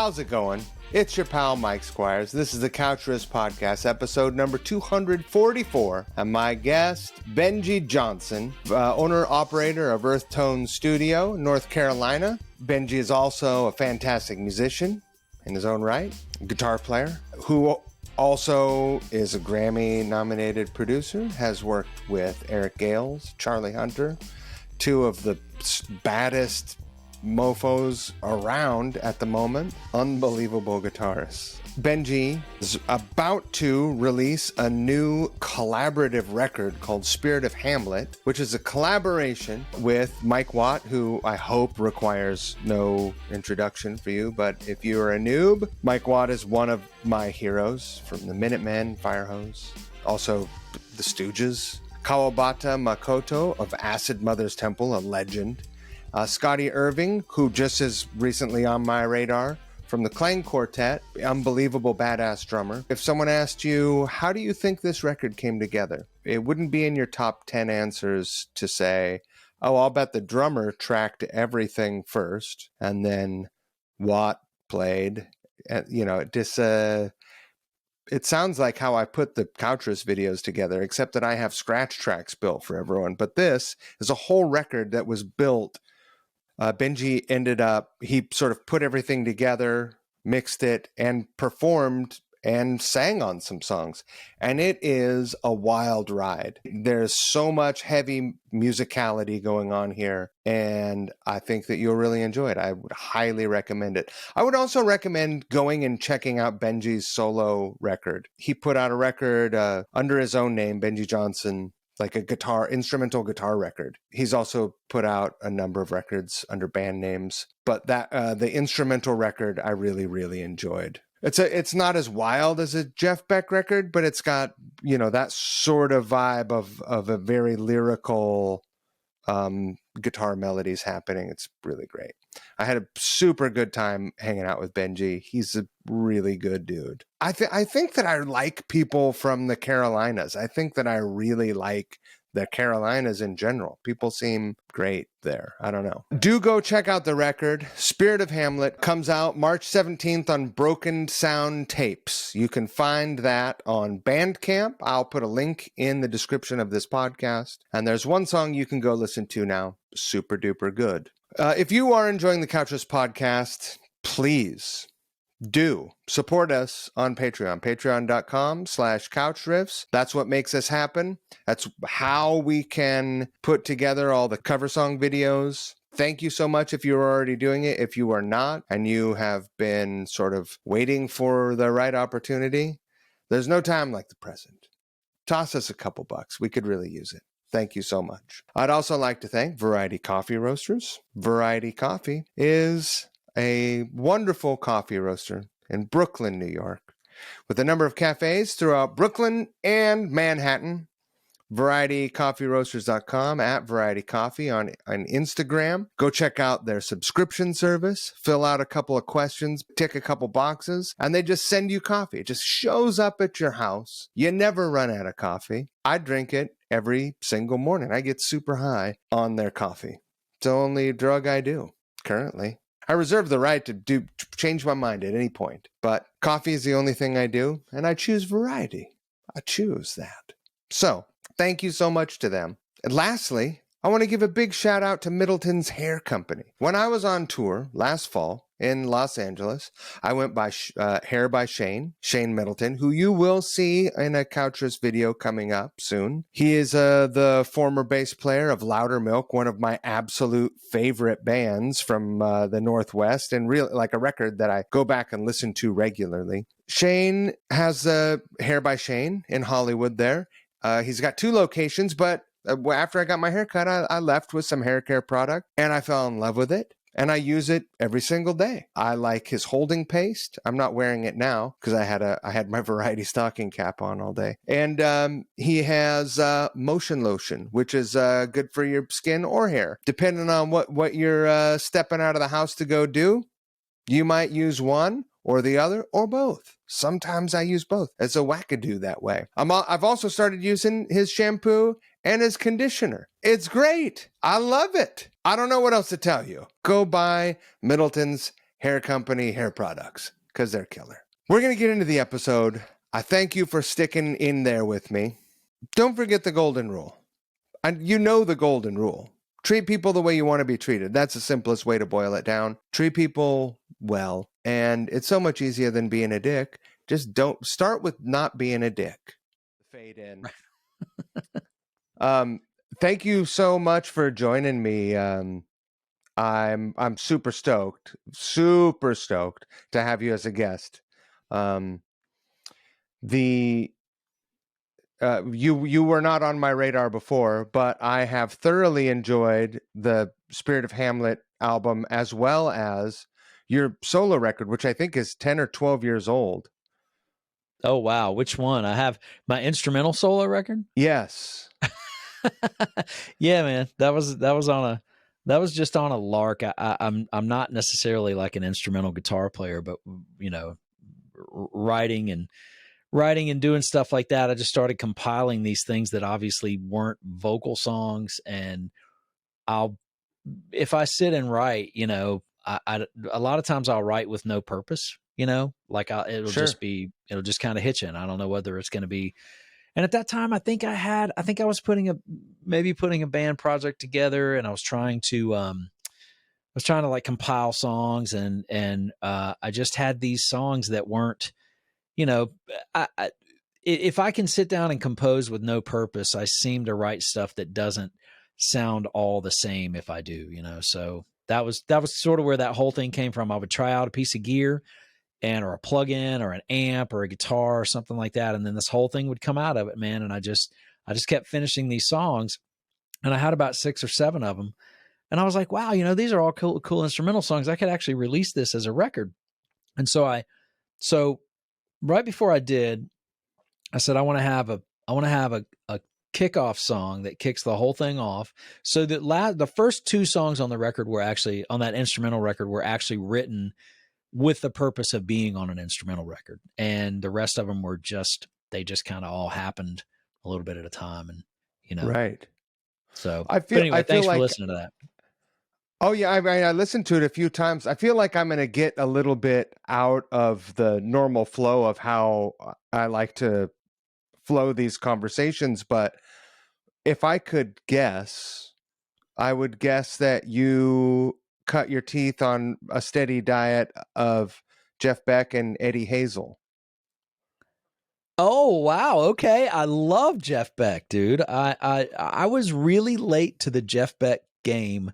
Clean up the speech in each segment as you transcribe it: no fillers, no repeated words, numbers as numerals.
How's it going? It's your pal Mike Squires. This is the Coucherists Podcast, episode number 244. And my guest, Benjy Johnson, owner-operator of Earthtones Studio, North Carolina. Benjy is also a fantastic musician in his own right, guitar player, who also is a Grammy-nominated producer, has worked with Eric Gales, Charlie Hunter, two of the baddest mofos around at the moment. Unbelievable guitarists. Benjy is about to release a new collaborative record called Spirit of Hamlet, which is a collaboration with Mike Watt, who I hope requires no introduction for you, but if you're a noob, Mike Watt is one of my heroes from the Minutemen, fIREHOSE, also the Stooges. Kawabata Makoto of Acid Mother's Temple, a legend. Scotty Irving, who just is recently on my radar from the Clang Quartet, unbelievable badass drummer. If someone asked you, how do you think this record came together? It wouldn't be in your top 10 answers to say, oh, I'll bet the drummer tracked everything first and then Watt played. You know, it sounds like how I put the Coucherists videos together, except that I have scratch tracks built for everyone. But this is a whole record that was built. Benjy he sort of put everything together, mixed it, and performed and sang on some songs. And it is a wild ride. There's so much heavy musicality going on here, and I think that you'll really enjoy it. I would highly recommend it. I would also recommend going and checking out Benjy's solo record. He put out a record under his own name, Benjy Johnson, like a instrumental guitar record. He's also put out a number of records under band names, but that the instrumental record I really, really enjoyed. It's not as wild as a Jeff Beck record, but it's got, you know, that sort of vibe of a very lyrical guitar melodies happening. It's really great. I had a super good time hanging out with Benjy. He's a really good dude. I think that I like people from the Carolinas. I think that I really like the Carolinas in general. People seem great there. I don't know. Do go check out the record. Spirit of Hamlet comes out March 17th on Broken Sound Tapes. You can find that on Bandcamp. I'll put a link in the description of this podcast. And there's one song you can go listen to now. Super duper good. If you are enjoying the Coucherists Podcast, please do support us on Patreon, patreon.com/couchriffs. That's what makes us happen. That's how we can put together all the cover song videos. Thank you so much if you're already doing it. If you are not, and you have been sort of waiting for the right opportunity, there's no time like the present. Toss us a couple bucks. We could really use it. Thank you so much. I'd also like to thank Variety Coffee Roasters. Variety Coffee is a wonderful coffee roaster in Brooklyn, New York, with a number of cafes throughout Brooklyn and Manhattan. VarietyCoffeeRoasters.com, at Variety Coffee on Instagram. Go check out their subscription service, fill out a couple of questions, tick a couple boxes, and they just send you coffee. It just shows up at your house. You never run out of coffee. I drink it every single morning. I get super high on their coffee. It's the only drug I do currently. I reserve the right to change my mind at any point, but coffee is the only thing I do, and I choose variety. I choose that. So, thank you so much to them. And lastly, I want to give a big shout out to Middleton's Hair Company. When I was on tour last fall in Los Angeles, I went by Hair by Shane Middleton, who you will see in a Coucherists video coming up soon. He is the former bass player of Louder Milk, one of my absolute favorite bands from the Northwest, and really like a record that I go back and listen to regularly. Shane has Hair by Shane in Hollywood there. He's got two locations, but after I got my hair cut, I left with some hair care product, and I fell in love with it, and I use it every single day. I like his holding paste. I'm not wearing it now because I had my Variety stocking cap on all day. And he has motion lotion, which is good for your skin or hair. Depending on what you're stepping out of the house to go do, you might use one or the other, or both. Sometimes I use both. It's a wackadoo that way. I've also started using his shampoo and his conditioner. It's great. I love it. I don't know what else to tell you. Go buy Middleton's hair company hair products, because they're killer. We're going to get into the episode. I thank you for sticking in there with me. Don't forget the golden rule. And you know the golden rule. Treat people the way you want to be treated. That's the simplest way to boil it down. Treat people well. And it's so much easier than being a dick. Just don't start with not being a dick. Fade in. Thank you so much for joining me. I'm super stoked to have you as a guest. You were not on my radar before, but I have thoroughly enjoyed the Spirit of Hamlet album as well as your solo record, which I think is 10 or 12 years old. Oh, wow. Which one? I have my instrumental solo record. Yes. Yeah, man. That was just on a lark. I'm not necessarily like an instrumental guitar player, but you know, writing and doing stuff like that. I just started compiling these things that obviously weren't vocal songs. And if I sit and write, you know, a lot of times I'll write with no purpose, you know, like it'll just kind of hitch in. I don't know whether it's going to be. And at that time, I think I was putting a band project together, and I was trying to like compile songs, and I just had these songs that weren't, you know, if I can sit down and compose with no purpose, I seem to write stuff that doesn't sound all the same if I do, you know. So that was sort of where that whole thing came from. I would try out a piece of gear or a plug-in or an amp or a guitar or something like that, and then this whole thing would come out of it, man. And I just kept finishing these songs, and I had about 6 or 7 of them, and I was like, wow, you know, these are all cool instrumental songs. I could actually release this as a record. And so right before I did, I said I want to have a kickoff song that kicks the whole thing off. So that the first 2 songs on the record were actually on that instrumental record were actually written with the purpose of being on an instrumental record, and the rest of them were they just kind of all happened a little bit at a time, and you know, right. So anyway, thanks for listening to that. Oh yeah, I listened to it a few times. I feel like I'm going to get a little bit out of the normal flow of how I like to flow these conversations, but if I could guess, I would guess that you cut your teeth on a steady diet of Jeff Beck and Eddie Hazel. Oh, wow. Okay. I love Jeff Beck, dude. I was really late to the Jeff Beck game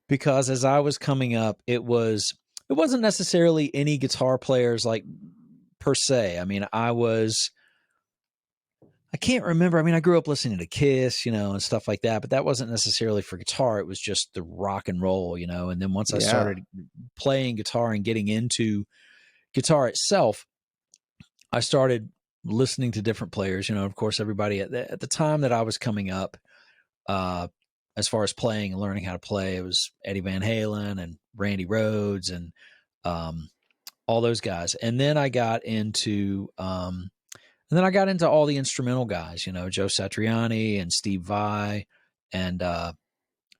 because as I was coming up, it wasn't necessarily any guitar players like per se. I mean, I can't remember. I mean, I grew up listening to Kiss, you know, and stuff like that, but that wasn't necessarily for guitar. It was just the rock and roll, you know. And then once I started playing guitar and getting into guitar itself, I started listening to different players, you know. Of course, everybody at the time that I was coming up, as far as playing and learning how to play, it was Eddie Van Halen and Randy Rhoads and all those guys. And then I got into all the instrumental guys, you know, Joe Satriani and Steve Vai, and I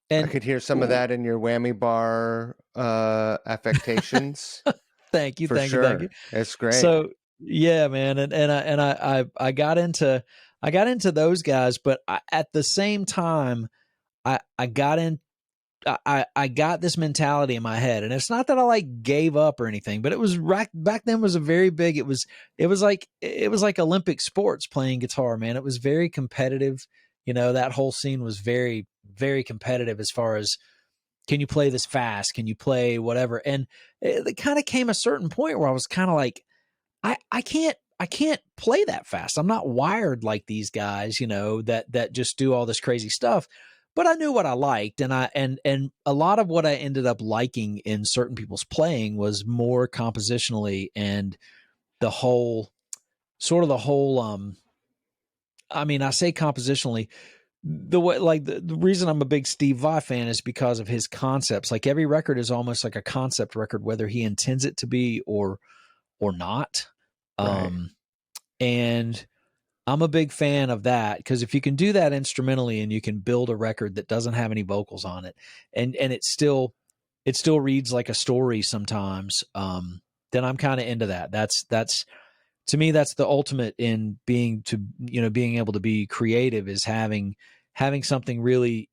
could hear some of that in your whammy bar affectations. Thank you. It's great. So yeah, man, and I got into those guys, but at the same time, I got this mentality in my head, and it's not that I like gave up or anything, but it was back then was a very big, it was like Olympic sports playing guitar, man. It was very competitive. You know, that whole scene was very, very competitive as far as, can you play this fast? Can you play whatever? And it kind of came a certain point where I was kind of like, I can't play that fast. I'm not wired like these guys, you know, that just do all this crazy stuff. But I knew what I liked, and a lot of what I ended up liking in certain people's playing was more compositionally, and the whole I mean, I say compositionally, the way, like the reason I'm a big Steve Vai fan is because of his concepts. Like every record is almost like a concept record, whether he intends it to be or not. Right. And I'm a big fan of that, because if you can do that instrumentally and you can build a record that doesn't have any vocals on it, and it's still it still reads like a story sometimes, then I'm kind of into that. That's to me, that's the ultimate in being able to be creative, is having something really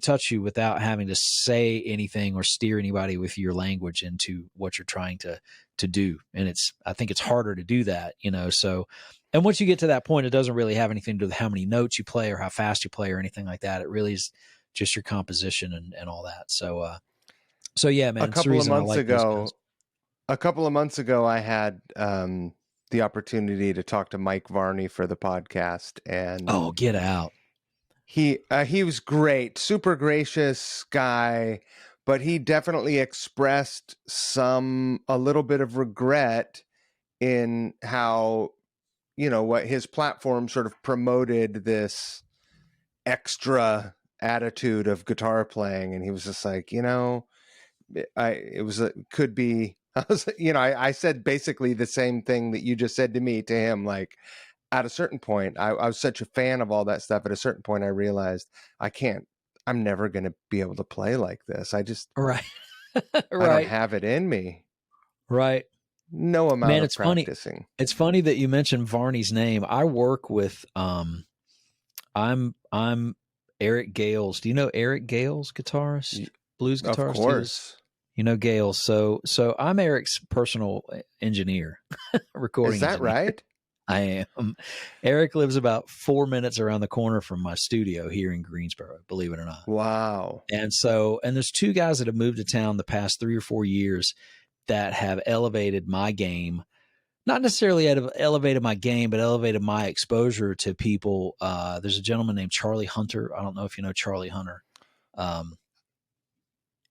touch you without having to say anything or steer anybody with your language into what you're trying to do. And I think it's harder to do that, so, and once you get to that point, it doesn't really have anything to do with how many notes you play or how fast you play or anything like that. It really is just your composition and all that. So yeah, man, it's the reason I like those guys. A couple of months ago, I had the opportunity to talk to Mike Varney for the podcast, and oh, get out. He was great, super gracious guy, but he definitely expressed a little bit of regret in how, what his platform sort of promoted this extra attitude of guitar playing. And he was just like, could be, I said basically the same thing that you just said to me, to him, like, at a certain point, I was such a fan of all that stuff. At a certain point, I realized I'm never going to be able to play like this. I just, right. I don't have it in me. Right. No amount of practicing. Funny. It's funny that you mentioned Varney's name. I work with, I'm Eric Gales. Do you know Eric Gales, guitarist, blues guitarist? Of course. You know Gales. So I'm Eric's personal engineer, recording. Is that engineer. right? I am. Eric lives about 4 minutes around the corner from my studio here in Greensboro, believe it or not. Wow. And there's two guys that have moved to town the past 3 or 4 years that have elevated my game. Not necessarily elevated my game, but elevated my exposure to people. There's a gentleman named Charlie Hunter. I don't know if you know Charlie Hunter.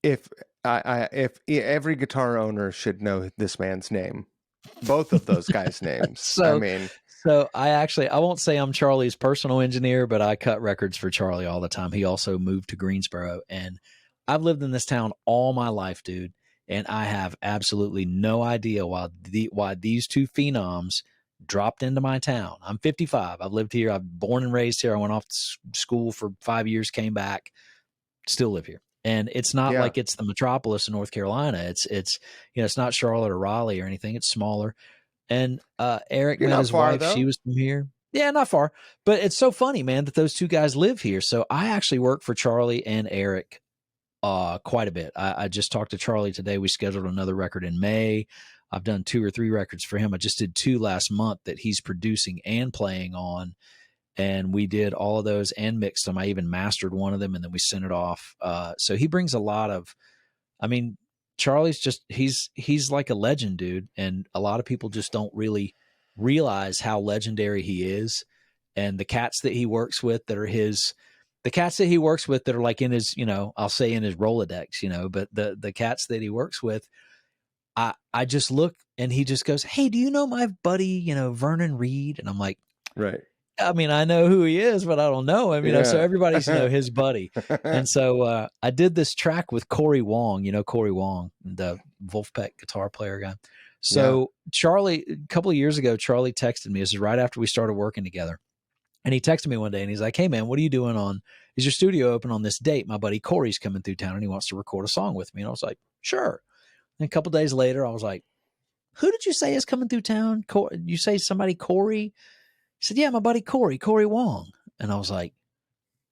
If every guitar owner should know this man's name. Both of those guys' names. So I won't say I'm Charlie's personal engineer, but I cut records for Charlie all the time. He also moved to Greensboro, and I've lived in this town all my life, dude. And I have absolutely no idea why these two phenoms dropped into my town. I'm 55. I've lived here. I'm born and raised here. I went off to school for 5 years, came back, still live here. And it's not like it's the metropolis of North Carolina. It's not Charlotte or Raleigh or anything. It's smaller. And Eric met his wife. Though. She was from here. Yeah, not far. But it's so funny, man, that those two guys live here. So I actually work for Charlie and Eric quite a bit. I just talked to Charlie today. We scheduled another record in May. I've done 2 or 3 records for him. I just did 2 last month that he's producing and playing on. And we did all of those and mixed them. I even mastered one of them, and then we sent it off. So he brings a lot of, Charlie's just, he's like a legend, dude. And a lot of people just don't really realize how legendary he is. And the cats that he works with that are like in his, I'll say in his Rolodex, but the cats that he works with, I just look and he just goes, "Hey, do you know my buddy, Vernon Reed?" And I'm like, right. I know who he is, but I don't know him, so everybody's his buddy. And so I did this track with Corey Wong, Corey Wong, the Wolfpack guitar player guy. So Charlie, a couple of years ago, Charlie texted me. This is right after we started working together. And he texted me one day and he's like, "Hey man, what are you doing is your studio open on this date? My buddy Corey's coming through town and he wants to record a song with me." And I was like, "Sure." And a couple of days later, I was like, "Who did you say is coming through town? You say somebody Corey?" He said, "Yeah, my buddy Corey Wong." And I was like,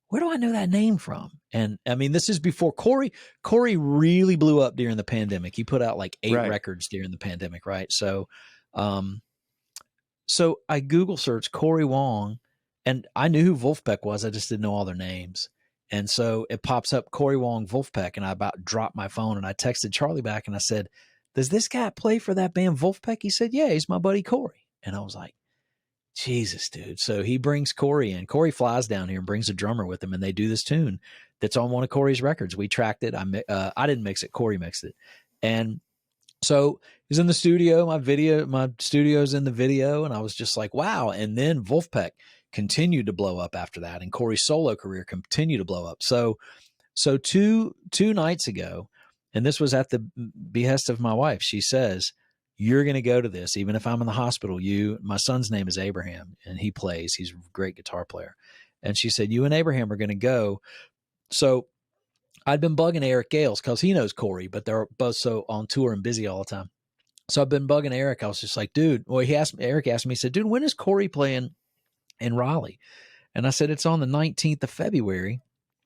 "Where do I know that name from?" And this is before Corey really blew up during the pandemic. He put out like 8 records during the pandemic. Right. So, so I Google searched Corey Wong and I knew who Wolfpack was. I just didn't know all their names. And so it pops up Corey Wong Wolfpack. And I about dropped my phone and I texted Charlie back and I said, "Does this guy play for that band Wolfpack?" He said, "Yeah, he's my buddy Corey." And I was like, Jesus, dude. So he brings Corey in. Corey flies down here and brings a drummer with him, and they do this tune that's on one of Corey's records. We tracked it. I didn't mix it. Corey mixed it. And so he's in the studio. My studio's in the video, and I was just like, wow. And then Wolfpack continued to blow up after that, and Corey's solo career continued to blow up. So two nights ago, and this was at the behest of my wife, she says, "You're going to go to this, even if I'm in the hospital. My son's name is Abraham and he plays, he's a great guitar player." And she said, "You and Abraham are going to go." So I'd been bugging Eric Gales because he knows Corey, but they're both so on tour and busy all the time. So I've been bugging Eric. I was just like, dude, well, Eric asked me, he said, dude, when is Corey playing in Raleigh? And I said, it's on the 19th of February.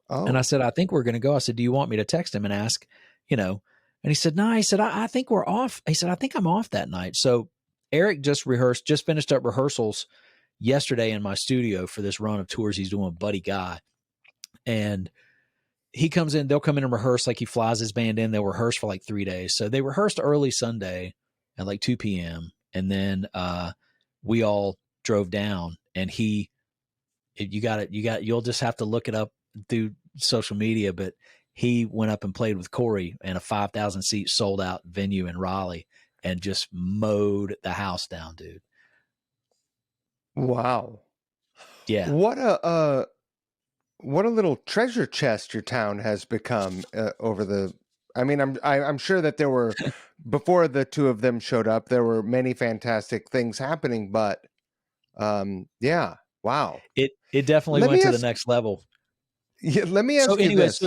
And I Oh, said, I think we're going to go. I said, do you want me to text him and ask, And he said, no, he said, I think we're off. He said, I think I'm off that night. So Eric just finished up rehearsals yesterday in my studio for this run of tours he's doing with Buddy Guy. And they'll come in and rehearse, like he flies his band in. They'll rehearse for like 3 days. So they rehearsed early Sunday at like 2 p.m. And then we all drove down, and you'll just have to look it up through social media, but he went up and played with Corey in a 5,000 seat sold out venue in Raleigh and just mowed the house down, dude. wow. Yeah. What a little treasure chest your town has become over the. I mean, I'm sure that there were before the two of them showed up, there were many fantastic things happening, but yeah, wow. It definitely Let went me to the ask, next level. yeah, let me So ask you anyway, this.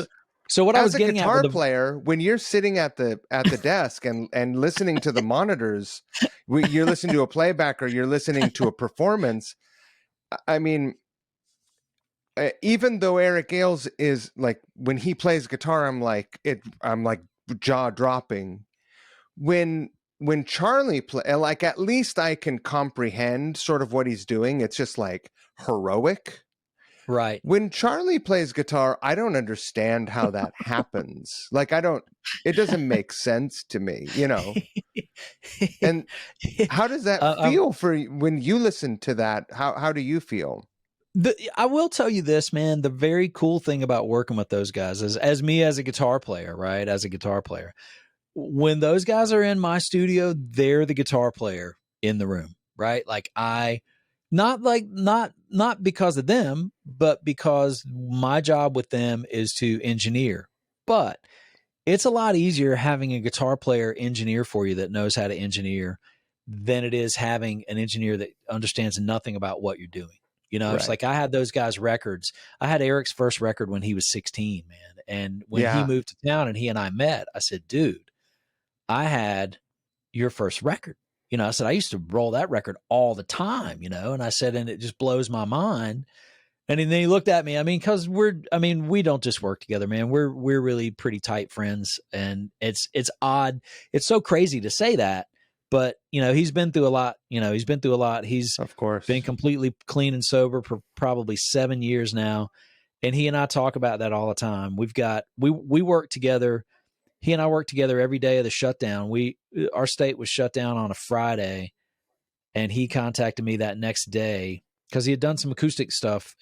so what I was As a getting at guitar with player, when you're sitting at the desk and listening to the monitors, you're listening to a playback or you're listening to a performance. I mean, even though Eric Gales is like, when he plays guitar, I'm like jaw dropping. When Charlie play, like, at least I can comprehend sort of what he's doing. It's just like heroic. right. When Charlie plays guitar, I don't understand how that happens. Like, it doesn't make sense to me, And how does that um, feel for when you listen to that? How do you feel? I will tell you this, man. The very cool thing about working with those guys is, as me as a guitar player, right? As a guitar player, when those guys are in my studio, they're the guitar player in the room, right? Like not because of them, but because my job with them is to engineer. But it's a lot easier having a guitar player engineer for you that knows how to engineer than it is having an engineer that understands nothing about what you're doing. It's Right. like I had those guys' records. I had Eric's first record when he was 16, man. And when he Yeah. moved to town and he and I met, I said, dude, I had your first record. I said, I used to roll that record all the time, and I said, and it just blows my mind. And then he looked at me. I mean, because we don't just work together, man. We're really pretty tight friends, and it's odd. It's so crazy to say that, but he's been through a lot. He's Of course. been completely clean and sober for probably 7 years now, and he and I talk about that all the time. We work together. He and I work together every day of the shutdown. Our state was shut down on a Friday, and he contacted me that next day because he had done some acoustic stuff.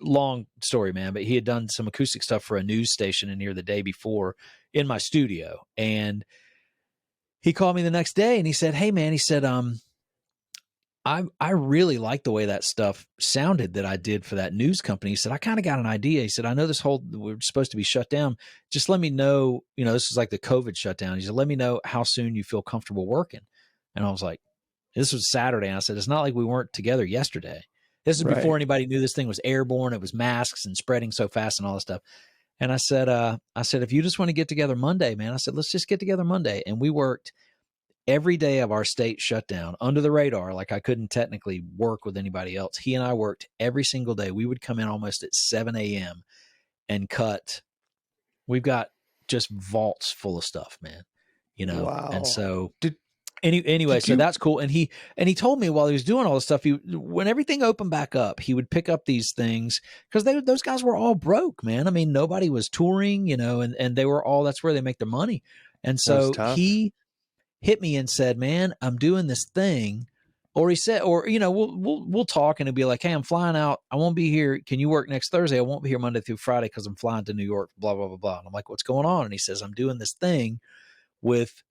Long story, man, but he had done some acoustic stuff for a news station in here the day before in my studio. And he called me the next day and he said, hey man, he said, I really like the way that stuff sounded that I did for that news company. He said, I kind of got an idea. He said, I know we're supposed to be shut down. Just let me know, this is like the COVID shutdown. He said, let me know how soon you feel comfortable working. And I was like, this was Saturday. And I said, it's not like we weren't together yesterday. This is before Right. anybody knew this thing was airborne. It was masks and spreading so fast and all this stuff. And I said, if you just want to get together Monday, man, I said, let's just get together Monday. And we worked every day of our state shutdown under the radar. Like I couldn't technically work with anybody else. He and I worked every single day. We would come in almost at 7 a.m. and cut. We've got just vaults full of stuff, man, Wow. And so Did so you that's cool. And he told me while he was doing all this stuff, when everything opened back up, he would pick up these things because those guys were all broke, man. I mean, nobody was touring, and they were all, that's where they make their money. And That was so tough. he hit me and said, man, I'm doing this thing. Or he said, or, we'll talk and it'll be like, hey, I'm flying out. I won't be here. Can you work next Thursday? I won't be here Monday through Friday because I'm flying to New York, blah, blah, blah, blah. And I'm like, what's going on? And he says, I'm doing this thing with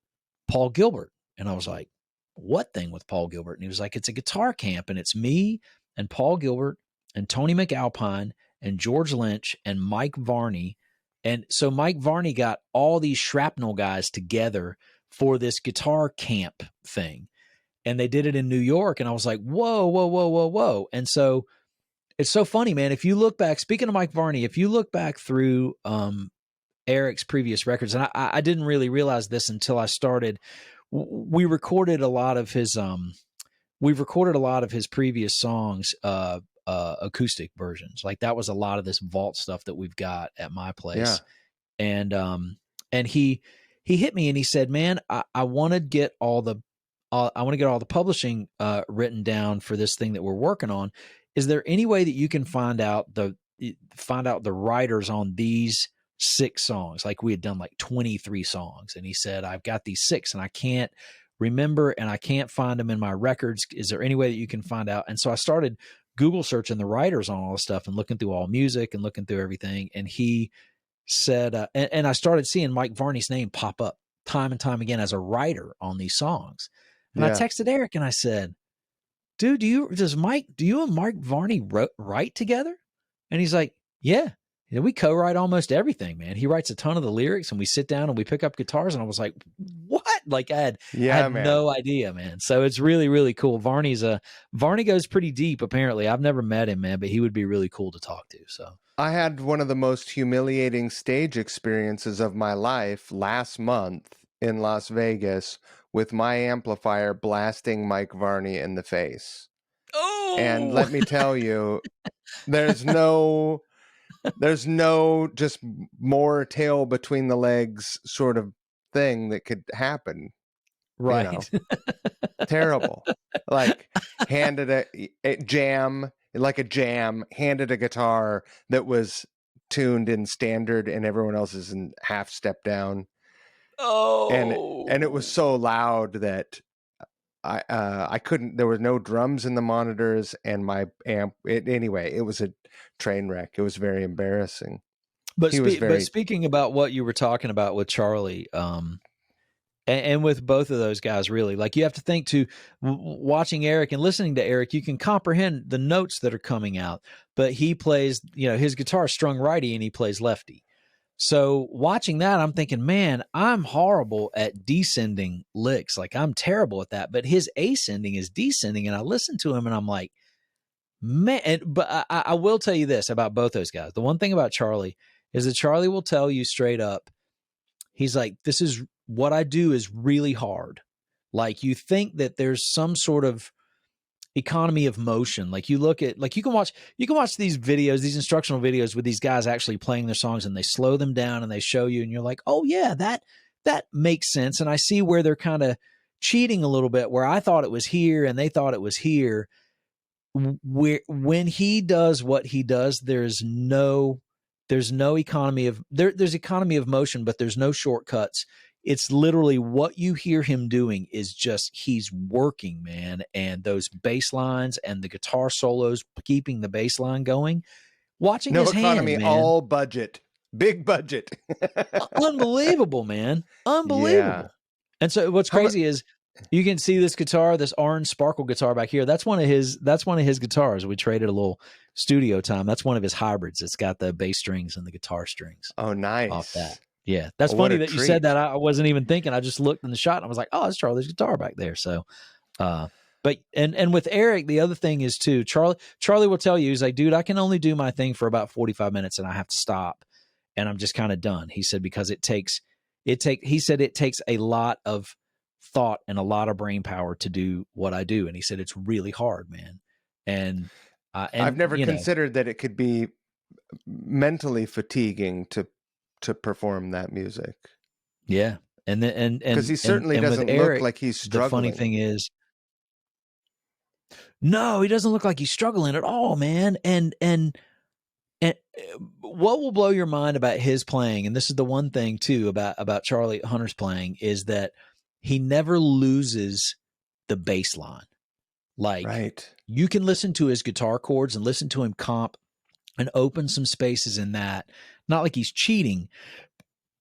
Paul Gilbert. And I was like, what thing with Paul Gilbert? And he was like, it's a guitar camp and it's me and Paul Gilbert and Tony McAlpine and George Lynch and Mike Varney. And so Mike Varney got all these shrapnel guys together for this guitar camp thing. And they did it in New York. And I was like, whoa, whoa, whoa, whoa, whoa. And so it's so funny, man. If you look back, speaking of Mike Varney, if you look back through Eric's previous records, and I didn't really realize this until I started. We recorded a lot of his previous songs, acoustic versions. Like that was a lot of this vault stuff that we've got at my place. Yeah. And he hit me and he said, "Man, I want to get all the publishing written down for this thing that we're working on. Is there any way that you can find out the writers on these 6 songs?" Like we had done like 23 songs. And he said, "I've got these 6 and I can't remember and I can't find them in my records. Is there any way that you can find out?" And so I started Google searching the writers on all the stuff and looking through all music and looking through everything. And he said, and I started seeing Mike Varney's name pop up time and time again as a writer on these songs. And I texted Eric and I said, "Dude, do you and Mike Varney write together?" And he's like, "Yeah. We co-write almost everything, man. He writes a ton of the lyrics and we sit down and we pick up guitars." And I was like, "What?" Like I had no idea, man. So it's really, really cool. Varney goes pretty deep, apparently. I've never met him, man, but he would be really cool to talk to. So I had one of the most humiliating stage experiences of my life last month in Las Vegas with my amplifier blasting Mike Varney in the face. Oh, and let me tell you, there's no just more tail between the legs sort of thing that could happen. Right. Terrible. Like handed a jam, handed a guitar that was tuned in standard and everyone else is in half step down. Oh, and it was so loud that I couldn't, there were no drums in the monitors and my amp, anyway, it was a train wreck. It was very embarrassing. But speaking about what you were talking about with Charlie, and with both of those guys, really, like you have to think to watching Eric and listening to Eric, you can comprehend the notes that are coming out, but he plays, his guitar strung righty and he plays lefty. So watching that, I'm thinking, man, I'm horrible at descending licks. Like I'm terrible at that, but his ascending is descending. And I listen to him and I'm like, man, but I will tell you this about both those guys. The one thing about Charlie is that Charlie will tell you straight up, he's like, "This is what I do is really hard." Like you think that there's some sort of economy of motion. Like you look at, like you can watch these videos, these instructional videos with these guys actually playing their songs and they slow them down and they show you and you're like, "Oh yeah, that makes sense." And I see where they're kind of cheating a little bit, where I thought it was here and they thought it was here. When he does what he does, there's no economy of there's economy of motion, but there's no shortcuts. It's literally what you hear him doing is just he's working, man. And those bass lines and the guitar solos, keeping the bass line going, watching his economy, hand, man. All budget, big budget. Unbelievable, man. Unbelievable. Yeah. And so what's crazy is you can see this guitar, this orange sparkle guitar back here. That's one of his guitars. We traded a little studio time. That's one of his hybrids. It's got the bass strings and the guitar strings. Oh, nice. Off that. Yeah. That's funny that you said that. I wasn't even thinking. I just looked in the shot and I was like, "Oh, that's Charlie's guitar back there." So, but with Eric, the other thing is too, Charlie will tell you, he's like, "Dude, I can only do my thing for about 45 minutes and I have to stop and I'm just kind of done." He said, because he said it takes a lot of thought and a lot of brain power to do what I do. And he said, it's really hard, man. And I've never considered that it could be mentally fatiguing to perform that music. Yeah. And because he certainly doesn't look like he's struggling. The funny thing is, no, he doesn't look like he's struggling at all, man. And what will blow your mind about his playing, and this is the one thing too about Charlie Hunter's playing, is that he never loses the bass line. Like, right. You can listen to his guitar chords and listen to him comp and open some spaces in that. Not like he's cheating,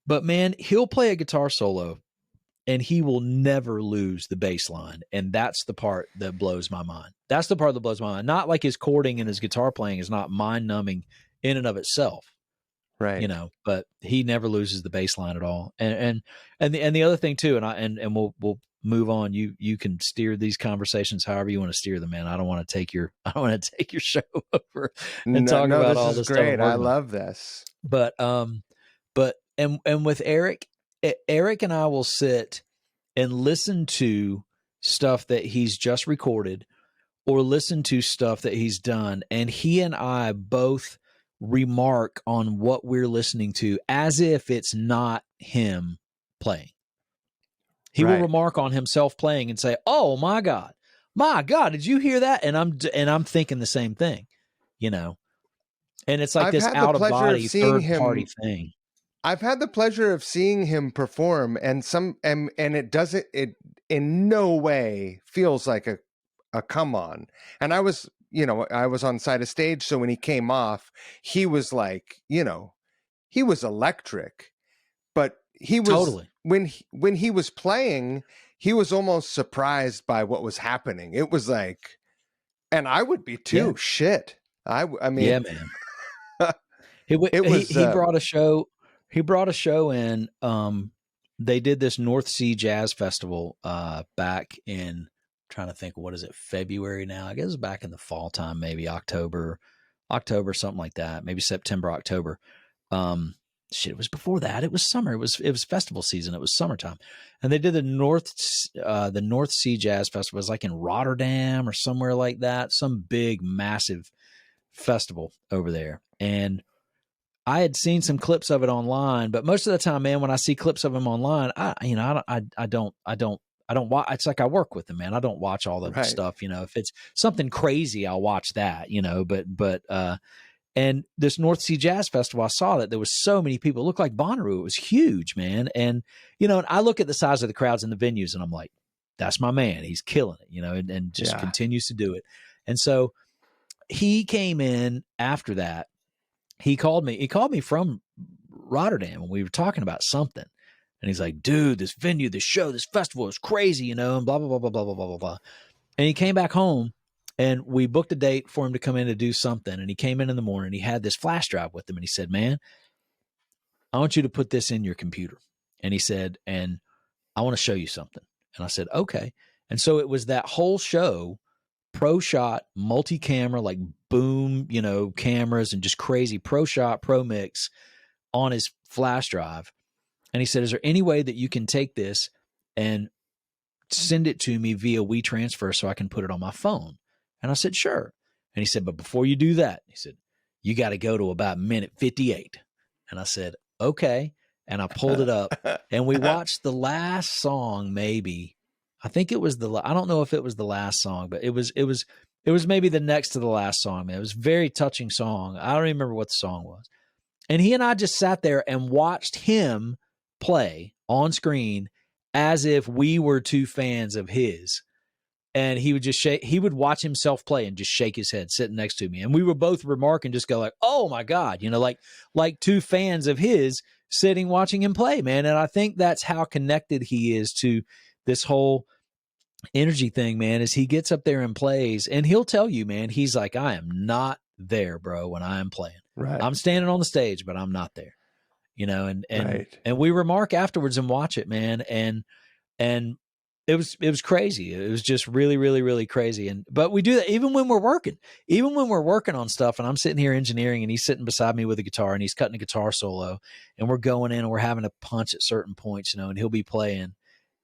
but man, he'll play a guitar solo and he will never lose the bass line. And that's the part that blows my mind. That's the part that blows my mind. Not like his chording and his guitar playing is not mind numbing in and of itself. Right. But he never loses the bass line at all. And the other thing too, and we'll move on. You can steer these conversations however you want to steer them, man. I don't want to take your show over and No, talk no, about this all is the stuff I'm great. I working on. love this. But with Eric and I will sit and listen to stuff that he's just recorded or listen to stuff that he's done, and he and I both remark on what we're listening to as if it's not him playing. He will remark on himself playing and say, "Oh my God, did you hear that?" And I'm thinking the same thing, you know. And it's like I've this had the out of pleasure of body seeing third him party thing. I've had the pleasure of seeing him perform, and it in no way feels like a come on. And I was on side of stage, so when he came off, he was like, he was electric. But he was Totally. when he was playing, he was almost surprised by what was happening. It was like, and I would be too. Yeah. Shit, I mean, Yeah, man. He brought a show. He brought a show in. They did this North Sea Jazz Festival back in, trying to think, what is it, February now? I guess it's back in the fall time, maybe October, something like that. Maybe September, October. It was before that. It was summer. It was festival season. It was summertime, and they did the North Sea Jazz Festival. It was like in Rotterdam or somewhere like that. Some big, massive festival over there, and I had seen some clips of it online, but most of the time, man, when I see clips of him online, I don't watch. It's like I work with them, man. I don't watch all the stuff, if it's something crazy, I'll watch that, and this North Sea Jazz Festival, I saw that there was so many people. It looked like Bonnaroo. It was huge, man. And, and I look at the size of the crowds in the venues and I'm like, that's my man. He's killing it, and just continues to do it. And so he came in after that. He called me from Rotterdam and we were talking about something. And he's like, dude, this venue, this show, this festival is crazy, and blah, blah, blah, blah, blah, blah, blah, blah. And he came back home and we booked a date for him to come in to do something. And he came in the morning. He had this flash drive with him. And he said, man, I want you to put this in your computer. And he said, and I want to show you something. And I said, okay. And so it was that whole show, pro shot, multi-camera, like boom, cameras and just crazy pro shot, pro mix on his flash drive. And he said, is there any way that you can take this and send it to me via WeTransfer so I can put it on my phone? And I said, sure. And he said, but before you do that, he said, you got to go to about minute 58. And I said, okay. And I pulled it up and we watched the last song, maybe. I think it was I don't know if it was the last song, but it was maybe the next to the last song, man. It was a very touching song. I don't remember what the song was. And he and I just sat there and watched him play on screen as if we were two fans of his. And he would just he would watch himself play and just shake his head sitting next to me. And we would both remark and just go like, oh my God, like two fans of his sitting, watching him play, man. And I think that's how connected he is to this whole energy thing, man, is he gets up there and plays and he'll tell you, man, he's like, I am not there, bro, when I am playing. Right. I'm standing on the stage, but I'm not there, and we remark afterwards and watch it, man. And it was crazy. It was just really, really, really crazy. But we do that even when we're working on stuff and I'm sitting here engineering and he's sitting beside me with a guitar and he's cutting a guitar solo and we're going in and we're having a punch at certain points, and he'll be playing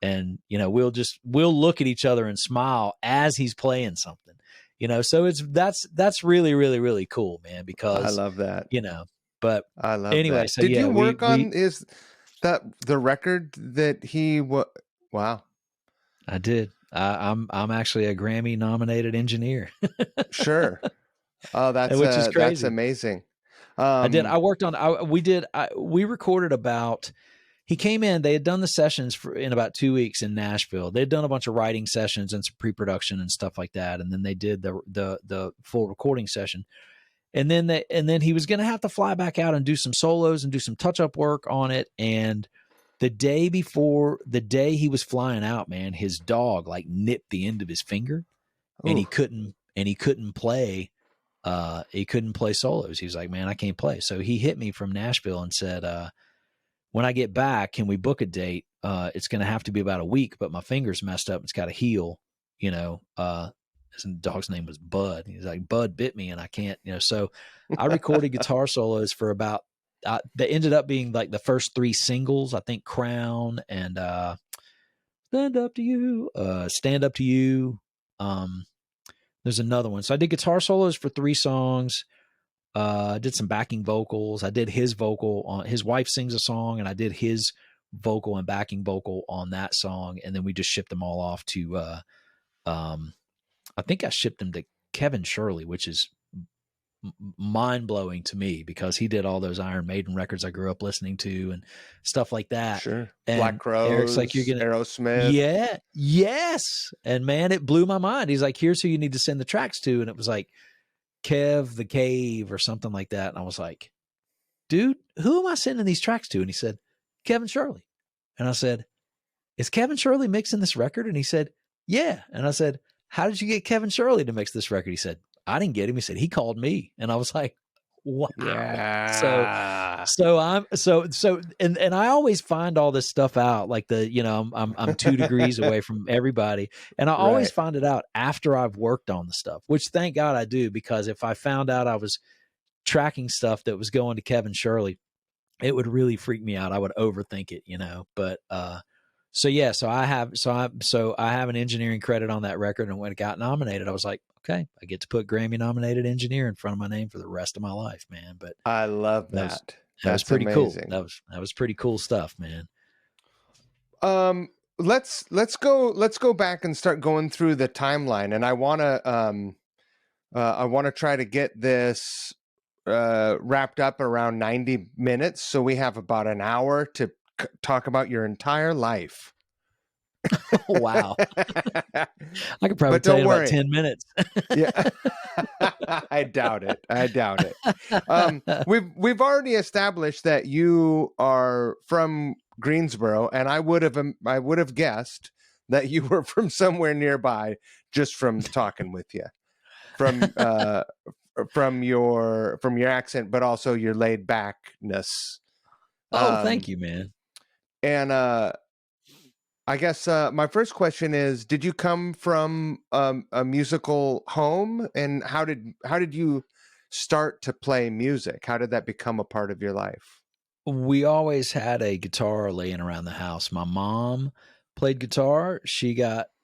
and, we'll look at each other and smile as he's playing something, so that's really, really, really cool, man, because I love that, but I love anyway, that. so did yeah, you work on is that the record that he wow. I did. I'm actually a Grammy nominated engineer. Sure. Oh, which is crazy. That's amazing. I did. I worked on. We recorded about. He came in. They had done the sessions in about 2 weeks in Nashville. They'd done a bunch of writing sessions and some pre-production and stuff like that, and then they did the full recording session. And then he was going to have to fly back out and do some solos and do some touch-up work on it. And the day he was flying out, man, his dog like nipped the end of his finger. Ooh. And he couldn't play. He couldn't play solos. He was like, man, I can't play. So he hit me from Nashville and said, when I get back, can we book a date it's going to have to be about a week, but my finger's messed up. It's got to heal, you know. His dog's name was Bud. He's like, Bud bit me and I can't, you know. So I recorded guitar solos for about, they ended up being like the first 3 singles, I think Crown and Stand Up to You, Stand Up to You. There's another one. So I did guitar solos for 3 songs. I did some backing vocals. I did his vocal on, his wife sings a song, and I did his vocal and backing vocal on that song. And then we just shipped them all off to, I think I shipped them to Kevin Shirley, which is mind blowing to me because he did all those Iron Maiden records I grew up listening to and stuff like that. Sure. And Black Crowes, Eric's like, you're going to, Aerosmith. yeah, yes. And man, it blew my mind. He's like, here's who you need to send the tracks to. And it was like Kev the Cave or something like that. And I was like, dude, who am I sending these tracks to? And he said, Kevin Shirley. And I said, is Kevin Shirley mixing this record? And he said, yeah. And I said, how did you get Kevin Shirley to mix this record? He said, I didn't get him. He said, he called me. And I was like, wow. Yeah. And I always find all this stuff out, like I'm 2 degrees away from everybody. And I always find it out after I've worked on the stuff, which thank God I do, because if I found out I was tracking stuff that was going to Kevin Shirley, it would really freak me out. I would overthink it, you know, but, so I have an engineering credit on that record, and when it got nominated, I was like, okay, I get to put Grammy nominated engineer in front of my name for the rest of my life, man. But I love that. That was pretty amazing. Cool. That was pretty cool stuff, man. Let's go back and start going through the timeline, and I want to try to get this wrapped up around 90 minutes, so we have about an hour to talk about your entire life. Oh, wow. I could probably tell you about 10 minutes. Yeah. I doubt it. We've already established that you are from Greensboro, and I would have guessed that you were from somewhere nearby just from talking with you, from your accent, but also your laid backness. Oh, thank you, man. And I guess my first question is, did you come from a musical home, and how did you start to play music? How did that become a part of your life? We always had a guitar laying around the house. My mom played guitar.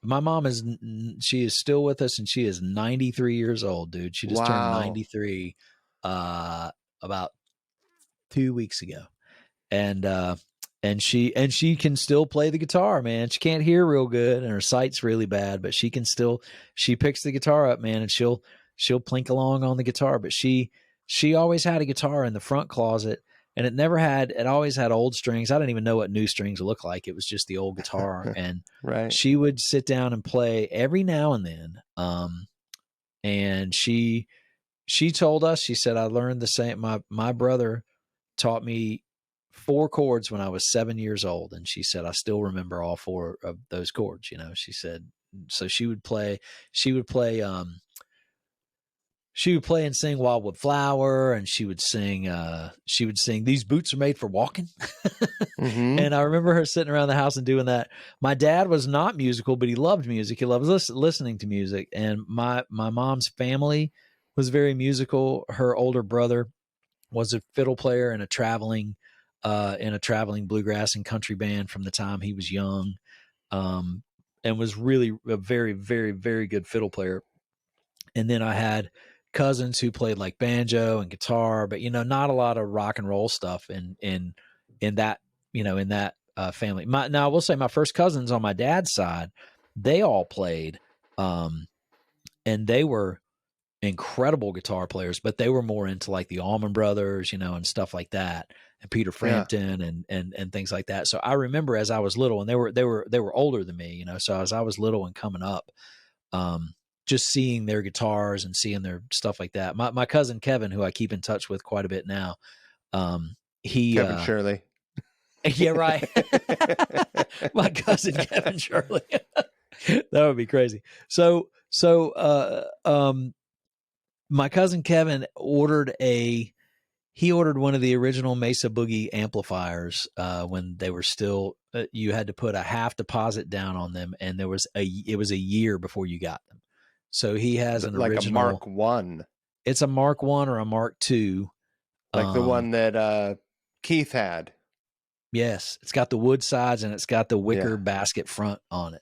My mom is still with us, and she is 93 years old, dude. She just turned 93 about 2 weeks ago. And she can still play the guitar, man. She can't hear real good and her sight's really bad, but she picks the guitar up, man, and she'll plink along on the guitar. But she always had a guitar in the front closet, and it always had old strings. I didn't even know what new strings look like. It was just the old guitar. And she would sit down and play every now and then. And she told us, she said, I learned the same. My brother taught me 4 chords when I was 7 years old. And she said, I still remember all 4 of those chords, you know. She said, so she would play and sing Wildwood Flower, and she would sing These Boots Are Made for Walking. Mm-hmm. And I remember her sitting around the house and doing that. My dad was not musical, but he loved music. He loved listening to music. And my mom's family was very musical. Her older brother was a fiddle player in a traveling bluegrass and country band from the time he was young, and was really a very, very, very good fiddle player. And then I had cousins who played like banjo and guitar, but, you know, not a lot of rock and roll stuff in that, you know, in that family. Now I will say my first cousins on my dad's side, they all played, and they were incredible guitar players, but they were more into like the Allman Brothers, you know, and stuff like that, and Peter Frampton and things like that. So I remember as I was little, and they were older than me, you know, so as I was little and coming up, just seeing their guitars and seeing their stuff like that. My cousin Kevin, who I keep in touch with quite a bit now, Kevin Shirley. Yeah, right. My cousin Kevin Shirley. That would be crazy. So my cousin Kevin ordered he ordered one of the original Mesa Boogie amplifiers when they were still, you had to put a half deposit down on them, and it was a year before you got them. So he has an like original, a Mark 1. It's a Mark 1 or a Mark 2. Like the one that Keith had. Yes, it's got the wood sides and it's got the wicker basket front on it.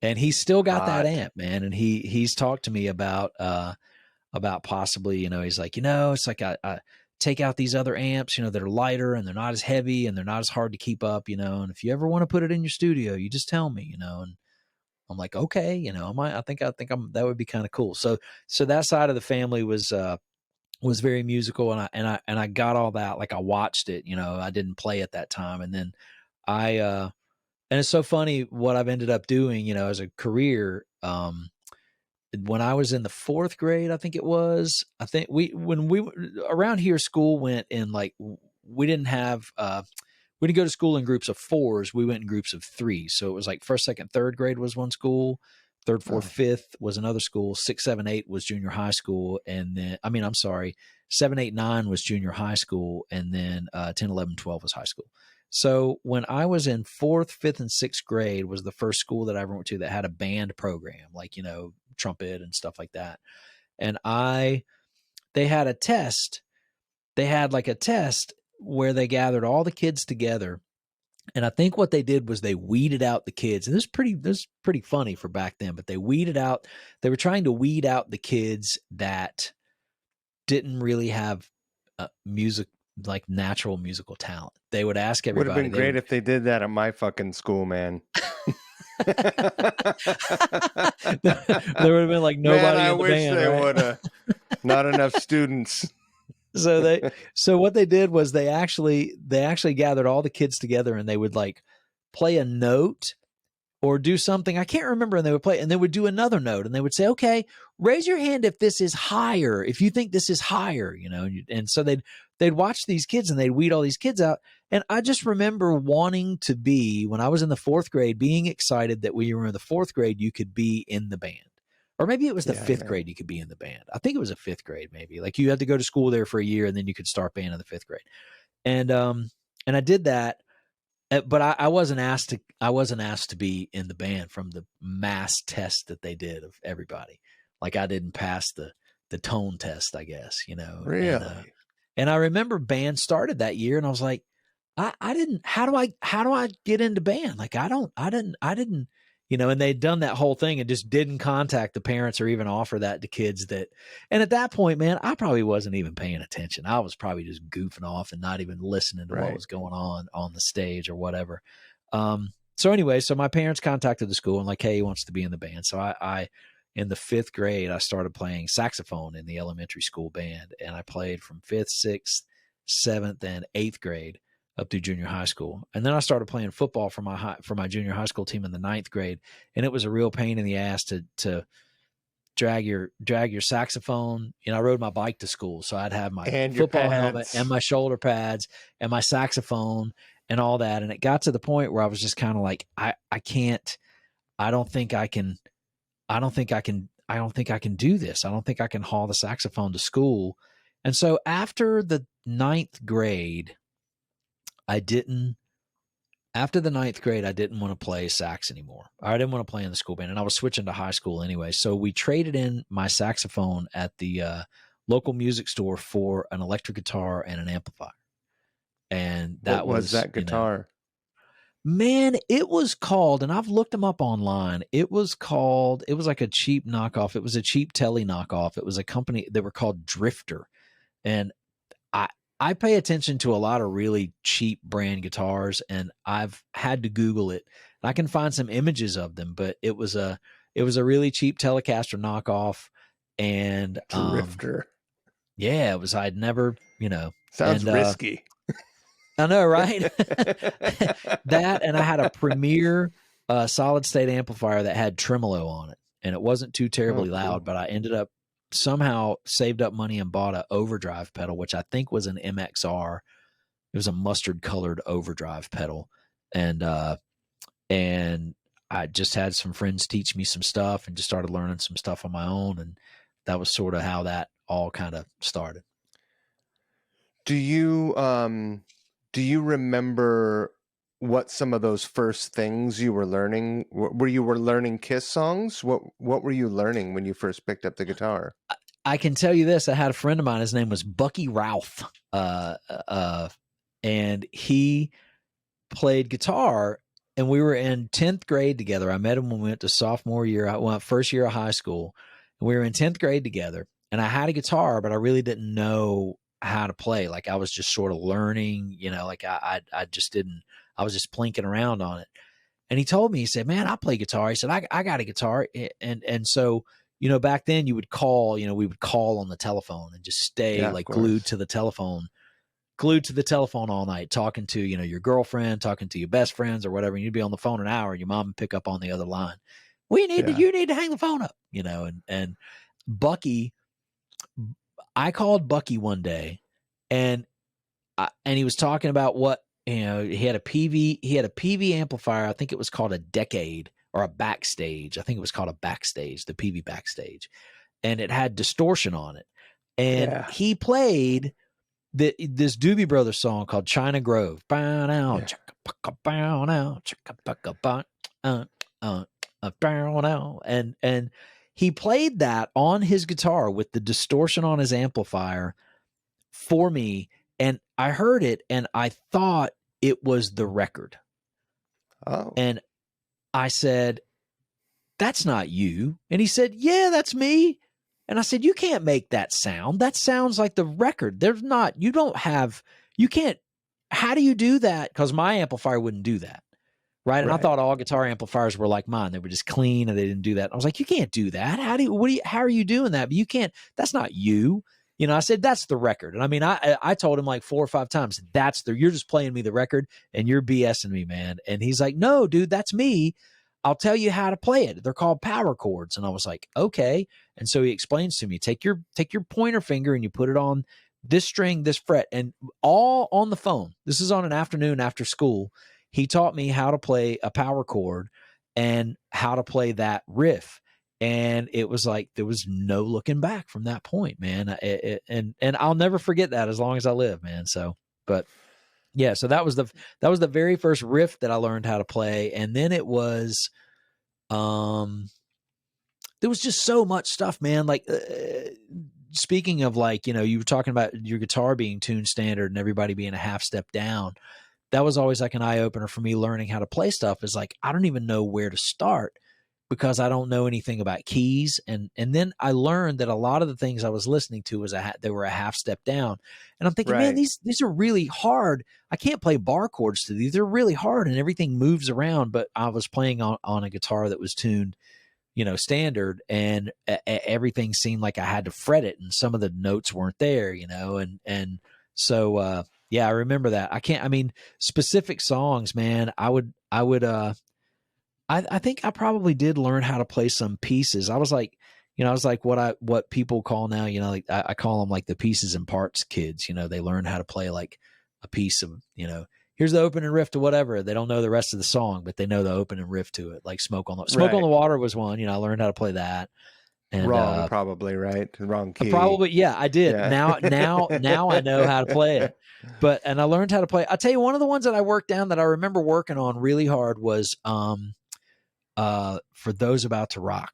And he's still got that amp, man. And he's talked to me about possibly, he's like, it's like I take out these other amps, that are lighter and they're not as heavy and they're not as hard to keep up, and if you ever want to put it in your studio, you just tell me, and I'm like, okay, I think that would be kind of cool. So that side of the family was very musical, and I got all that. Like, I watched it, I didn't play at that time. And then and it's so funny what I've ended up doing, as a career. When I was in the 4th grade, I think it was, when we around here, school went in, like, we didn't go to school in groups of 4s. We went in groups of 3s. So it was like 1st, 2nd, 3rd grade was one school. 3rd, 4th, 5th was another school. 6, 7, 8 was junior high school. And then, 7, 8, 9 was junior high school. And then 10, 11, 12 was high school. So when I was in 4th, 5th, and 6th grade was the first school that I ever went to that had a band program, like, trumpet and stuff like that. And they had a test. They had like a test where they gathered all the kids together. And I think what they did was they weeded out the kids. And this is pretty funny for back then, but they were trying to weed out the kids that didn't really have music, like natural musical talent. They would ask everybody. Would have been great if they did that at my fucking school, man. There would have been like nobody in the band. They would have. Not enough students. So what they did was they actually gathered all the kids together, and they would like play a note or do something. I can't remember. And they would play, and they would do another note, and they would say, okay, raise your hand if this is higher, if you think this is higher, and so they'd watch these kids and they'd weed all these kids out. And I just remember wanting to be, when I was in the 4th grade, being excited that when you were in the 4th grade, you could be in the band. Or maybe it was the 5th grade you could be in the band. I think it was a 5th grade, maybe. Like, you had to go to school there for a year, and then you could start band in the 5th grade. And I did that, but I wasn't asked to be in the band from the mass test that they did of everybody. Like, I didn't pass the tone test, I guess, Really? And I remember band started that year, and I was like, I didn't, how do I get into band? Like, I didn't, and they'd done that whole thing and just didn't contact the parents or even offer that to kids and at that point, man, I probably wasn't even paying attention. I was probably just goofing off and not even listening to what was going on the stage or whatever. So anyway, so my parents contacted the school and like, hey, he wants to be in the band. So I in the 5th grade, I started playing saxophone in the elementary school band, and I played from 5th, 6th, 7th, and 8th grade up through junior high school. And then I started playing football for my junior high school team in the 9th grade. And it was a real pain in the ass to drag your saxophone. I rode my bike to school. So I'd have my football helmet and my shoulder pads and my saxophone and all that. And it got to the point where I was just kind of like, I don't think I can do this. I don't think I can haul the saxophone to school. And so after the 9th grade, I didn't want to play sax anymore. I didn't want to play in the school band, and I was switching to high school anyway. So we traded in my saxophone at the local music store for an electric guitar and an amplifier. And that was that guitar? Man, it was called, and I've looked them up online. It was like a cheap knockoff. It was a cheap Tele knockoff. It was a company, they were called Drifter. And I pay attention to a lot of really cheap brand guitars, and I've had to Google it. I can find some images of them, but it was a really cheap Telecaster knockoff. And Drifter. Yeah, it was, I'd never, sounds risky. I know, right? That, and I had a Premier solid state amplifier that had tremolo on it, and it wasn't too terribly loud, but I ended up somehow saved up money and bought an overdrive pedal, which I think was an MXR. It was a mustard colored overdrive pedal. And I just had some friends teach me some stuff and just started learning some stuff on my own. And that was sort of how that all kind of started. Do you remember what some of those first things you were learning were? You were learning Kiss songs? What were you learning when you first picked up the guitar? I can tell you this. I had a friend of mine. His name was Bucky Ralph. And he played guitar, and we were in 10th grade together. I met him when we went to sophomore year. I went first year of high school, and we were in 10th grade together. And I had a guitar, but I really didn't know how to play. Like, I was just sort of learning, like I just didn't, I was just plinking around on it. And he told me, he said, man, I play guitar. He said, I got a guitar. And so, back then you would call, we would call on the telephone and just stay like glued to the telephone all night, talking to, your girlfriend, talking to your best friends or whatever. And you'd be on the phone an hour and your mom would pick up on the other line. You need to hang the phone up, and Bucky, I called Bucky one day and he was talking about what, he had a PV amplifier. I think it was called a Decade or a Backstage. I think it was called a Backstage, the PV Backstage. And it had distortion on it. And he played this Doobie Brothers song called China Grove. And he played that on his guitar with the distortion on his amplifier for me. And I heard it and I thought it was the record. Oh. And I said, that's not you. And he said, yeah, that's me. And I said, you can't make that sound. That sounds like the record. You can't, how do you do that? Because my amplifier wouldn't do that. Right. And I thought all guitar amplifiers were like mine. They were just clean and they didn't do that. I was like, you can't do that. How are you doing that? But you can't, that's not you. I said, that's the record. And I mean, I told him like 4 or 5 times, you're just playing me the record and you're BSing me, man. And he's like, no, dude, that's me. I'll tell you how to play it. They're called power chords. And I was like, okay. And so he explains to me, take your pointer finger and you put it on this string, this fret, and all on the phone. This is on an afternoon after school. He taught me how to play a power chord and how to play that riff. And it was like, there was no looking back from that point, man. And I'll never forget that as long as I live, man. So, but yeah, so that was the very first riff that I learned how to play. And then it was, there was just so much stuff, man. Like, speaking of like, you were talking about your guitar being tuned standard and everybody being a half step down. That was always like an eye opener for me learning how to play stuff, is like, I don't even know where to start because I don't know anything about keys. And then I learned that a lot of the things I was listening to was they were a half step down. And I'm thinking, man, these are really hard. I can't play bar chords to these. They're really hard and everything moves around. But I was playing on a guitar that was tuned, standard, and everything seemed like I had to fret it. And some of the notes weren't there, and so, yeah, I remember that. Specific songs, man, I think I probably did learn how to play some pieces. I was like what people call now, like I call them like the pieces and parts kids. They learn how to play like a piece of, here's the opening riff to whatever. They don't know the rest of the song, but they know the opening riff to it. Like Smoke on the Water was one. I learned how to play that. And, wrong, probably, right? Wrong key. Probably, yeah, I did. Yeah. Now I know how to play it. And I learned how to play. I'll tell you, one of the ones that I worked down that I remember working on really hard was For Those About to Rock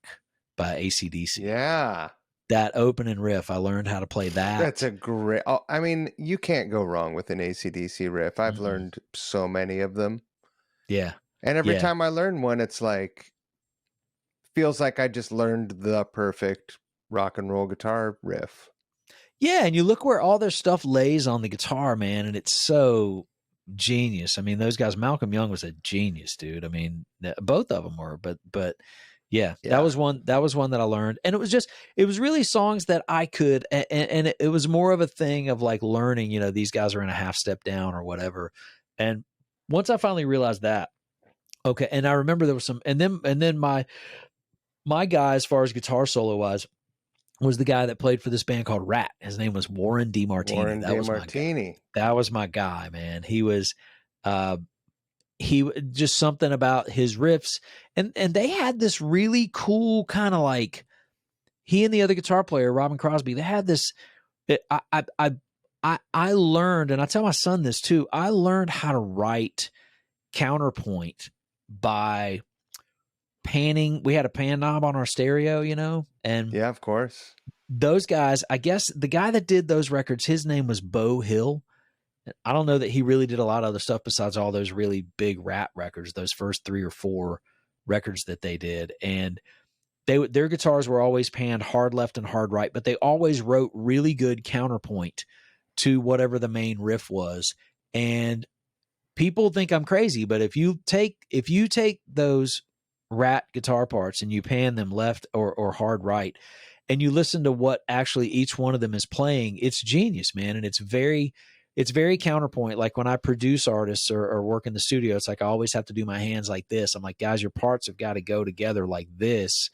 by AC/DC. Yeah. That opening riff, I learned how to play that. That's a great, you can't go wrong with an AC/DC riff. I've learned so many of them. Yeah. And every time I learn one, it's like, feels like I just learned the perfect rock and roll guitar riff. Yeah, and you look where all their stuff lays on the guitar, man, and it's so genius. I mean, those guys, Malcolm Young was a genius, dude. I mean, both of them were, but yeah, that was one that I learned. And it was really songs that I could, and it was more of a thing of like learning, these guys are in a half step down or whatever. And once I finally realized that, okay, and I remember there was some, and then my guy, as far as guitar solo wise, was the guy that played for this band called Rat. His name was Warren DeMartini. That was my guy, man. He was, he just something about his riffs, and they had this really cool kind of like, he and the other guitar player, Robin Crosby, they had this, I learned, and I tell my son this too, I learned how to write counterpoint by panning. We had a pan knob on our stereo, and Yeah, of course. those guys, I guess the guy that did those records, his name was Bo Hill. I don't know that he really did a lot of other stuff besides all those really big rap records, those first 3 or 4 records that they did. And their guitars were always panned hard left and hard right, but they always wrote really good counterpoint to whatever the main riff was. And people think I'm crazy, but if you take those rat guitar parts and you pan them left or hard right, and you listen to what actually each one of them is playing, it's genius, man. And it's very counterpoint. Like when I produce artists or work in the studio, it's like I always have to do my hands like this. I'm like, guys, your parts have got to go together like this.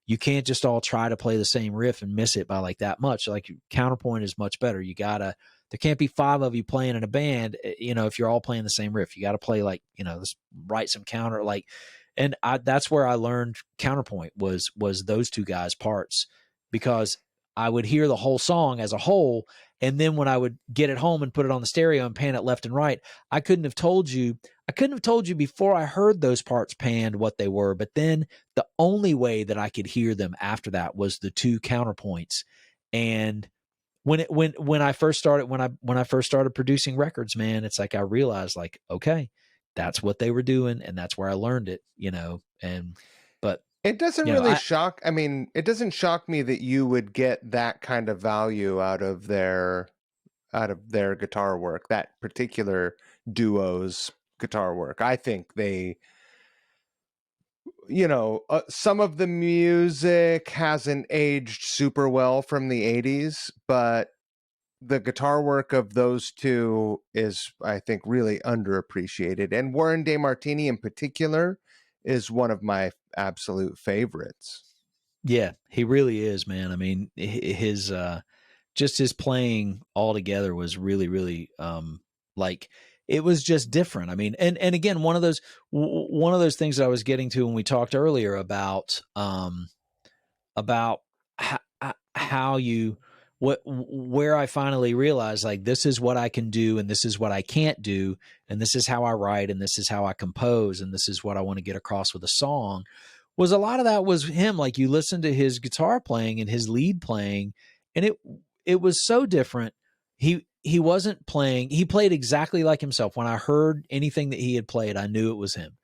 You can't just all try to play the same riff and miss it by like that much. Like counterpoint is much better. There can't be 5 of you playing in a band, if you're all playing the same riff. You got to play like, let's write some counter, like, and that's where I learned counterpoint was those 2 guys' parts, because I would hear the whole song as a whole. And then when I would get it home and put it on the stereo and pan it left and right, I couldn't have told you before I heard those parts panned what they were. But then the only way that I could hear them after that was the 2 counterpoints. And when I first started producing records, man, it's like I realized, like, okay, that's what they were doing, and that's where I learned it, but It doesn't really shock. I mean, it doesn't shock me that you would get that kind of value out of their guitar work, that particular duo's guitar work. I think they, some of the music hasn't aged super well from the 80s, but the guitar work of those 2 is, I think, really underappreciated. And Warren DeMartini in particular is one of my absolute favorites. Yeah, he really is, man. I mean, his just his playing altogether was really, really like, it was just different. I mean, and again, one of those things that I was getting to when we talked earlier about how you where I finally realized, like, this is what I can do and this is what I can't do, and this is how I write and this is how I compose and this is what I want to get across with a song, was a lot of that was him. Like, you listen to his guitar playing and his lead playing, and it was so different. He wasn't playing, he played exactly like himself. When I heard anything that he had played, I knew it was him.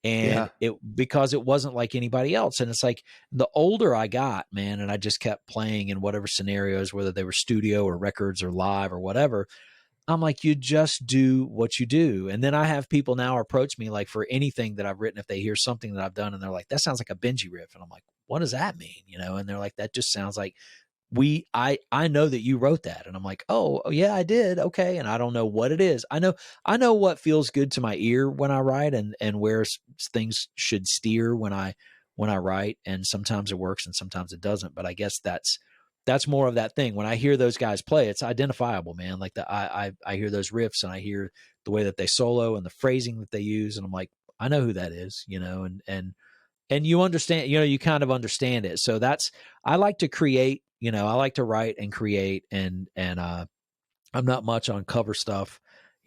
And because it wasn't like anybody else. And it's like, the older I got, man, and I just kept playing in whatever scenarios, whether they were studio or records or live or whatever, I'm like, you just do what you do. And then I have people now approach me, like, for anything that I've written, if they hear something that I've done and they're like, that sounds like a Benjy riff. And I'm like, what does that mean? And they're like, that just sounds like I know that you wrote that. And I'm like, oh yeah, I did. Okay. And I don't know what it is. I know what feels good to my ear when I write, and where things should steer when I write. And sometimes it works and sometimes it doesn't. But I guess that's more of that thing. When I hear those guys play, it's identifiable, man. Like, I hear those riffs and I hear the way that they solo and the phrasing that they use. And I'm like, I know who that is, and you understand, you kind of understand it. So I like to create, I like to write and create, and I'm not much on cover stuff.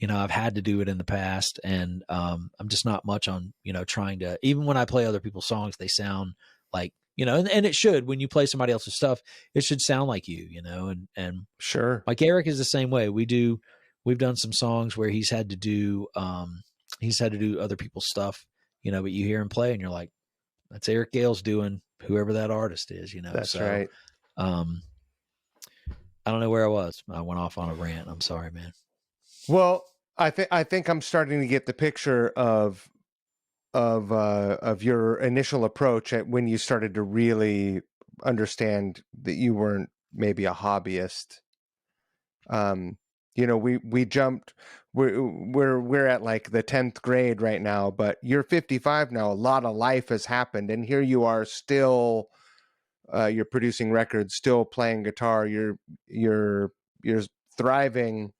I've had to do it in the past, and I'm just not much on, trying to, even when I play other people's songs, they sound like, and it should, when you play somebody else's stuff, it should sound like you, and Sure. Like Eric is the same way. We've done some songs where he's had to do other people's stuff, but you hear him play and you're like, that's Eric Gale's doing whoever that artist is, That's right. I don't know where I was. I went off on a rant. I'm sorry, man. Well, I think I'm starting to get the picture of your initial approach at when you started to really understand that you weren't maybe a hobbyist. We jumped. We're at like the 10th grade right now, but you're 55 now. A lot of life has happened, and here you are still. You're producing records, still playing guitar. You're thriving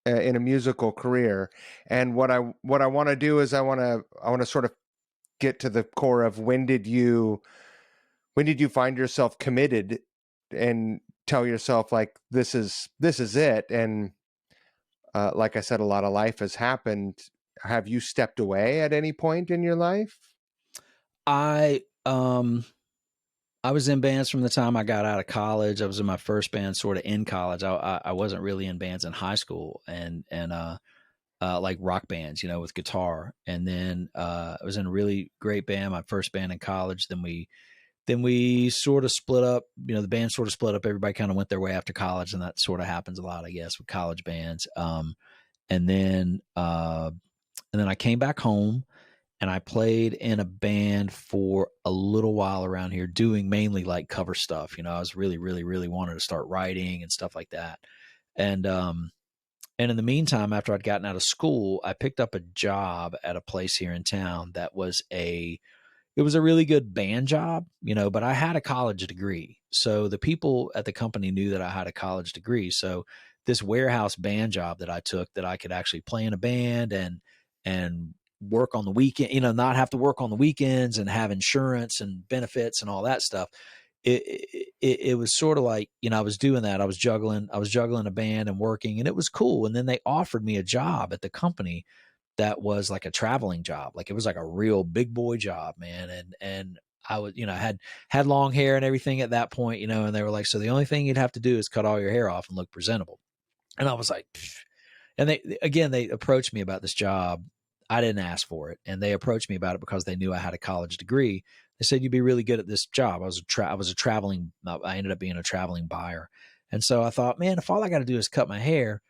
in a musical career. And what I want to do is I want to sort of get to the core of when did you find yourself committed and tell yourself like, this is it? And like I said, a lot of life has happened. Have you stepped away at any point in your life? I was in bands from the time I got out of college. I was in my first band sort of in college. I wasn't really in bands in high school, and like rock bands, you know, with guitar. And then I was in a really great band, my first band in college. Then we sort of split up, you know, the band sort of split up. Everybody kind of went their way after college, and that sort of happens a lot, I guess, with college bands. And then I came back home, and I played in a band for a little while around here, doing mainly like cover stuff. You know, I was really, really, really wanted to start writing and stuff like that. And in the meantime, after I'd gotten out of school, I picked up a job at a place here in town that was it was a really good band job, you know, but I had a college degree. So the people at the company knew that I had a college degree. So this warehouse band job that I took, that I could actually play in a band and work on the weekend, you know, not have to work on the weekends and have insurance and benefits and all that stuff. It was sort of like, you know, I was doing that. I was juggling a band and working, and it was cool. And then they offered me a job at the company that was like a traveling job. Like it was like a real big boy job, man. And I was, you know, had long hair and everything at that point, you know, and they were like, so the only thing you'd have to do is cut all your hair off and look presentable. And I was like, pfft. And they approached me about this job. I didn't ask for it. And they approached me about it because they knew I had a college degree. They said, you'd be really good at this job. I ended up being a traveling buyer. And so I thought, man, if all I got to do is cut my hair,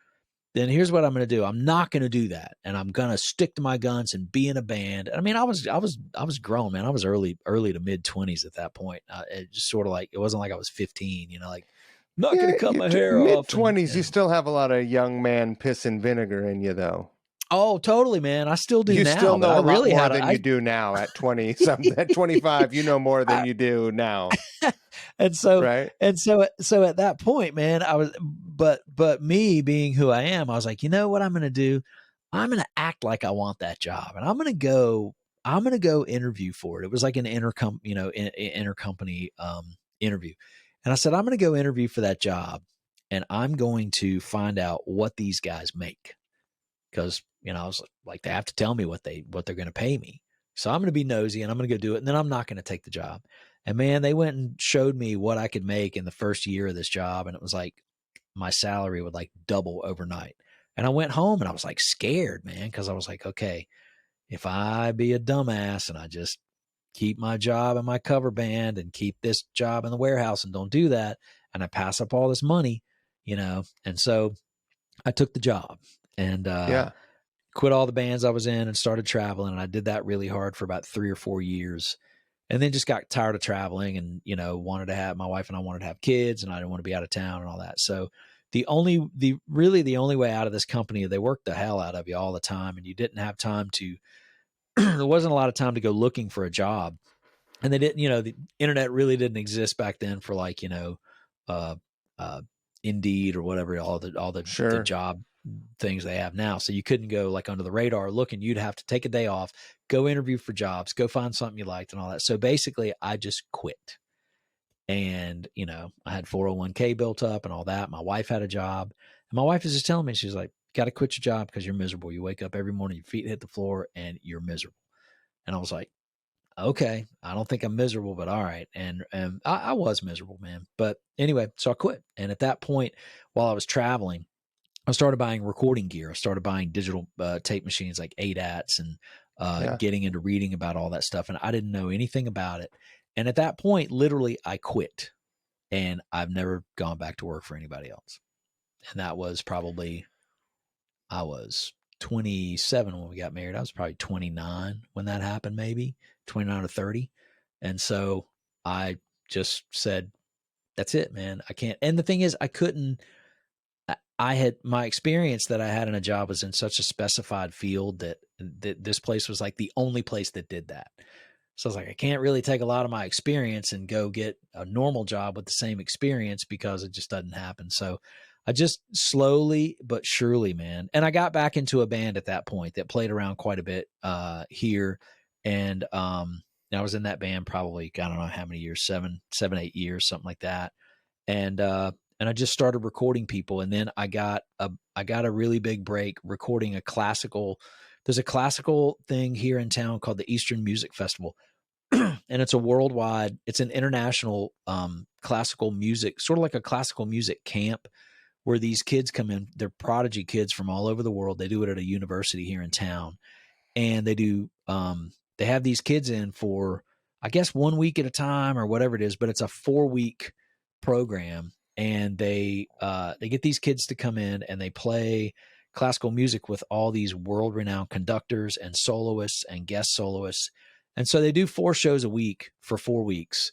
then here's what I'm going to do. I'm not going to do that. And I'm going to stick to my guns and be in a band. I mean, I was grown, man. I was early to mid 20s at that point. It just sort of like, it wasn't like I was 15, you know, like not going to cut my hair off. Mid-20s, you still have a lot of young man piss and vinegar in you, though. Oh, totally, man. I still do now. You still know a lot more than you do now at 20. At 25, you know more than you do now. And so, right? And so at that point, man, I was, but me being who I am, I was like, you know what I'm going to do? I'm going to act like I want that job, and I'm going to go interview for it. It was like an intercompany interview. And I said, I'm going to go interview for that job, and I'm going to find out what these guys make. Because, you know, I was like, they have to tell me what they're going to pay me. So I'm going to be nosy, and I'm going to go do it. And then I'm not going to take the job. And man, they went and showed me what I could make in the first year of this job. And it was like my salary would like double overnight. And I went home and I was like scared, man. Cause I was like, okay, if I be a dumbass and I just keep my job in my cover band and keep this job in the warehouse and don't do that, and I pass up all this money, you know? And so I took the job and, quit all the bands I was in and started traveling. And I did that really hard for about 3 or 4 years. And then just got tired of traveling and, you know, my wife and I wanted to have kids, and I didn't want to be out of town and all that. So really the only way out of this company, they worked the hell out of you all the time, and you didn't have time to, there wasn't a lot of time to go looking for a job. And they didn't, you know, the internet really didn't exist back then for like, you know, Indeed or whatever, all the job things they have now. So you couldn't go like under the radar looking. You'd have to take a day off, go interview for jobs, go find something you liked and all that. So basically I just quit. And, you know, I had 401k built up and all that. My wife had a job, and my wife is just telling me, she's like, got to quit your job because you're miserable. You wake up every morning, your feet hit the floor and you're miserable. And I was like, okay, I don't think I'm miserable, but all right. And I was miserable, man. But anyway, so I quit. And at that point, while I was traveling, I started buying recording gear. I started buying digital tape machines like ADATs and getting into reading about all that stuff. And I didn't know anything about it. And at that point, literally, I quit. And I've never gone back to work for anybody else. And that was probably, I was 27 when we got married. I was probably 29 when that happened, maybe 29 or 30. And so I just said, that's it, man. I can't. And the thing is, I had my experience that I had in a job was in such a specified field that this place was like the only place that did that. So I was like, I can't really take a lot of my experience and go get a normal job with the same experience because it just doesn't happen. So I just slowly but surely, man. And I got back into a band at that point that played around quite a bit here. And I was in that band probably, I don't know how many years, 7, 8 years, something like that. And and I just started recording people. And then I got a really big break recording a classical. There's a classical thing here in town called the Eastern Music Festival. And it's a worldwide, it's an international classical music, sort of like a classical music camp where these kids come in. They're prodigy kids from all over the world. They do it at a university here in town. And they do, they have these kids in for, I guess, 1 week at a time or whatever it is, but it's a 4-week program. And they get these kids to come in and they play classical music with all these world-renowned conductors and soloists and guest soloists. And so they do 4 shows a week for 4 weeks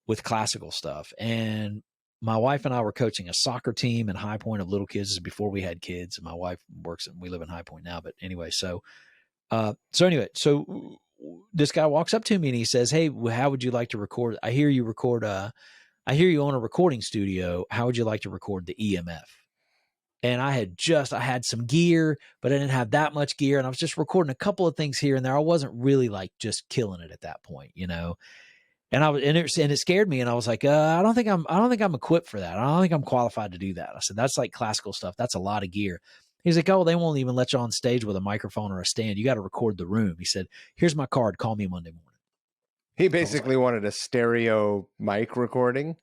with classical stuff. And my wife and I were coaching a soccer team in High Point of little kids. This is before we had kids. And my wife works, and we live in High Point now. But anyway, so this guy walks up to me and he says, "Hey, how would you like to record? I hear you own a recording studio. How would you like to record the EMF?" And I had some gear, but I didn't have that much gear. And I was just recording a couple of things here and there. I wasn't really like just killing it at that point, you know? And it scared me. And I was like, I don't think I'm equipped for that. I don't think I'm qualified to do that. I said, that's like classical stuff. That's a lot of gear. He's like, "Oh, they won't even let you on stage with a microphone or a stand. You got to record the room." He said, "Here's my card. Call me Monday morning." He basically wanted a stereo mic recording.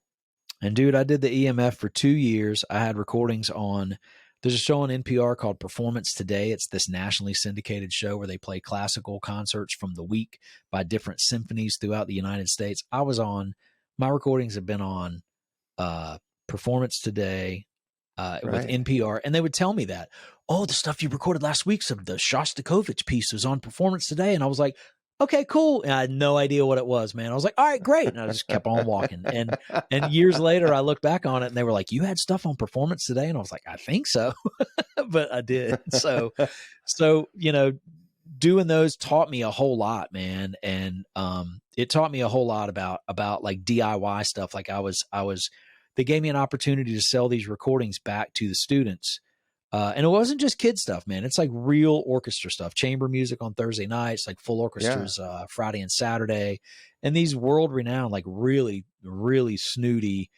And dude, I did the EMF for 2 years. I had recordings on, there's a show on NPR called Performance Today. It's this nationally syndicated show where they play classical concerts from the week by different symphonies throughout the United States. My recordings have been on Performance Today with NPR. And they would tell me that, "Oh, the stuff you recorded last week's of the Shostakovich piece was on Performance Today." And I was like, "Okay, cool." And I had no idea what it was, man. I was like, "All right, great." And I just kept on walking. And years later, I look back on it and they were like, "You had stuff on Performance Today?" And I was like, "I think so." But I did. So, you know, doing those taught me a whole lot, man. And it taught me a whole lot about like DIY stuff. Like they gave me an opportunity to sell these recordings back to the students. And it wasn't just kid stuff, man. It's like real orchestra stuff, chamber music on Thursday nights, like full orchestras Friday and Saturday. And these world-renowned, like really, really snooty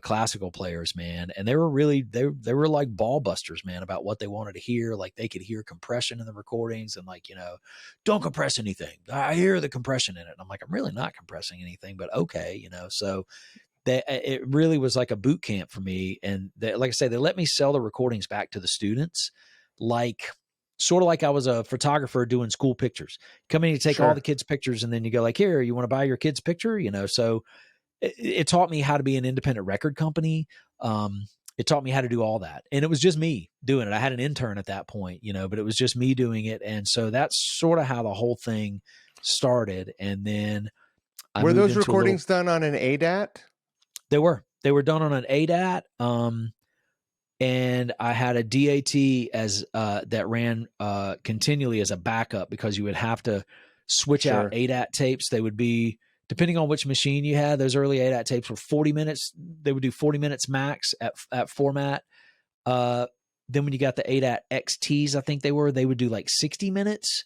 classical players, man. And they were like ball busters, man, about what they wanted to hear. Like they could hear compression in the recordings and like, you know, "Don't compress anything. I hear the compression in it." And I'm like, "I'm really not compressing anything, but okay," you know. So it really was like a boot camp for me. And like I say, they let me sell the recordings back to the students, like sort of like I was a photographer doing school pictures. Come in, you take all the kids' pictures, and then you go like, "Here, you want to buy your kid's picture?" You know, so it taught me how to be an independent record company. It taught me how to do all that. And it was just me doing it. I had an intern at that point, you know, but it was just me doing it. And so that's sort of how the whole thing started. And then were those recordings done on an ADAT? They were done on an ADAT. And I had a DAT as that ran continually as a backup because you would have to switch out ADAT tapes. They would be, depending on which machine you had, those early ADAT tapes were 40 minutes. They would do 40 minutes max at format. Then when you got the ADAT XTs, I think they would do like 60 minutes.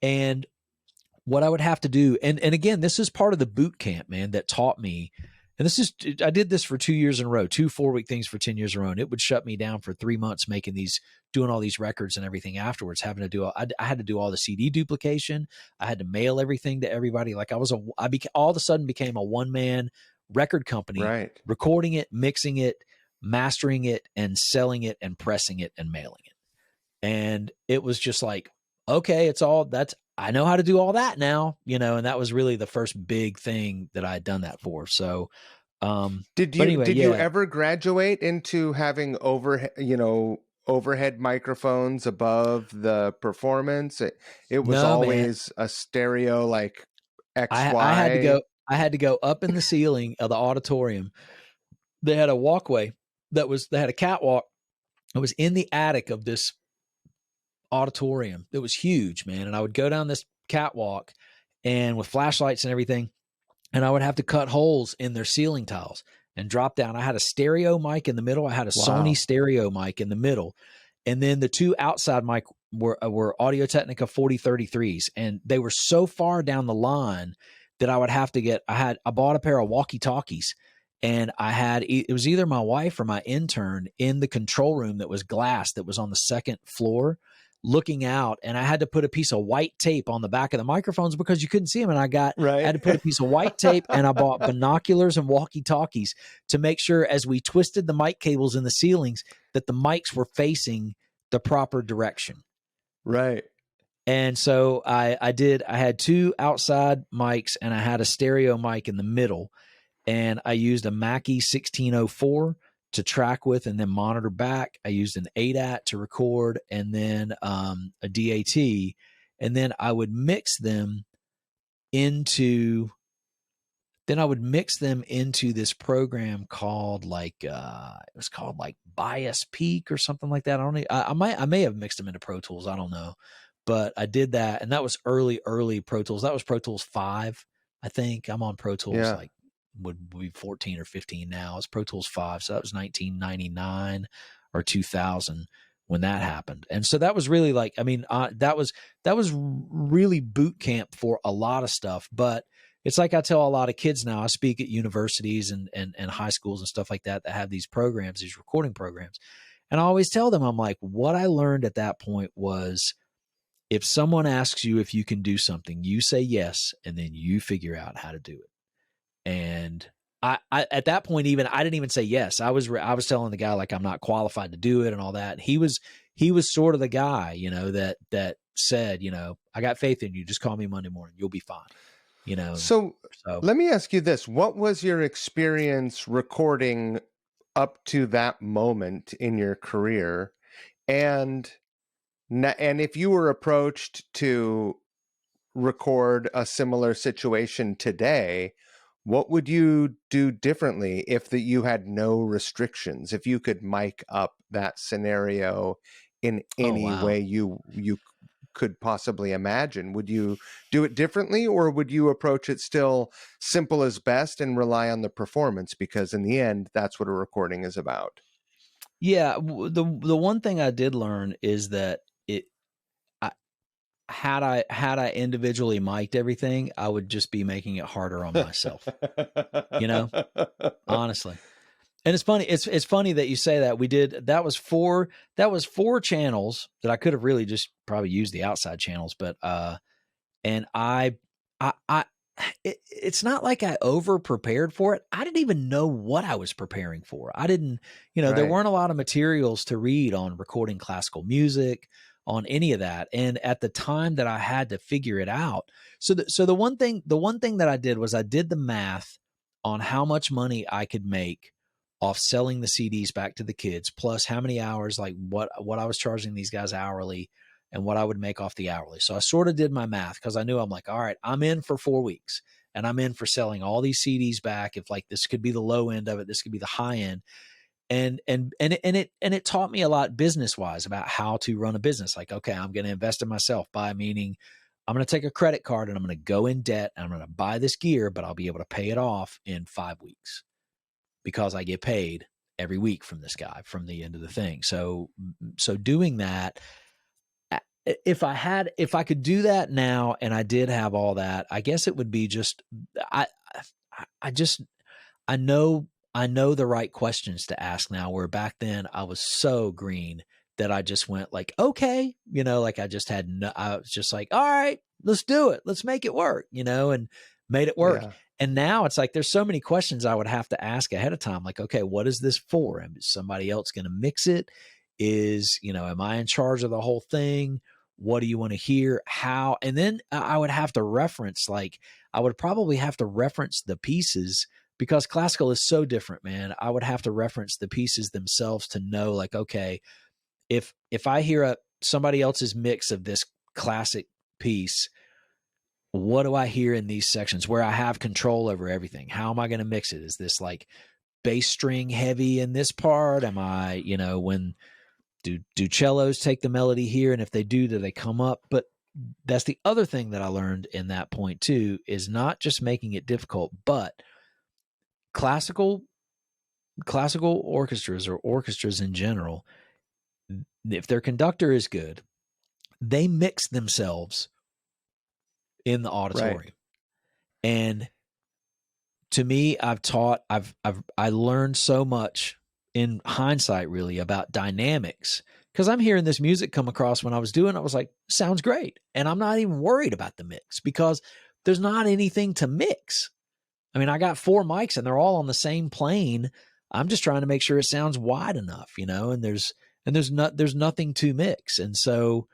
And what I would have to do, and again, this is part of the boot camp, man, that taught me. And I did this for 2 years in a row, 2 4-week things for 10 years in a row. And it would shut me down for 3 months doing all these records and everything afterwards, I had to do all the CD duplication. I had to mail everything to everybody. Like I all of a sudden became a one-man record company, recording it, mixing it, mastering it, and selling it and pressing it and mailing it. And it was just like, okay, I know how to do all that now, you know, and that was really the first big thing that I had done that for. So, did you ever graduate into having overhead microphones above the Performance? It was always a stereo, like XY. I had to go up in the ceiling of the auditorium. They had a walkway they had a catwalk. It was in the attic of this auditorium. It was huge, man. And I would go down this catwalk and with flashlights and everything, and I would have to cut holes in their ceiling tiles and drop down. I had a stereo mic in the middle. I had a Sony stereo mic in the middle. And then the 2 outside mic were Audio-Technica 4033s. And they were so far down the line that I would have to I bought a pair of walkie-talkies And I had, it was either my wife or my intern in the control room that was glass that was on the second floor looking out. And I had to put a piece of white tape on the back of the microphones because you couldn't see them. And I had to put a piece of white tape, and I bought binoculars and walkie talkies to make sure as we twisted the mic cables in the ceilings that the mics were facing the proper direction. Right. And so I had 2 outside mics and I had a stereo mic in the middle, and I used a Mackie 1604 to track with and then monitor back. I used an ADAT to record, and then a DAT, and then I would mix them into this program called it was called like Bias Peak or something like that. I may have mixed them into Pro Tools. I don't know, but I did that. And that was early Pro Tools. That was Pro Tools 5. I think I'm on Pro Tools would be 14 or 15 now. It's Pro Tools 5. So that was 1999 or 2000 when that happened. And so that was really like, I mean, that was really boot camp for a lot of stuff. But it's like I tell a lot of kids now, I speak at universities and high schools and stuff like that have these programs, these recording programs. And I always tell them, I'm like, what I learned at that point was, if someone asks you if you can do something, you say yes, and then you figure out how to do it. And I at that point, I didn't even say yes. I was telling the guy, like, I'm not qualified to do it and all that. He was sort of the guy, you know, that said, you know, I got faith in you. Just call me Monday morning. You'll be fine. You know. So let me ask you this. What was your experience recording up to that moment in your career? And if you were approached to record a similar situation today, what would you do differently if you had no restrictions? If you could mic up that scenario in any way you could possibly imagine, would you do it differently, or would you approach it still simple as best and rely on the performance? Because in the end, that's what a recording is about. Yeah. The one thing I did learn is that had I individually mic'd everything, I would just be making it harder on myself, you know, honestly. And it's funny. It's funny that you say that. That was 4 channels that I could have really just probably used the outside channels, but, and it's not like I over prepared for it. I didn't even know what I was preparing for. I didn't, there weren't a lot of materials to read on recording classical music, on any of that. And at the time that I had to figure it out. So the one thing that I did was I did the math on how much money I could make off selling the CDs back to the kids, plus how many hours, like what I was charging these guys hourly and what I would make off the hourly. So I sort of did my math, because I knew, I'm like, all right, I'm in for 4 weeks and I'm in for selling all these CDs back. If like, this could be the low end of it, this could be the high end. And it taught me a lot business wise about how to run a business. Like, okay, I'm going to invest in myself, meaning I'm going to take a credit card and I'm going to go in debt and I'm going to buy this gear, but I'll be able to pay it off in 5 weeks because I get paid every week from this guy from the end of the thing. So doing that, if I could do that now and I did have all that, I guess it would be just, I know the right questions to ask now, where back then I was so green that I just went like, okay, like I was just like, all right, let's do it. Let's make it work, and made it work. Yeah. And now it's like, there's so many questions I would have to ask ahead of time. Like, okay, what is this for? Is somebody else going to mix it? Am I in charge of the whole thing? What do you want to hear? How? And then I would have to reference, I would probably have to reference the pieces, because classical is so different, man. I would have to reference the pieces themselves to know, like, okay, if I hear somebody else's mix of this classic piece, what do I hear in these sections where I have control over everything? How am I going to mix it? Is this like bass string heavy in this part? Am I, when do cellos take the melody here? And if they do they come up? But that's the other thing that I learned in that point too, is not just making it difficult, but classical orchestras, or orchestras in general, if their conductor is good, they mix themselves in the auditorium. Right. And to me, I learned so much in hindsight, really, about dynamics, because I'm hearing this music come across when I was doing it. I was like, sounds great. And I'm not even worried about the mix because there's not anything to mix. I mean, I got 4 mics and they're all on the same plane. I'm just trying to make sure it sounds wide enough, and there's nothing to mix. And so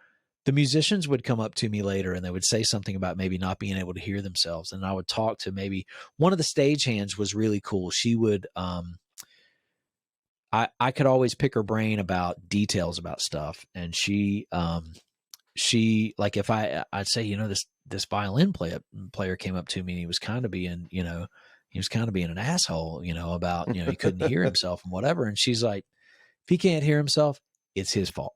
the musicians would come up to me later and they would say something about maybe not being able to hear themselves. And I would talk to maybe one of the stagehands was really cool. She would, I could always pick her brain about details about stuff. And she like, if I'd say, this violin player came up to me and he was kind of being, an asshole, about, he couldn't hear himself and whatever. And she's like, if he can't hear himself, it's his fault.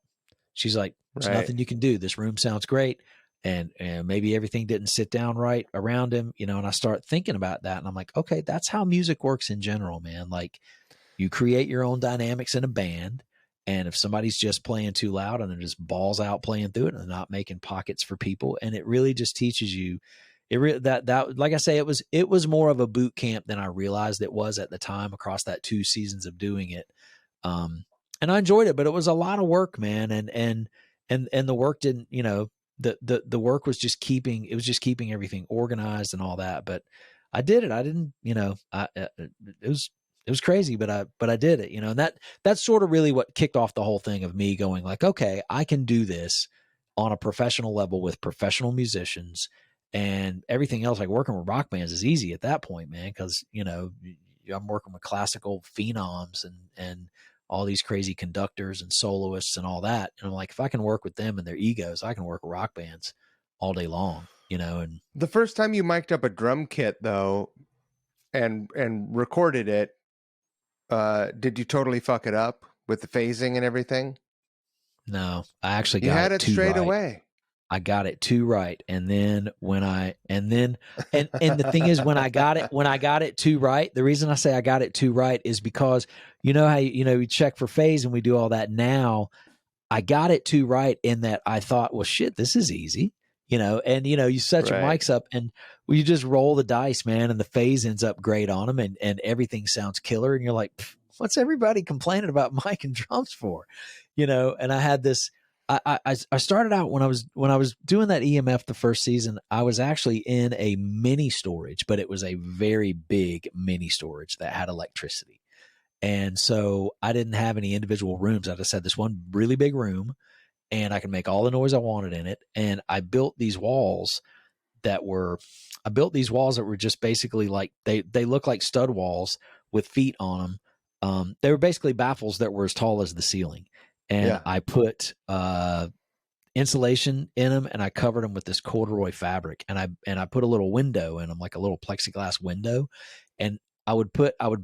She's like, there's nothing you can do. This room sounds great. And maybe everything didn't sit down right around him, and I start thinking about that and I'm like, okay, that's how music works in general, man. Like, you create your own dynamics in a band. And if somebody's just playing too loud and they're just balls out playing through it and they're not making pockets for people. And it really just teaches you that, like I say, it was more of a boot camp than I realized it was at the time across that 2 seasons of doing it. And I enjoyed it, but it was a lot of work, man. And the work didn't, the work was just keeping everything organized and all that. But I did it. I didn't, it was crazy, but I did it, and that's sort of really what kicked off the whole thing of me going like, okay, I can do this on a professional level with professional musicians, and everything else, like working with rock bands is easy at that point, man. Cause I'm working with classical phenoms and all these crazy conductors and soloists and all that. And I'm like, if I can work with them and their egos, I can work with rock bands all day long, and the first time you mic'd up a drum kit though, and recorded it, did you totally fuck it up with the phasing and everything? No, I actually you got had it straight right. away. I got it too right. And then and the thing is, when I got it too right, the reason I say I got it too right is because how, we check for phase and we do all that. Now I got it too right in that I thought, well, shit, this is easy, and, you set your mics up and you just roll the dice, man. And the phase ends up great on them and everything sounds killer. And you're like, what's everybody complaining about mic and drums for? And I had this, I started out when I was doing that EMF the first season, I was actually in a mini storage, but it was a very big mini storage that had electricity. And so I didn't have any individual rooms. I just had this one really big room and I could make all the noise I wanted in it. And I built these walls that were just basically like, they look like stud walls with feet on them. They were basically baffles that were as tall as the ceiling. And I put insulation in them and I covered them with this corduroy fabric. And I put a little window in them, like a little plexiglass window. And I would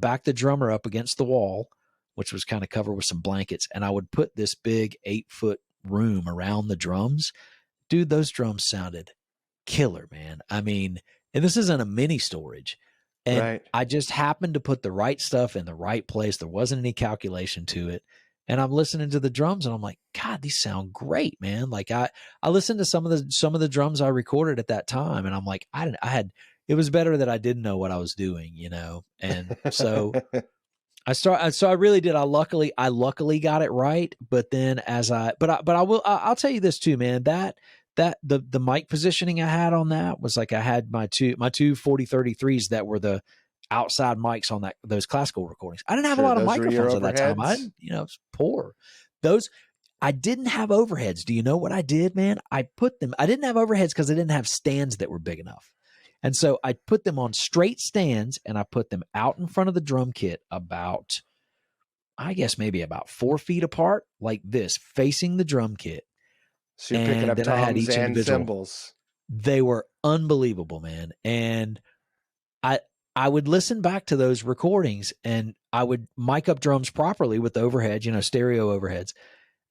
back the drummer up against the wall, which was kind of covered with some blankets. And I would put this big 8-foot room around the drums. Dude, those drums sounded killer, man. I mean, and this isn't a mini storage. And I just happened to put the right stuff in the right place. There wasn't any calculation to it. And I'm listening to the drums and I'm like, God, these sound great, man. Like I listened to some of the drums I recorded at that time. And I'm like, it was better that I didn't know what I was doing, And so I really did. I luckily got it right. But then I'll tell you this too, man, that the mic positioning I had on that was like, I had my two 4033s that were the outside mics on those classical recordings. I didn't have a lot of microphones at that time. I was poor. I didn't have overheads. Do you know what I did, man? I didn't have overheads because I didn't have stands that were big enough. And so I put them on straight stands and I put them out in front of the drum kit about, I guess maybe about 4 feet apart, like this, facing the drum kit. So you're picking up toms and cymbals. They were unbelievable, man. And I would listen back to those recordings and I would mic up drums properly with the overheads, stereo overheads.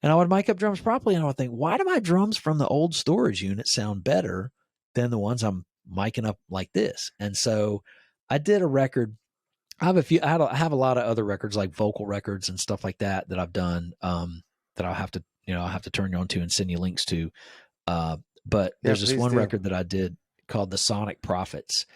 And I would mic up drums properly and I would think, why do my drums from the old storage unit sound better than the ones I'm micing up like this? And so I did a record. I have a lot of other records like vocal records and stuff like that I've done, that I'll have to turn you on to and send you links to. But there's this one record that I did called the Sonic Prophets.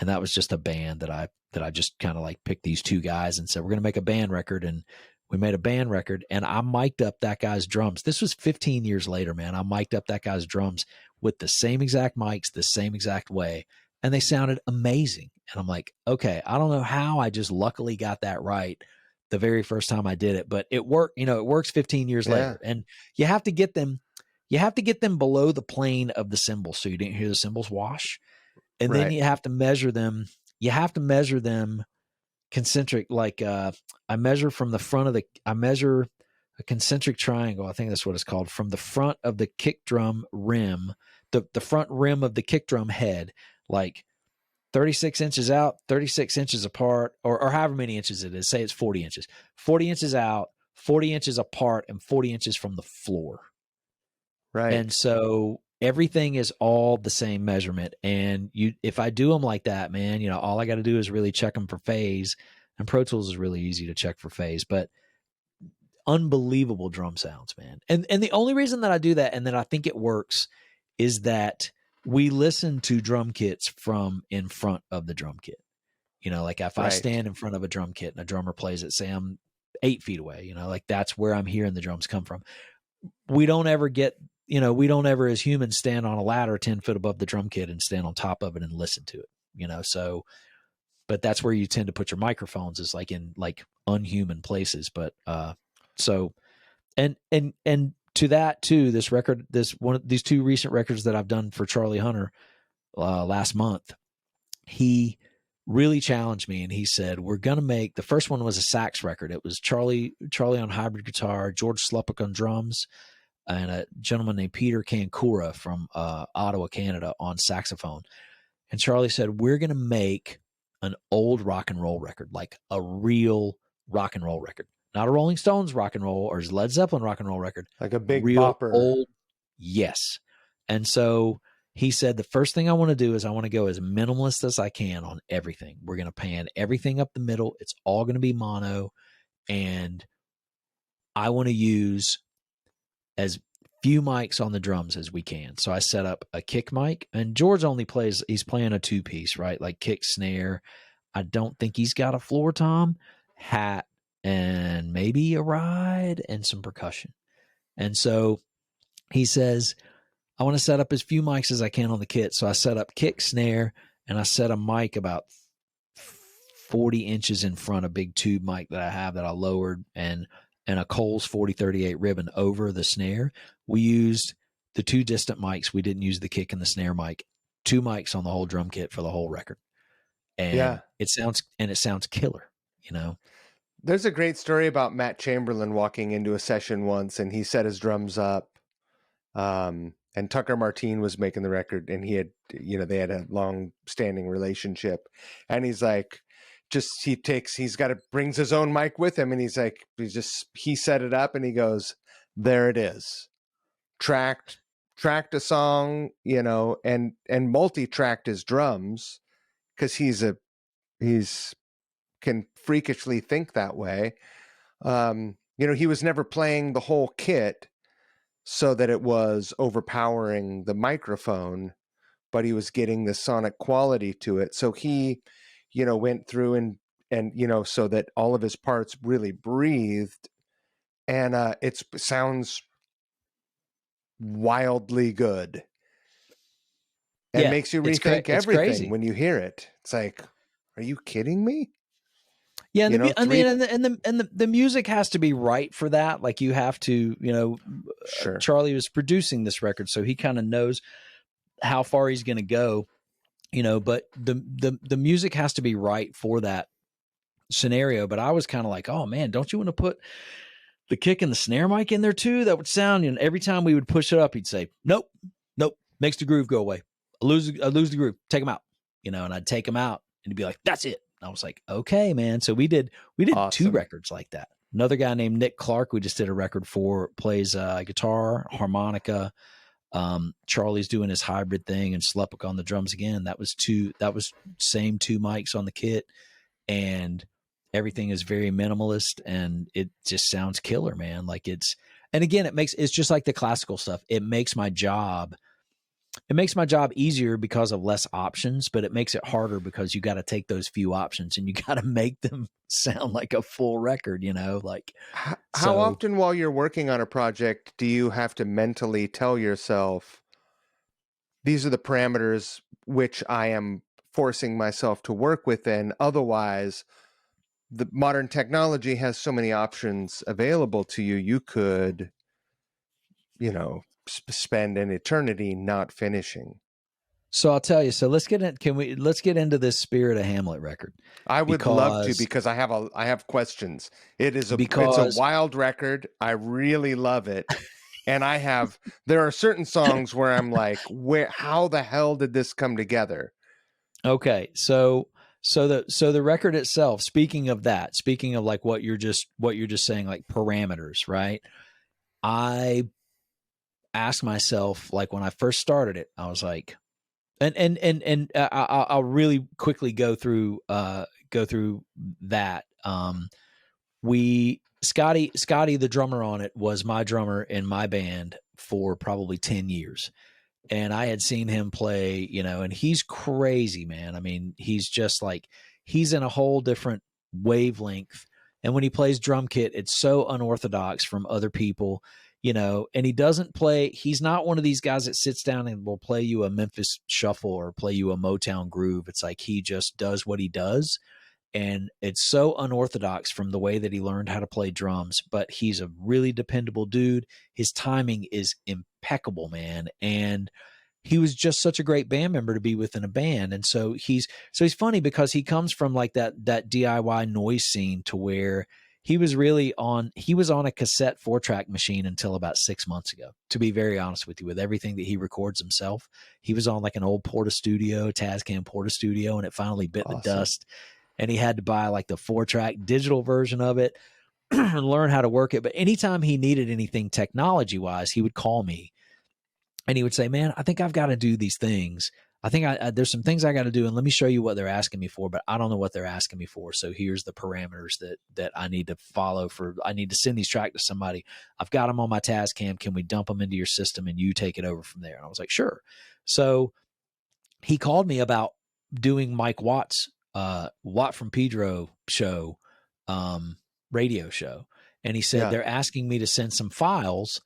And that was just a band that I that I just kind of like picked these two guys and said, we're going to make a band record. And we made a band record, and I mic'd up that guy's drums. This was 15 years later, man. I mic'd up that guy's drums with the same exact mics, the same exact way, and they sounded amazing. And I'm like, okay, I don't know how I just luckily got that right the very first time I did it, but it worked. It works 15 years later. And you have to get them below the plane of the cymbals so you didn't hear the cymbals wash. And then you have to measure them. You have to measure them concentric, like I measure a concentric triangle. I think that's what it's called, from the front of the kick drum rim, the front rim of the kick drum head, like 36 inches out, 36 inches apart, or however many inches it is. Say it's 40 inches, 40 inches out, 40 inches apart, and 40 inches from the floor. Right. And so everything is all the same measurement. And if I do them like that, man, all I got to do is really check them for phase. And Pro Tools is really easy to check for phase, but unbelievable drum sounds, man. And the only reason that I do that and that I think it works is that we listen to drum kits from in front of the drum kit. Like if I stand in front of a drum kit and a drummer plays it, say I'm 8 feet away, like that's where I'm hearing the drums come from. We don't ever as humans stand on a ladder 10 foot above the drum kit and stand on top of it and listen to it, so, but that's where you tend to put your microphones, is like in like unhuman places. But, so, and to that too, this record, these two recent records that I've done for Charlie Hunter, last month, he really challenged me and he said, we're going to make, the first one was a sax record. It was Charlie on hybrid guitar, George Slupik on drums, and a gentleman named Peter Kankura from Ottawa, Canada, on saxophone. And Charlie said, we're going to make an old rock and roll record, like a real rock and roll record. Not a Rolling Stones rock and roll or Led Zeppelin rock and roll record. Like a big real bopper. Old, yes. And so he said, the first thing I want to do is I want to go as minimalist as I can on everything. We're going to pan everything up the middle. It's all going to be mono. And I want to use as few mics on the drums as we can. So I set up a kick mic, and George he's playing a 2-piece, right? Like kick, snare. I don't think he's got a floor tom, hat, and maybe a ride and some percussion. And so he says, I want to set up as few mics as I can on the kit. So I set up kick, snare, and I set a mic about 40 inches in front, a big tube mic that I have that I lowered, and a Coles 4038 ribbon over the snare. We used the two distant mics. We didn't use the kick and the snare mic. 2 mics on the whole drum kit for the whole record. And it sounds killer, There's a great story about Matt Chamberlain walking into a session once, and he set his drums up. And Tucker Martine was making the record, and he had, they had a long standing relationship, and he's like, brings his own mic with him. And he's like, he set it up and he goes, there it is. Tracked a song, and multi-tracked his drums, because he's can freakishly think that way. He was never playing the whole kit so that it was overpowering the microphone, but he was getting the sonic quality to it. So he, went through and so that all of his parts really breathed, and it sounds wildly good. And makes you rethink everything when you hear it. It's like, are you kidding me? Yeah, the music has to be right for that. Like you have to, sure. Charlie was producing this record, so he kind of knows how far he's going to go, but the music has to be right for that scenario. But I was kind of like, oh man, don't you want to put the kick and the snare mic in there too? That would sound, and every time we would push it up, he'd say, nope, makes the groove go away. I lose the groove. Take them out, and I'd take them out, and he'd be like, that's it. I was like, okay, man. So we did awesome. 2 records like that. Another guy named Nick Clark, we just did a record for, plays guitar, harmonica. Charlie's doing his hybrid thing, and Slupik on the drums again. That was same 2 mics on the kit, and everything is very minimalist, and it just sounds killer, man. Like and again, it's just like the classical stuff. It makes my job it makes my job easier because of less options, but it makes it harder because you got to take those few options and you got to make them sound like a full record, you know, like, How so. often while you're working on a project do you have to mentally tell yourself, these are the parameters which I am forcing myself to work within? Otherwise, the modern technology has so many options available to you. You could, spend an eternity not finishing. So I'll tell you. So let's get in. Let's get into this Spirit of Hamlet record I would love to, because because I have questions. It's a because wild record. I really love it. And there are certain songs where I'm like, how the hell did this come together? okay. So the record itself. Speaking of that, speaking of like what you're just saying, like parameters, right? I asked myself, like when I first started it, I was like, I'll really quickly go through that. Scotty, the drummer on it, was my drummer in my band for probably 10 years. And I had seen him play, and he's crazy, man. I mean, he's just like, he's in a whole different wavelength. And when he plays drum kit, it's so unorthodox from other people, and he's not one of these guys that sits down and will play you a Memphis shuffle or play you a Motown groove. It's like, he just does what he does. And it's so unorthodox from the way that he learned how to play drums, but he's a really dependable dude. His timing is impeccable, man. And he was just such a great band member to be within a band. And so he's funny because he comes from like that DIY noise scene to where he was on a cassette 4-track machine until about 6 months ago, to be very honest with you. With everything that he records himself, he was on like an old Porta Studio, Tascam Porta Studio, and it finally bit the dust. And he had to buy like the 4-track digital version of it and learn how to work it. But anytime he needed anything technology wise, he would call me and he would say, man, I think I've got to do these things. I think there's some things I got to do, and let me show you what they're asking me for, but I don't know what they're asking me for. So here's the parameters that I need to follow I need to send these tracks to somebody. I've got them on my Tascam. Can we dump them into your system and you take it over from there? And I was like, sure. So he called me about doing Mike Watt's Watt from Pedro show, radio show. And he said, they're asking me to send some files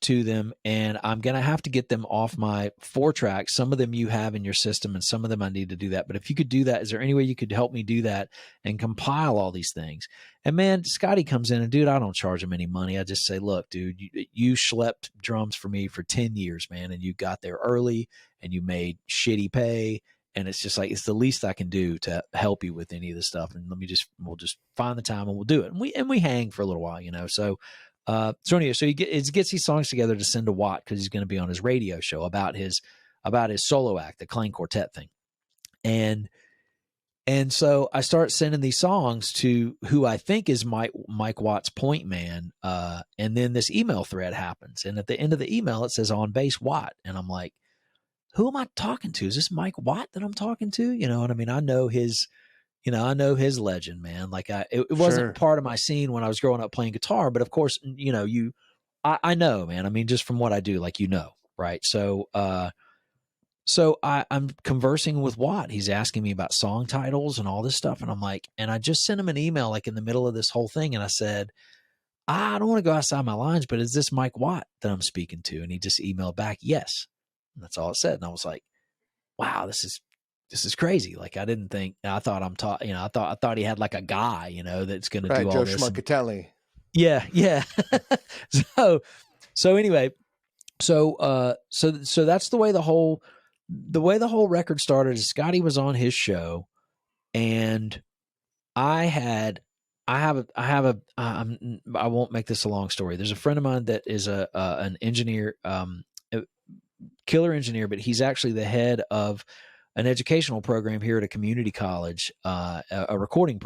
to them, and I'm going to have to get them off my 4-track. Some of them you have in your system, and some of them I need to do that. But if you could do that, is there any way you could help me do that and compile all these things? And man, Scotty comes in and, dude, I don't charge him any money. I just say, look, dude, you schlepped drums for me for 10 years, man. And you got there early and you made shitty pay. And it's just like, it's the least I can do to help you with any of this stuff. And we'll just find the time and we'll do it. And we hang for a little while, So anyway, so he gets these songs together to send to Watt because he's going to be on his radio show about his solo act, the Clang Quartet thing. And so I start sending these songs to who I think is Mike Watt's point man. And then this email thread happens. And at the end of the email, it says on bass Watt. And I'm like, who am I talking to? Is this Mike Watt that I'm talking to? You know what I mean? I know his legend, man. Like it wasn't part of my scene when I was growing up playing guitar, but of course, I know, man. I mean, just from what I do, like, right? So I'm conversing with Watt. He's asking me about song titles and all this stuff. And I'm like, and I just sent him an email like in the middle of this whole thing. And I said, I don't want to go outside my lines, but is this Mike Watt that I'm speaking to? And he just emailed back, yes. And that's all it said. And I was like, wow, this is crazy. Like I didn't think, I thought I thought he had like a guy, that's going to do all Joe this. Schmuckatelli. Yeah. So anyway, so that's the way the whole record started. Is Scotty was on his show, and I won't make this a long story. There's a friend of mine that is an engineer, killer engineer, but he's actually the head of an educational program here at a community college, a recording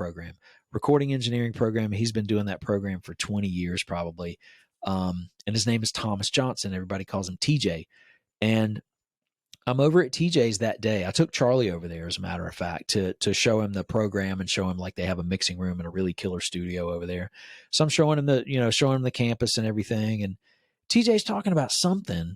engineering program. He's been doing that program for 20 years probably. And his name is Thomas Johnson. Everybody calls him TJ. And I'm over at TJ's that day. I took Charlie over there, as a matter of fact, to show him the program and show him like they have a mixing room and a really killer studio over there. So I'm showing him the campus and everything. And TJ's talking about something.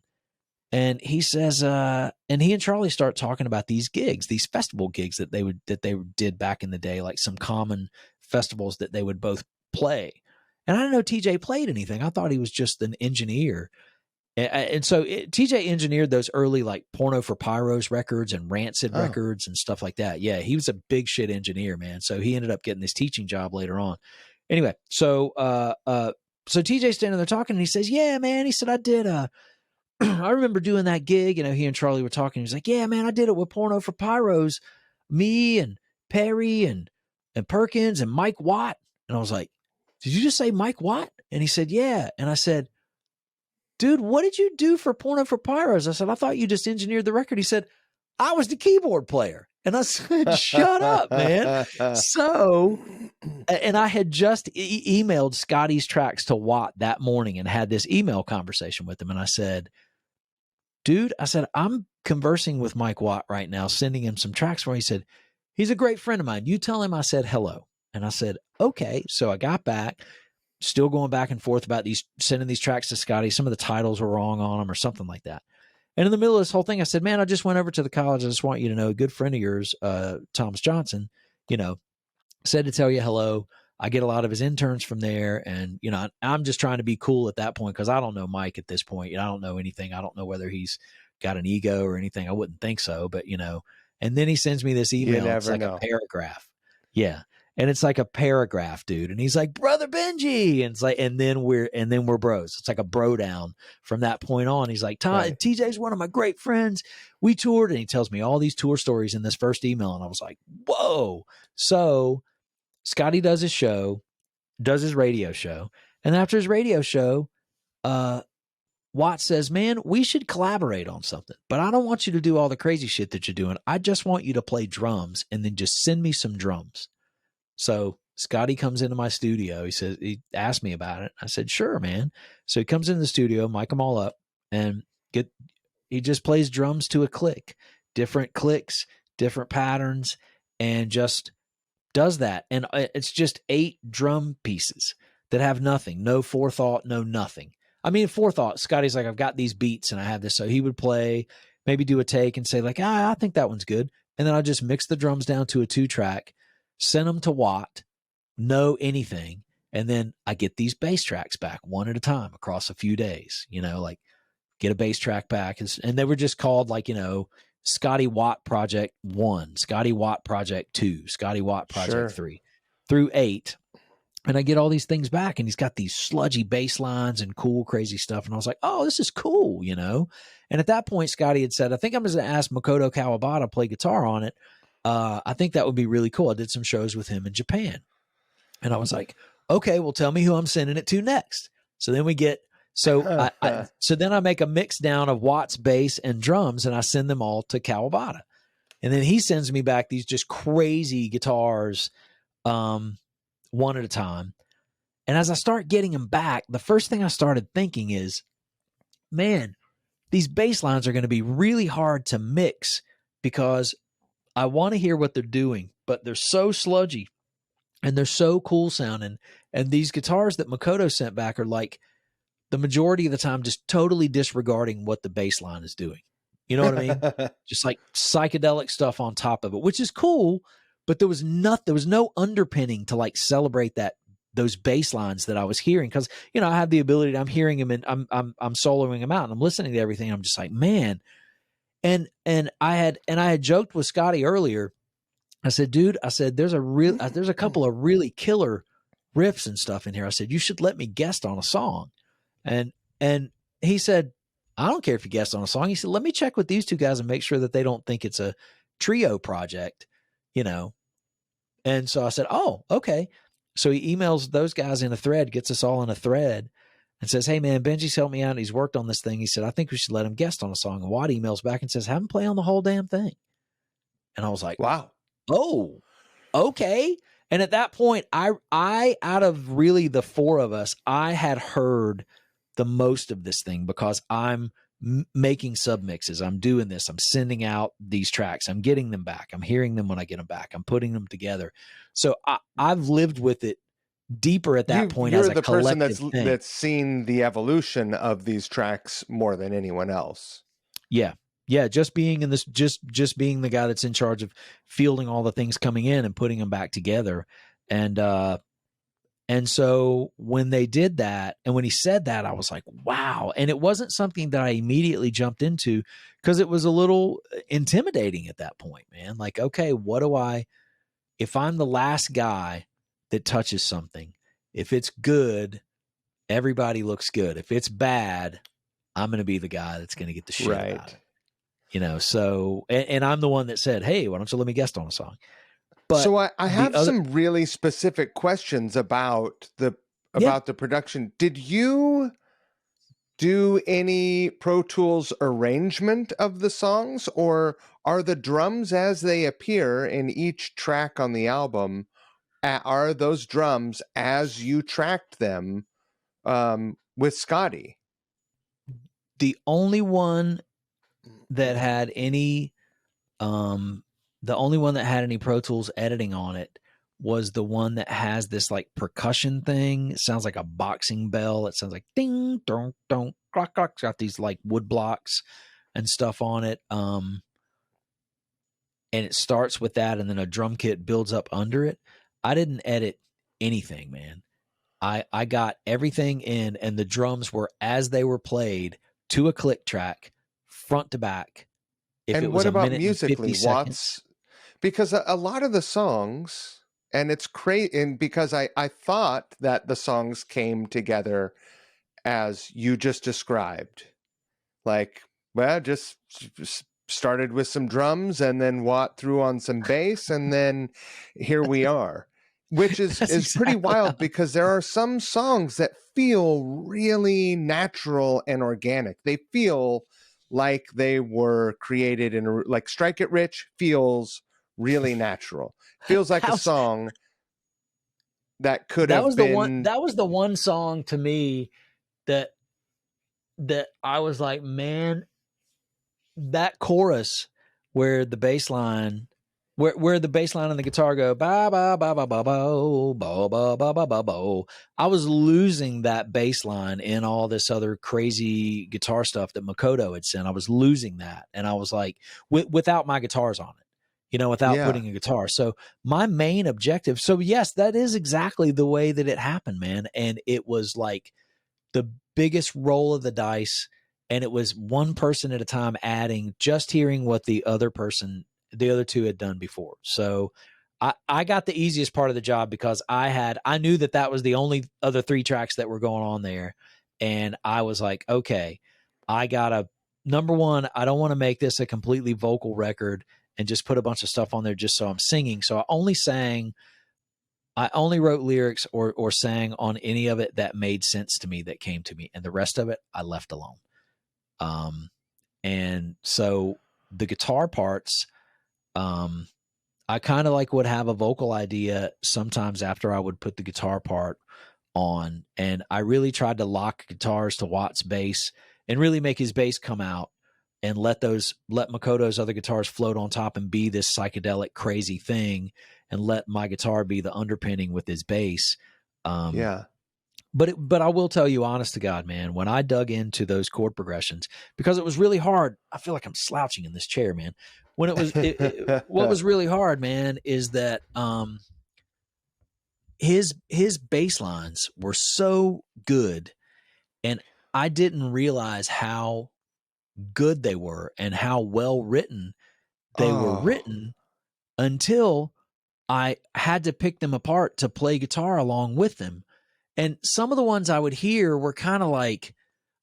And he says, and he and Charlie start talking about these gigs, these festival gigs that they did back in the day, like some common festivals that they would both play. And I didn't know TJ played anything. I thought he was just an engineer. And so TJ engineered those early like Porno for Pyros records and Rancid records and stuff like that. Yeah, he was a big shit engineer, man. So he ended up getting this teaching job later on. Anyway, so TJ's standing there talking, and he says, "Yeah, man," he said, "I did I remember doing that gig." He and Charlie were talking. He's like, "Yeah, man, I did it with Porno for Pyros, me and Perry and Perkins and Mike Watt." And I was like, "Did you just say Mike Watt?" And he said, "Yeah." And I said, "Dude, what did you do for Porno for Pyros?" I said, "I thought you just engineered the record." He said, "I was the keyboard player." And I said, "Shut up, man." So, and I had just emailed Scotty's tracks to Watt that morning and had this email conversation with him. And I said, "Dude," I said, "I'm conversing with Mike Watt right now, sending him some tracks for him." He said, "He's a great friend of mine. You tell him I said hello." And I said, "Okay." So I got back, still going back and forth about sending these tracks to Scotty. Some of the titles were wrong on them or something like that. And in the middle of this whole thing, I said, "Man, I just went over to the college. I just want you to know, a good friend of yours, Thomas Johnson, said to tell you hello. I get a lot of his interns from there. And, I'm just trying to be cool at that point because I don't know Mike at this point. I don't know anything. I don't know whether he's got an ego or anything. I wouldn't think so. But, and then he sends me this email. It's like a paragraph. Yeah. And it's like a paragraph, dude. And he's like, "Brother Benjy." And it's like, and then we're bros. It's like a bro down from that point on. He's like, TJ's one of my great friends. We toured. And he tells me all these tour stories in this first email. And I was like, whoa. So Scotty does his radio show. And after his radio show, Watt says, "Man, we should collaborate on something, but I don't want you to do all the crazy shit that you're doing. I just want you to play drums and then just send me some drums." So Scotty comes into my studio. He asked me about it. I said, "Sure, man." So he comes into the studio, mic them all up, and he just plays drums to a click, different clicks, different patterns, and just does that. And it's just 8 drum pieces that have nothing, no forethought, no nothing. I mean, forethought, Scotty's like, "I've got these beats and I have this." So he would play, maybe do a take and say like, "I think that one's good." And then I just mix the drums down to a 2-track, send them to Watt, know anything. And then I get these bass tracks back one at a time across a few days, like get a bass track back. And they were just called like, Scotty Watt Project 1, Scotty Watt Project 2, Scotty Watt Project 3 through 8. And I get all these things back, and he's got these sludgy bass lines and cool, crazy stuff. And I was like, "Oh, this is cool," And at that point, Scotty had said, "I think I'm going to ask Makoto Kawabata to play guitar on it. I think that would be really cool." I did some shows with him in Japan. And I was like, "Okay, well, tell me who I'm sending it to next." So then then I make a mix down of Watt's bass and drums, and I send them all to Kawabata. And then he sends me back these just crazy guitars, one at a time. And as I start getting them back, the first thing I started thinking is, man, these bass lines are going to be really hard to mix because I want to hear what they're doing, but they're so sludgy and they're so cool sounding. And these guitars that Makoto sent back are like, the majority of the time, just totally disregarding what the bass line is doing. You know what I mean? Just like psychedelic stuff on top of it, which is cool, but there was no underpinning to like celebrate those bass lines that I was hearing. Cause I have the ability to, I'm hearing them and I'm soloing them out and I'm listening to everything. I'm just like, man. And I had joked with Scotty earlier. I said, "Dude," I said, there's a couple of really killer riffs and stuff in here. I said, "You should let me guest on a song." And he said, "I don't care if you guest on a song." He said, "Let me check with these 2 guys and make sure that they don't think it's a trio project, And so I said, "Oh, okay." So he emails those guys in a thread, gets us all in a thread and says, "Hey man, Benji's helped me out. He's worked on this thing." He said, "I think we should let him guest on a song." And Watt emails back and says, "Have him play on the whole damn thing." And I was like, wow. Oh, okay. And at that point, I out of really the 4 of us, I had heard the most of this thing because I'm making submixes. I'm doing this. I'm sending out these tracks. I'm getting them back. I'm hearing them when I get them back. I'm putting them together. So I've lived with it deeper at that point as a collective thing. You're the person that's seen the evolution of these tracks more than anyone else. Yeah. Yeah. Just being in this, just being the guy that's in charge of fielding all the things coming in and putting them back together. And so when they did that, and when he said that, I was like, wow. And it wasn't something that I immediately jumped into because it was a little intimidating at that point, man. Like, okay, if I'm the last guy that touches something, if it's good, everybody looks good. If it's bad, I'm going to be the guy that's going to get the shit about it. You know, so, and I'm the one that said, hey, why don't you let me guest on a song? But so I have some really specific questions about the production. Did you do any Pro Tools arrangement of the songs, or are the drums as they appear in each track on the album, are those drums as you tracked them with Scotty? The only one that had any Pro Tools editing on it was the one that has this like percussion thing. It sounds like a boxing bell. It sounds like ding, dong, dong, clock, clock. It's got these like wood blocks and stuff on it. And it starts with that, and then a drum kit builds up under it. I didn't edit anything, man. I got everything in, and the drums were as they were played to a click track, front to back. If and it was what about musically, Watts? Because a lot of the songs, and it's crazy, and because I thought that the songs came together as you just described, like, well, just started with some drums, and then Watt threw on some bass, and then here we are, which is pretty wild, because there are some songs that feel really natural and organic. They feel like they were created in like Strike It Rich feels really natural. Feels like a song that could have been. That was the one song to me that I was like, man, that chorus where the bass line, where the bass line and the guitar go ba ba ba ba ba ba ba ba ba ba ba ba. I was losing that bass line in all this other crazy guitar stuff that Makoto had sent. I was losing that, and I was like, without my guitars on it, you know, without putting a guitar. So my main objective. So yes, that is exactly the way that it happened, man. And it was like the biggest roll of the dice. And it was one person at a time adding, just hearing what the other two had done before. So I got the easiest part of the job because I knew that was the only other 3 tracks that were going on there. And I was like, okay, number one, I don't want to make this a completely vocal record and just put a bunch of stuff on there just so I'm singing. So I only wrote lyrics or sang on any of it that made sense to me, that came to me. And the rest of it, I left alone. And so the guitar parts, I kind of like would have a vocal idea sometimes after I would put the guitar part on. And I really tried to lock guitars to Watt's bass and really make his bass come out and let Makoto's other guitars float on top and be this psychedelic crazy thing, and let my guitar be the underpinning with his bass. But I will tell you, honest to God, man, when I dug into those chord progressions, because it was really hard. I feel like I'm slouching in this chair, man. When what was really hard, man, is that his bass lines were so good, and I didn't realize how good they were and how well written they were written until I had to pick them apart to play guitar along with them. And some of the ones I would hear were kind of like,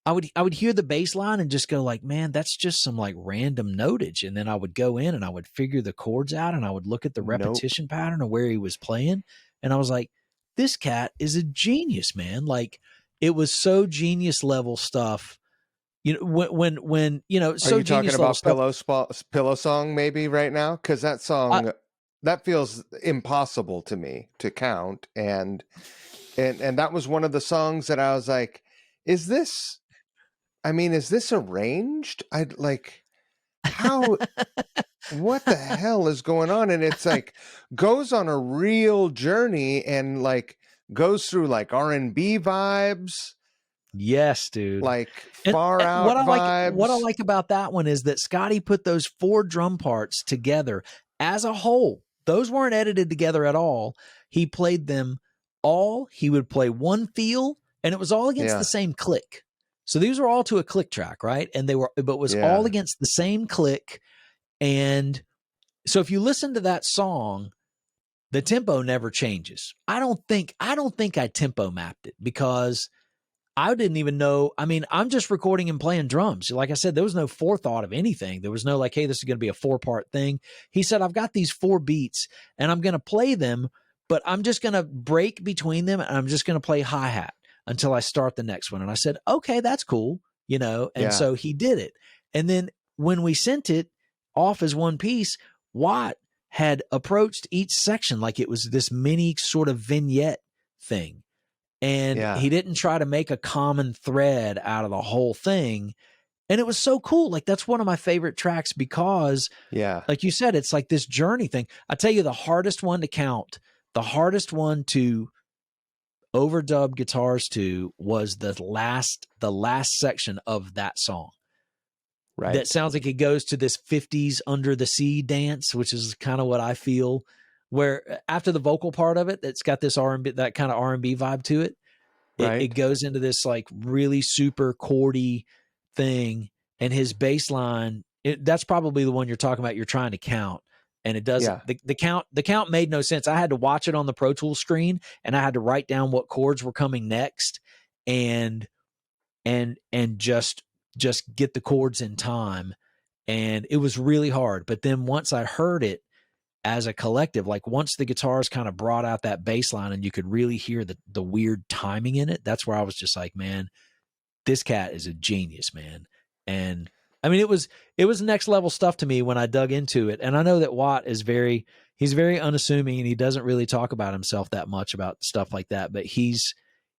I would hear the bass line and just go like, man, that's just some like random notage. And then I would go in and I would figure the chords out, and I would look at the repetition pattern of where he was playing. And I was like, this cat is a genius, man. Like, it was so genius level stuff. You know, when you know, so are you talking about Pillow Song maybe right now? Because that song, that feels impossible to me to count. And that was one of the songs that I was like, is this arranged? I'd like, how, what the hell is going on? And it's like, goes on a real journey and like goes through like R&B vibes Yes, dude. Like And far out what I vibes. like about that one is that Scotty put those 4 drum parts together as a whole. Those weren't edited together at all. He played them all. He would play one feel, and it was all against the Yeah. same click. So these were all to a click track, right? And but it was all Yeah. against the same click. And so if you listen to that song, the tempo never changes. I don't think I tempo mapped it because I didn't even know. I mean, I'm just recording and playing drums. Like I said, there was no forethought of anything. There was no like, hey, this is going to be a 4-part thing. He said, I've got these 4 beats and I'm going to play them, but I'm just going to break between them and I'm just going to play hi-hat until I start the next one. And I said, okay, that's cool. And Yeah. so he did it. And then when we sent it off as one piece, Watt had approached each section like it was this mini sort of vignette thing. And he didn't try to make a common thread out of the whole thing. And it was so cool. Like, that's one of my favorite tracks because, like you said, it's like this journey thing. I tell you, the hardest one to count, the hardest one to overdub guitars to was the last section of that song. Right. That sounds like it goes to this 50s Under the Sea dance, which is kind of what I feel, where after the vocal part of it, it's got this R&B, that kind of R&B vibe to it. It goes into this like really super chordy thing, and his bass line, that's probably the one you're talking about. You're trying to count, and it doesn't. The count made no sense. I had to watch it on the Pro Tools screen, and I had to write down what chords were coming next, and just get the chords in time. And it was really hard. But then once I heard it as a collective, like once the guitars kind of brought out that bass line and you could really hear the weird timing in it, that's where I was just like, man, this cat is a genius, man. And I mean, it was next level stuff to me when I dug into it. And I know that Watt is he's very unassuming and he doesn't really talk about himself that much about stuff like that. But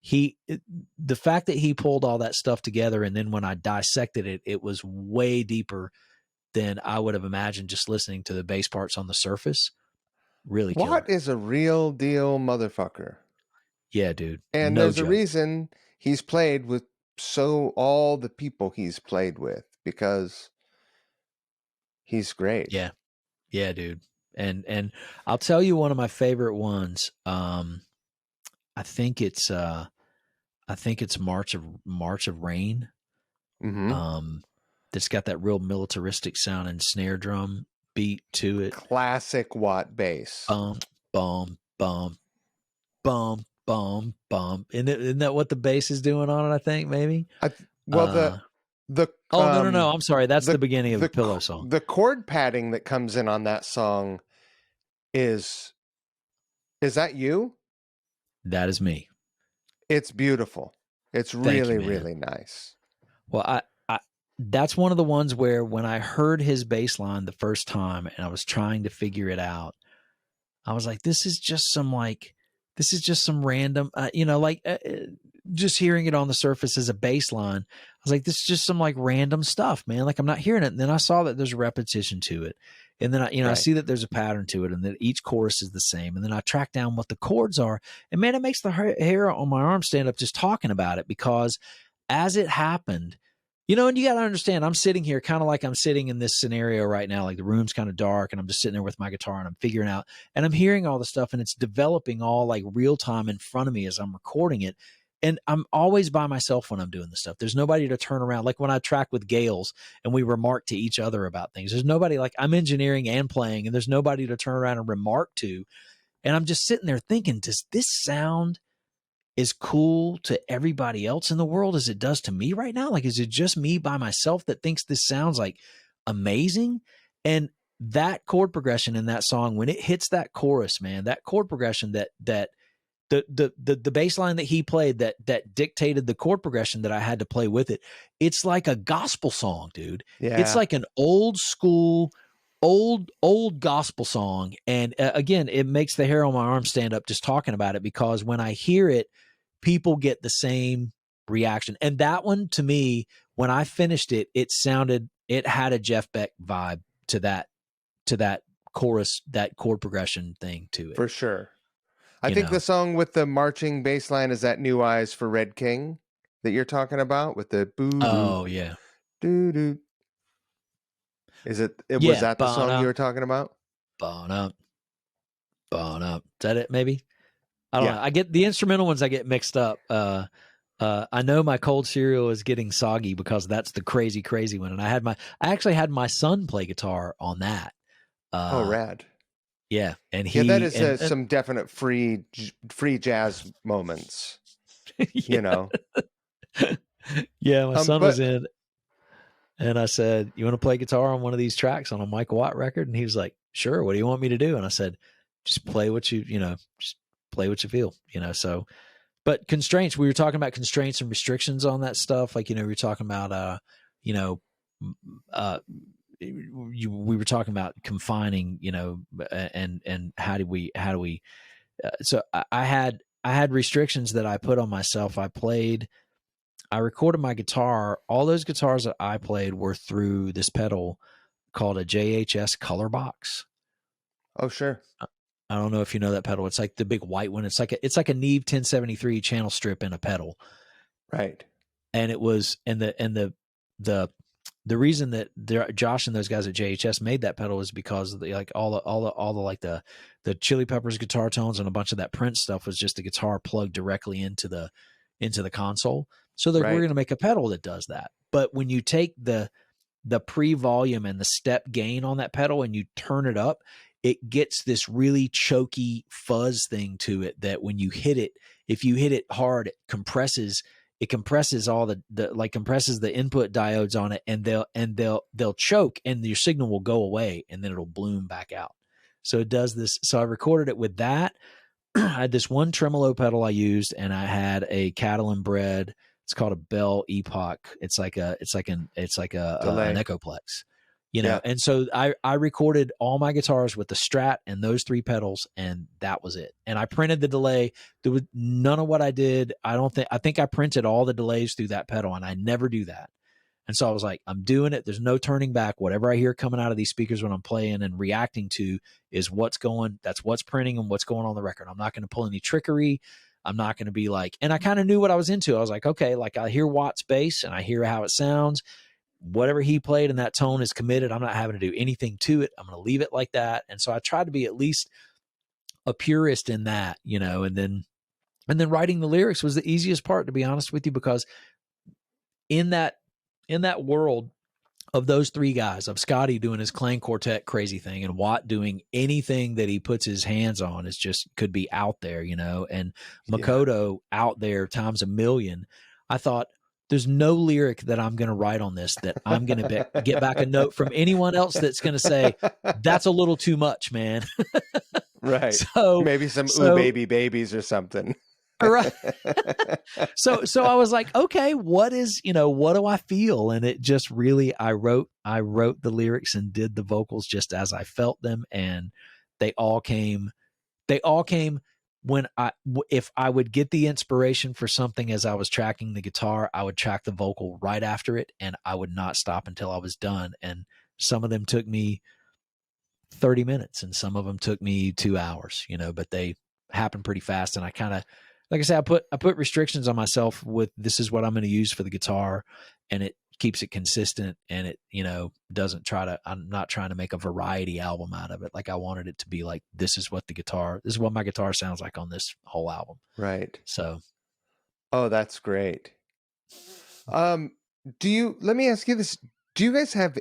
the fact that he pulled all that stuff together, and then when I dissected it, it was way deeper than I would have imagined just listening to the bass parts on the surface. Really killer. Watt is a real deal motherfucker. Yeah, dude. And No there's joke. a reason he's played with all the people he's played with, because he's great. Yeah. Yeah, dude. And I'll tell you one of my favorite ones. I think it's March of Rain. Mm-hmm. That's got that real militaristic sound and snare drum beat to it. Classic Watt bass. Bum, bum, bum, bum, bum, bum. Isn't that what the bass is doing on it? I think maybe. The no. I'm sorry. That's the beginning of the Pillow song. The chord padding that comes in on that song is that you? That is me. It's beautiful. It's really, really nice. Well, I that's one of the ones where when I heard his bass line the first time and I was trying to figure it out, I was like, this is just some random, just hearing it on the surface as a bass line. I was like, this is just some like random stuff, man. Like I'm not hearing it. And then I saw that there's a repetition to it. And then I see that there's a pattern to it and that each chorus is the same. And then I track down what the chords are. And man, it makes the hair on my arm stand up just talking about it, because as it happened, and you got to understand, I'm sitting here kind of like I'm sitting in this scenario right now. Like the room's kind of dark and I'm just sitting there with my guitar and I'm figuring out, and I'm hearing all the stuff and it's developing all like real time in front of me as I'm recording it. And I'm always by myself when I'm doing this stuff. There's nobody to turn around. Like when I track with Gales and we remark to each other about things, there's nobody, like I'm engineering and playing and there's nobody to turn around and remark to. And I'm just sitting there thinking, does this sound as cool to everybody else in the world as it does to me right now? Like, is it just me by myself that thinks this sounds like amazing? And that chord progression in that song, when it hits that chorus, man, that chord progression that the bass line that he played that dictated the chord progression that I had to play with it. It's like a gospel song, dude. Yeah. It's like an old school, old gospel song. And again, it makes the hair on my arm stand up just talking about it, because when I hear it, people get the same reaction. And that one, to me, when I finished it, it had a Jeff Beck vibe to that chorus, that chord progression thing to it. For sure. I think the song with the marching bass line is that New Eyes for Red King. that you're talking about with the boo doo Oh yeah. doo doo? It was Yeah. that the song you were talking about? Bon up. Is that it? Maybe. I don't Yeah. know. I get the instrumental ones. I get mixed up. I know my cold cereal is getting soggy because that's the crazy one. And I actually had my son play guitar on that. Oh, rad. Yeah, and Yeah, that he is and some definite free jazz moments, yeah, you know. yeah. My son was But in, and I said, "You want to play guitar on one of these tracks on a Mike Watt record?" And he was like, "Sure. What do you want me to do?" And I said, "Just play what just play what you feel, So, but constraints. We were talking about constraints and restrictions on that stuff. Like, we were talking about, we were talking about confining, and how do we so I had restrictions that I put on myself. I recorded my guitar. All those guitars that I played were through this pedal called a JHS color box. oh, sure. I don't know if you know that pedal. It's like the big white one. It's like a Neve 1073 channel strip in a pedal. Right. And it was the reason that Josh and those guys at JHS made that pedal is because of all the like the Chili Peppers guitar tones and a bunch of that Prince stuff was just the guitar plugged directly into the console. So we're going to make a pedal that does that. But when you take the pre-volume and the step gain on that pedal and you turn it up, it gets this really choky fuzz thing to it that when you hit it, if you hit it hard, it compresses all compresses the input diodes on it, and they'll choke, and your signal will go away, and then it'll bloom back out. So it does this. So I recorded it with that. I had this one tremolo pedal I used, and I had a Catalan Bred. It's called a Bell Epoch. It's like an Echoplex, Yeah. And so I recorded all my guitars with the Strat and those three pedals, and that was it. And I printed the delay. There was none of what I did. I think I printed all the delays through that pedal, and I never do that. And so I was like, I'm doing it. There's no turning back. Whatever I hear coming out of these speakers when I'm playing and reacting to is that's what's printing and what's going on the record. I'm not going to pull any trickery. I'm not going to be like, and I kind of knew what I was into. I was like, okay, like I hear Watt's bass and I hear how it sounds. Whatever he played in that tone is committed. I'm not having to do anything to it. I'm going to leave it like that. And so I tried to be at least a purist in that, and then writing the lyrics was the easiest part, to be honest with you, because in that world of those three guys, of Scotty doing his Clang Quartet crazy thing and Watt doing anything that he puts his hands on is just could be out there, and Makoto out there times a million. I thought, there's no lyric that I'm going to write on this that I'm going to get back a note from anyone else that's going to say, that's a little too much, man. Right. So maybe some ooh baby babies or something. Right. So I was like, okay, what do I feel? And it just really, I wrote the lyrics and did the vocals just as I felt them. And they all came when if I would get the inspiration for something as I was tracking the guitar, I would track the vocal right after it, and I would not stop until I was done. And some of them took me 30 minutes and some of them took me 2 hours, but they happened pretty fast. And I kind of, like I said, I put restrictions on myself with, this is what I'm going to use for the guitar, and it keeps it consistent, and it, I'm not trying to make a variety album out of it. Like I wanted it to be like, this is what my guitar sounds like on this whole album. Right. So. Oh, that's great. Let me ask you this. Do you guys have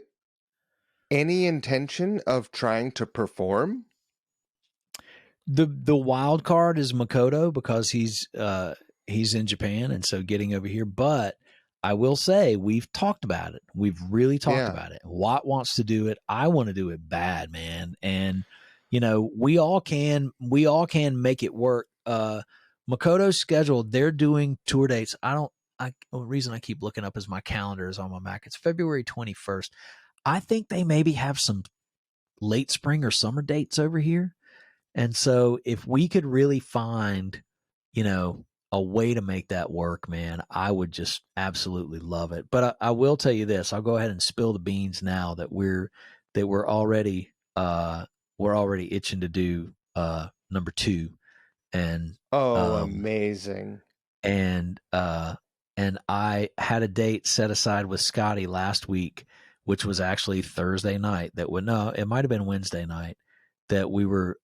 any intention of trying to perform? The wild card is Makoto, because he's in Japan, and so getting over here. But I will say, we've talked about it. We've really talked about it. Watt wants to do it. I want to do it bad, man. And we all can make it work. Makoto's scheduled. They're doing tour dates. The reason I keep looking up is my calendar is on my Mac. It's February 21st. I think they maybe have some late spring or summer dates over here. And so if we could really find, a way to make that work, man, I would just absolutely love it. But I will tell you this, I'll go ahead and spill the beans now that we're already itching to do number 2. And amazing. And And I had a date set aside with Scotty last week, which was actually Thursday night. It might have been Wednesday night that we were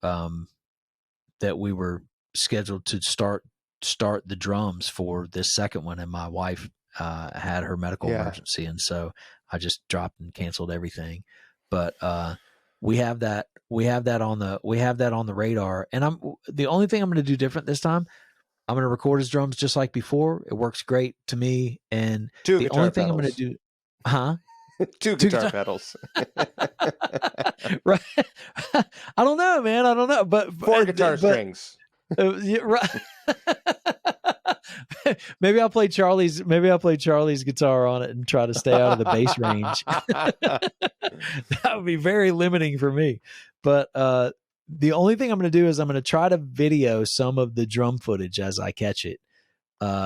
scheduled to start the drums for this second one, and my wife had her medical emergency, and so I just dropped and canceled everything. But we have that on the radar, and the only thing I'm going to do different this time, I'm going to record his drums just like before. It works great to me, and the only thing I'm going to do, two guitar pedals. Right. I don't know, man. I don't know, but 4 guitar strings. Yeah, right. Maybe I'll play Charlie's guitar on it and try to stay out of the bass range. That would be very limiting for me. But the only thing I'm going to do is I'm going to try to video some of the drum footage as I catch it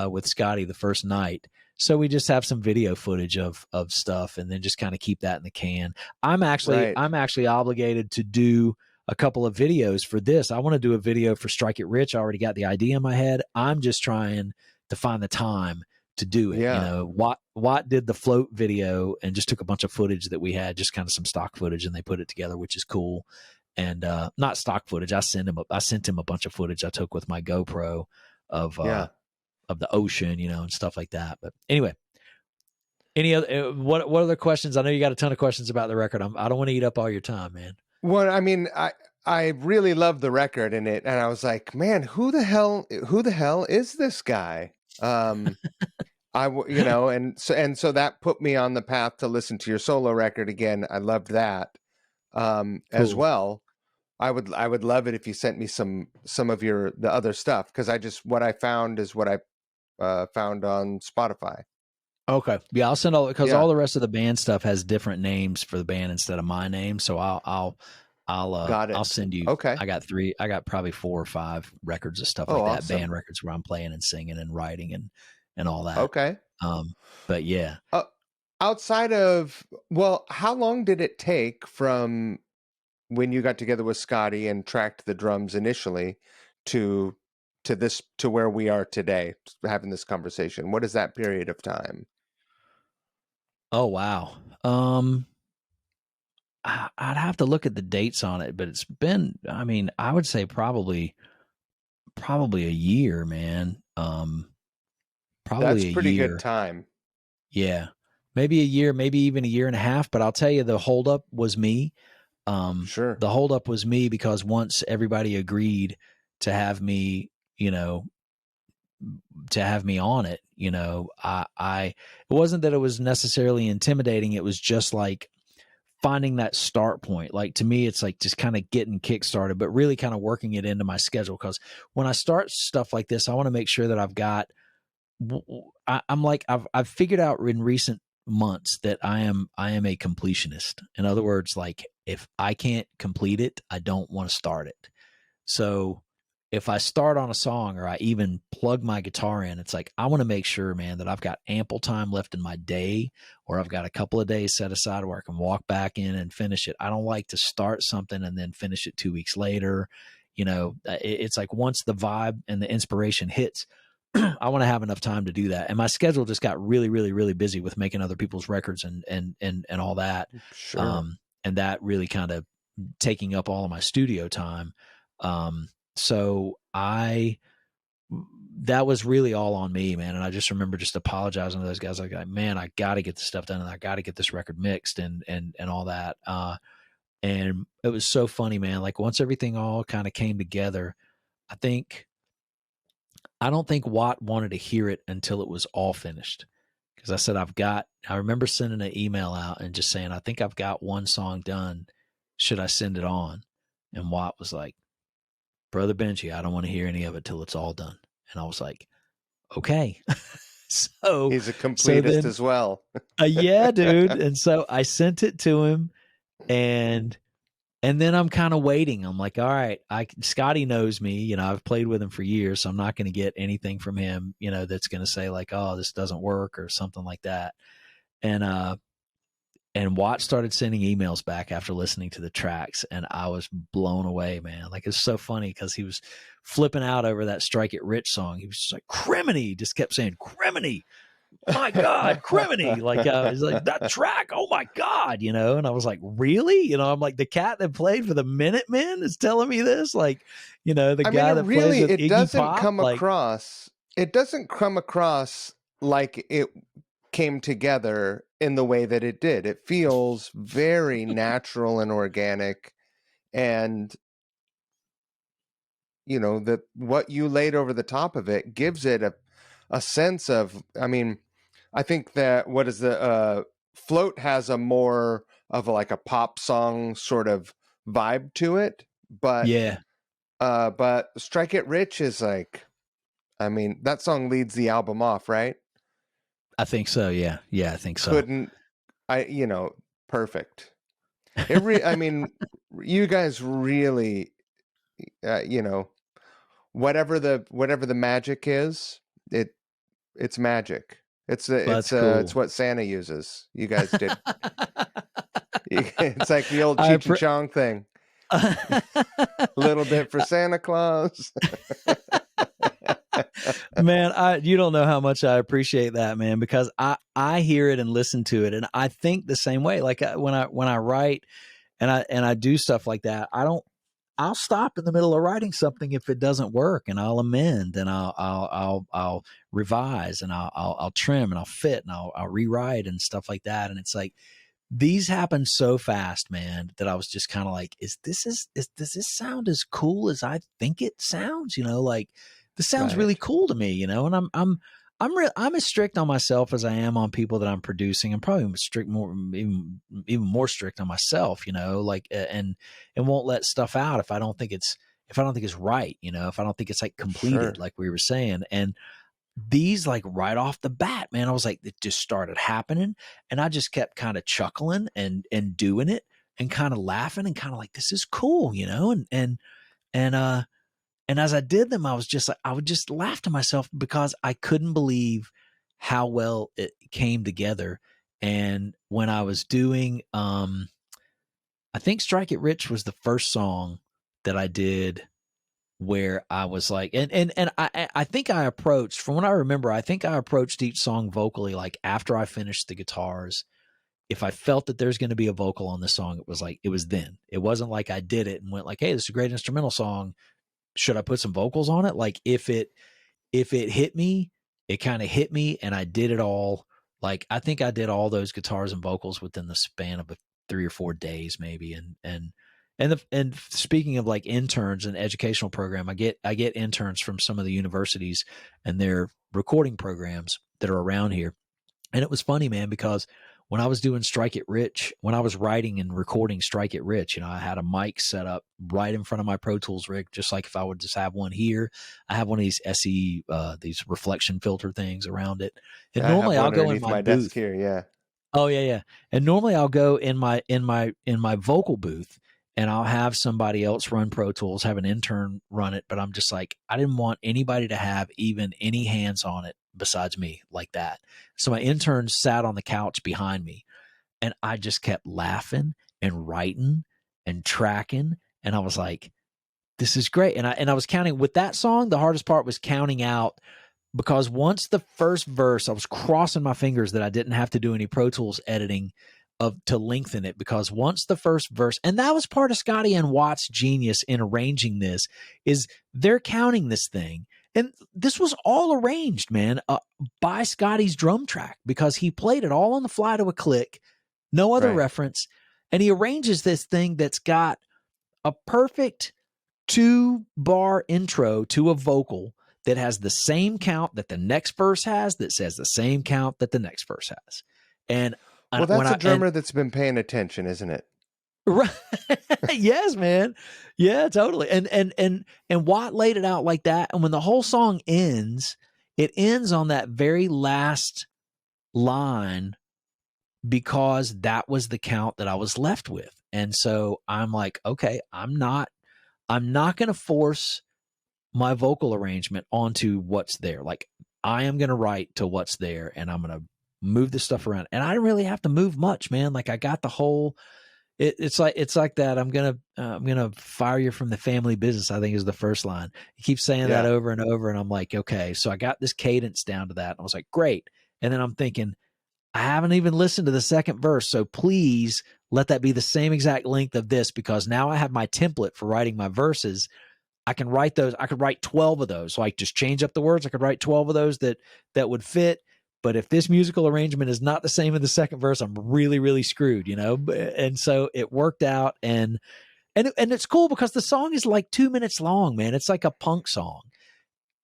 with Scotty the first night. So we just have some video footage of stuff, and then just kind of keep that in the can. I'm actually obligated to do a couple of videos for this. I want to do a video for Strike It Rich. I already got the idea in my head. I'm just trying to find the time to do it. Yeah. You know, Watt did the float video and just took a bunch of footage that we had, just kind of some stock footage, and they put it together, which is cool. And not stock footage. I sent him a bunch of footage I took with my GoPro of the ocean, you know, and stuff like that. But anyway, any other what other questions? I know you got a ton of questions about the record. I don't want to eat up all your time, man. Well, I mean, I really love the record in it, and I was like, man, who the hell is this guy? And so that put me on the path to listen to your solo record again. I loved that as well. I would love it if you sent me some of the other stuff, because what I found is what I found on Spotify. Okay, yeah, I'll send all, because all the rest of the band stuff has different names for the band instead of my name. So I'll send you. Okay, I got probably 4 or 5 records of stuff like that, band records where I'm playing and singing and writing and all that. Okay. But yeah. Outside of, how long did it take from when you got together with Scotty and tracked the drums initially to where we are today, having this conversation? What is that period of time? Oh, wow. I'd have to look at the dates on it, but it's been, I mean, I would say probably a year, man. Probably That's a pretty year. good time. Yeah. Maybe a year, maybe even a year and a half. But I'll tell you, the holdup was me. Sure. The holdup was me, because once everybody agreed to have me, on it, it wasn't that it was necessarily intimidating. It was just like finding that start point. Like, to me, it's like just kind of getting kickstarted, but really kind of working it into my schedule. Because when I start stuff like this, I want to make sure that I've figured out in recent months that I am a completionist. In other words, like, if I can't complete it, I don't want to start it. So if I start on a song, or I even plug my guitar in, it's like, I want to make sure, man, that I've got ample time left in my day, or I've got a couple of days set aside where I can walk back in and finish it. I don't like to start something and then finish it 2 weeks later. It's like, once the vibe and the inspiration hits, I want to have enough time to do that. And my schedule just got really, really, really busy with making other people's records and all that. Sure. And that really kind of taking up all of my studio time. So that was really all on me, man. And I just remember just apologizing to those guys. Like, man, I got to get this stuff done, and I got to get this record mixed and all that. And it was so funny, man. Like, once everything all kind of came together, I don't think Watt wanted to hear it until it was all finished. Because I said, I remember sending an email out and just saying, I think I've got one song done. Should I send it on? And Watt was like, Brother Benjy, I don't want to hear any of it till it's all done. And I was like, okay. So he's a completist as well. Yeah, dude. And so I sent it to him, and then I'm kind of waiting. I'm like, all right, Scotty knows me, I've played with him for years, so I'm not going to get anything from him, that's going to say like, oh, this doesn't work or something like that. And Watt started sending emails back after listening to the tracks, and I was blown away, man. Like, it's so funny because he was flipping out over that Strike It Rich song. He was just like, Criminy, just kept saying Criminy. my God, criminy. Like, it's like that track. Oh my God, you know? And I was like, really? You know, I'm like, the cat that played for the Minutemen is telling me this. Like, you know, the I mean, guy that plays with it Iggy doesn't Pop. come Like, across. It doesn't come across like it came together in the way that it did. It feels very natural and organic, and you know that what you laid over the top of it gives it a sense of. I mean, I think that what is the Float has a more of like a pop song sort of vibe to it, yeah, but Strike It Rich is like, I mean, that song leads the album off, right? I think so. Yeah. Yeah, I think so. Couldn't you know, perfect. I mean, you guys really, you know, whatever the magic is, it's magic. That's cool. It's what Santa uses. You guys did. It's like the old I Cheech and Chong thing. A little bit for Santa Claus. Man, you don't know how much I appreciate that, man, because I hear it and listen to it, and I think the same way. Like when I write and I do stuff like that, I'll stop in the middle of writing something if it doesn't work, and I'll amend, and I'll revise, and I'll trim, and I'll fit, and I'll rewrite and stuff like that. And it's like these happen so fast, man, that I was just kind of like, does this sound as cool as I think it sounds? You know, like this sounds really Right. cool to me, you know, and I'm as strict on myself as I am on people that I'm producing. I'm probably even more strict on myself, you know, like, and won't let stuff out if I don't think it's right, you know, if I don't think it's like completed, Sure. like we were saying. And these, like, right off the bat, man, I was like, it just started happening, and I just kept kind of chuckling and doing it and kind of laughing and kind of like, this is cool, you know, and and as I did them, I was just like, I would just laugh to myself because I couldn't believe how well it came together. And when I was doing, I think Strike It Rich was the first song that I did where I was like, and I think I approached, from what I remember, I think I approached each song vocally, like after I finished the guitars. If I felt that there's going to be a vocal on this song, it was like, it was then. It wasn't like I did it and went like, hey, this is a great instrumental song, should I put some vocals on it? Like if it hit me, it kind of hit me, and I did it all. Like I think I did all those guitars and vocals within the span of 3 or 4 days, maybe. And speaking of like interns and educational program, I get interns from some of the universities and their recording programs that are around here. And it was funny, man, because when I was doing Strike It Rich, when I was writing and recording Strike It Rich, you know, I had a mic set up right in front of my Pro Tools rig, just like if I would just have one here. I have one of these SE, these reflection filter things around it. And I have normally one I'll go in underneath my my desk booth. here. Yeah. Oh yeah, yeah. And normally I'll go in my vocal booth, and I'll have somebody else run Pro Tools, have an intern run it. But I'm just like, I didn't want anybody to have even any hands on it besides me like that. So my intern sat on the couch behind me, and I just kept laughing and writing and tracking. And I was like, this is great. And I was counting with that song. The hardest part was counting out, because once the first verse, I was crossing my fingers that I didn't have to do any Pro Tools editing to lengthen it, because once the first verse, and that was part of Scotty and Watt's genius in arranging this, is they're counting this thing. And this was all arranged, man, by Scotty's drum track, because he played it all on the fly to a click, no other Right. reference. And he arranges this thing that's got a perfect 2-bar intro to a vocal that has the same count that the next verse has, that says the same count that the next verse has. And Well, when that's a drummer that's been paying attention, isn't it? right, yes, man, yeah, totally. And Watt laid it out like that. And when the whole song ends, it ends on that very last line, because that was the count that I was left with. And so I'm like, okay, I'm not going to force my vocal arrangement onto what's there. Like, I am going to write to what's there, and I'm going to move this stuff around. And I don't really have to move much, man. Like, I got the whole, it's like that. I'm going to fire you from the family business, I think, is the first line. He keeps saying that Yeah. over and over. And I'm like, okay, so I got this cadence down to that. And I was like, great. And then I'm thinking, I haven't even listened to the second verse. So please let that be the same exact length of this, because now I have my template for writing my verses. I can write those. I could write 12 of those, like just change up the words. I could write 12 of those that would fit. But if this musical arrangement is not the same in the second verse, I'm really, really screwed, you know? And so it worked out. And it's cool because the song is like 2 minutes long, man. It's like a punk song.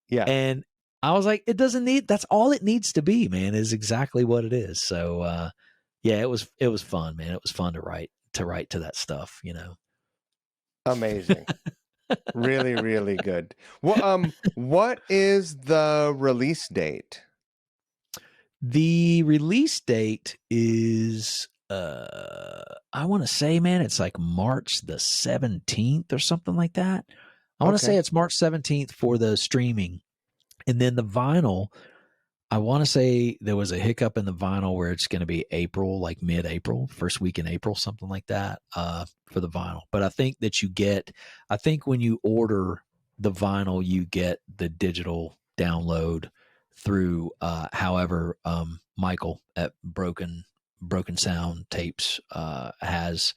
Yeah. And I was like, that's all it needs to be, man, is exactly what it is. So, yeah, it was fun, man. It was fun to write to that stuff, you know? Amazing. Really, really good. Well, what is the release date? The release date is, I want to say, man, it's like March the 17th or something like that. I want to say it's March 17th for the streaming. And then the vinyl, I want to say there was a hiccup in the vinyl where it's going to be April, like mid-April, first week in April, something like that, for the vinyl. But I think that I think when you order the vinyl, you get the digital download through, however, Michael at Broken Sound Tapes, has,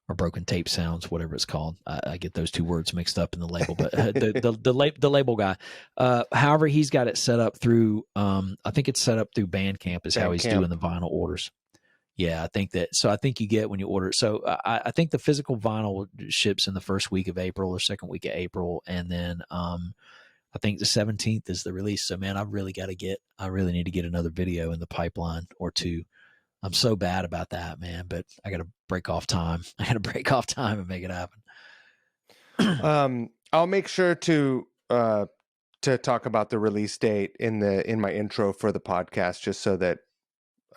or Broken Tape Sounds, whatever it's called. I get those two words mixed up in the label, but the label guy, however, he's got it set up through, I think it's set up through Bandcamp is how he's doing the vinyl orders. Yeah, I think that. So I think you get when you order. So I think the physical vinyl ships in the first week of April or second week of April. And then I think the 17th is the release. So man, I really need to get another video in the pipeline or two. I'm so bad about that, man, but I got to break off time. I got to break off time and make it happen. I'll make sure to talk about the release date in my intro for the podcast, just so that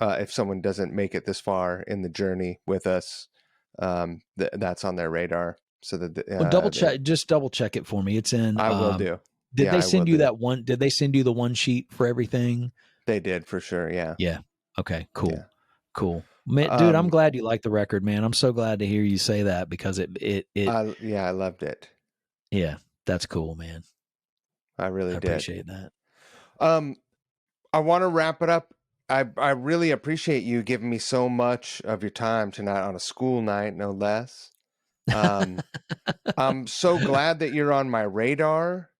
if someone doesn't make it this far in the journey with us, that's on their radar. So that just double check it for me. It's in. I will do. Did they send you that one? Did they send you the one sheet for everything? They did, for sure. Yeah. Yeah. Okay. Cool. Yeah. Cool. Man, dude, I'm glad you like the record, man. I'm so glad to hear you say that, because I loved it. Yeah, that's cool, man. I really did. Appreciate that. I want to wrap it up. I really appreciate you giving me so much of your time tonight on a school night, no less. I'm so glad that you're on my radar,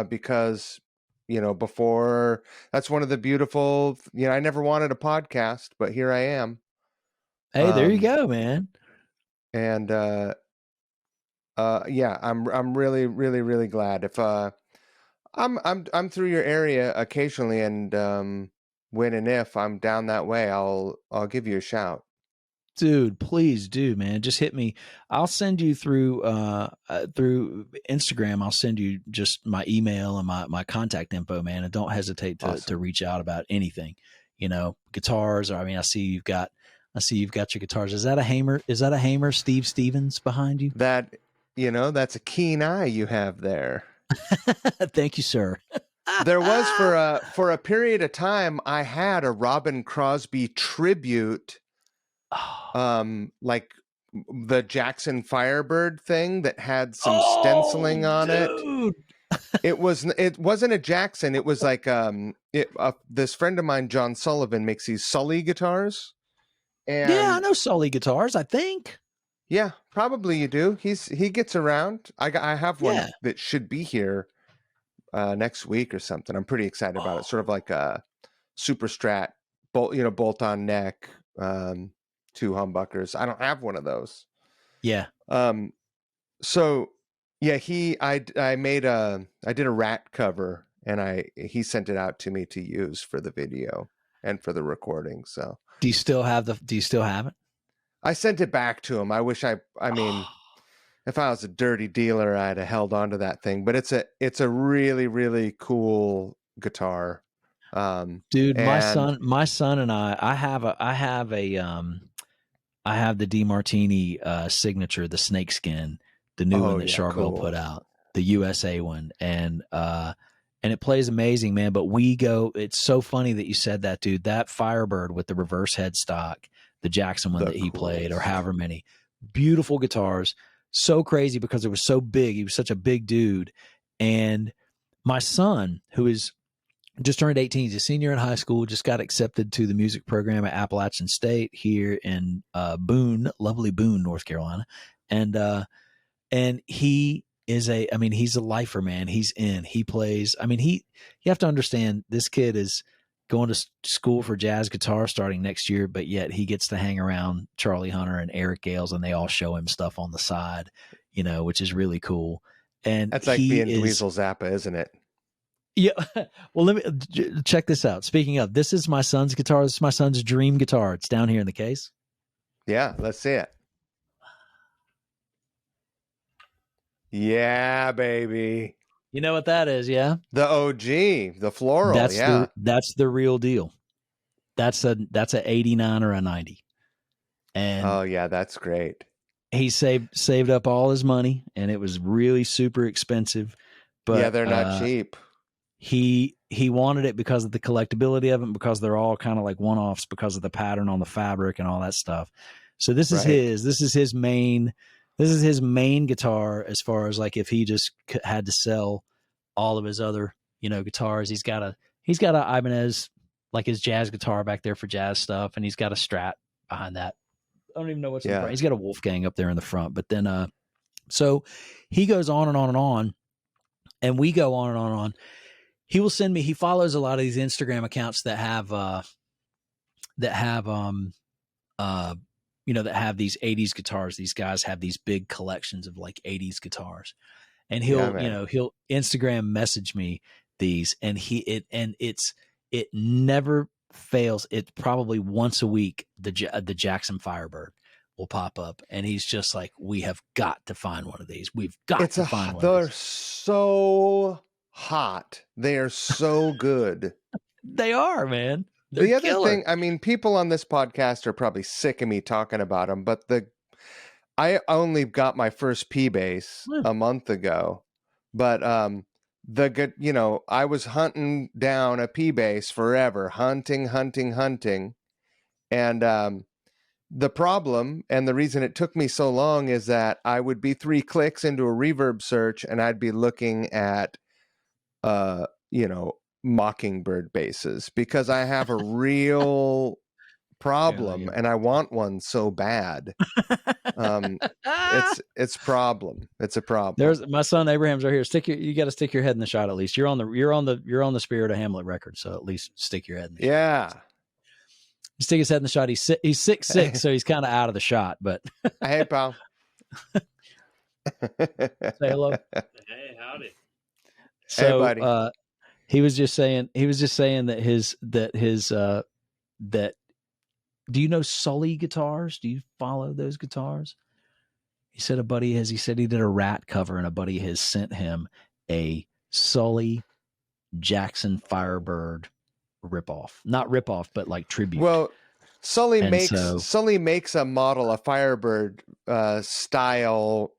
because, you know, before, that's one of the beautiful, you know, I never wanted a podcast, but here I am. Hey, there you go, man. And yeah, I'm really, really, really glad. If I'm through your area occasionally, and when and if I'm down that way, I'll give you a shout. Dude, please do, man. Just hit me. I'll send you through Instagram. I'll send you just my email and my contact info, man. And don't hesitate to reach out about anything, you know, guitars. Or, I mean, I see you've got your guitars. Is that a Hamer Steve Stevens behind you? That, you know, that's a keen eye you have there. Thank you, sir. There was for a period of time, I had a Robin Crosby tribute. Like the Jackson Firebird thing that had some stenciling on it. It wasn't a Jackson. It was like this friend of mine, John Sullivan, makes these Sully guitars. And yeah, I know Sully guitars, I think. Yeah, probably you do. He gets around. I have one that should be here next week or something. I'm pretty excited about it. Sort of like a Super Strat bolt on neck. 2 humbuckers. I don't have one of those. Yeah. So yeah, I did a Rat cover, and he sent it out to me to use for the video and for the recording. So do you still have it? I sent it back to him. I wish I mean, if I was a dirty dealer, I'd have held on to that thing, but it's a really, really cool guitar. Dude, my son and I have the DeMartini signature, the snakeskin, the new one that Charvel put out, the USA one, and it plays amazing, man. But it's so funny that you said that, dude. That Firebird with the reverse headstock, the Jackson one that he played, or however many, beautiful guitars. So crazy because it was so big. He was such a big dude, and my son, who is just turned 18. He's a senior in high school, just got accepted to the music program at Appalachian State here in Boone, lovely Boone, North Carolina. And he is he's a lifer, man. He plays. You have to understand, this kid is going to school for jazz guitar starting next year, but yet he gets to hang around Charlie Hunter and Eric Gales, and they all show him stuff on the side, which is really cool. And That's like being Dweezil Zappa, isn't it? Yeah. Well, let me check this out. Speaking of, this is my son's guitar. This is my son's dream guitar. It's down here in the case. Yeah, let's see it. Yeah, baby. You know what that is, yeah? The OG, the floral, that's the real deal. That's a 89 or a 90. And oh yeah, that's great. He saved up all his money, and it was really super expensive. But yeah, they're not cheap. He wanted it because of the collectability of it, because they're all kind of like one-offs because of the pattern on the fabric and all that stuff. So this is his main guitar, as far as like if he just had to sell all of his other, guitars. He's got a Ibanez, like his jazz guitar back there for jazz stuff, and he's got a Strat behind that. I don't even know what's in front. He's got a Wolfgang up there in the front. But then so he goes on and on and on, and we go on and on and on. He will send me, he follows a lot of these Instagram accounts that have these 80s guitars. These guys have these big collections of like 80s guitars. And he'll Instagram message me these, and it never fails. It's probably once a week the Jackson Firebird will pop up, and he's just like, we have got to find one of these. We've got to find one. They're so hot. They are so good. They are, man. The other thing, people on this podcast are probably sick of me talking about them, but I only got my first P bass a month ago, but I was hunting down a P bass forever, hunting, and the problem and the reason it took me so long is that I would be 3 clicks into a reverb search, and I'd be looking at Mockingbird basses, because I have a real problem and I want one so bad. It's a problem. There's my son Abraham's right here. You got to stick your head in the shot at least. You're on the Spirit of Hamlet record, so at least stick your head in the shot. Stick his head in the shot. He's 6'6", so he's kind of out of the shot, but hey pal. Say hello. Hey, howdy. So hey, buddy. He was just saying that do you know Sully guitars? Do you follow those guitars? He said he said he did a Rat cover, and a buddy has sent him a Sully Jackson Firebird ripoff. Not ripoff, but like tribute. Well, Sully makes a model, a Firebird style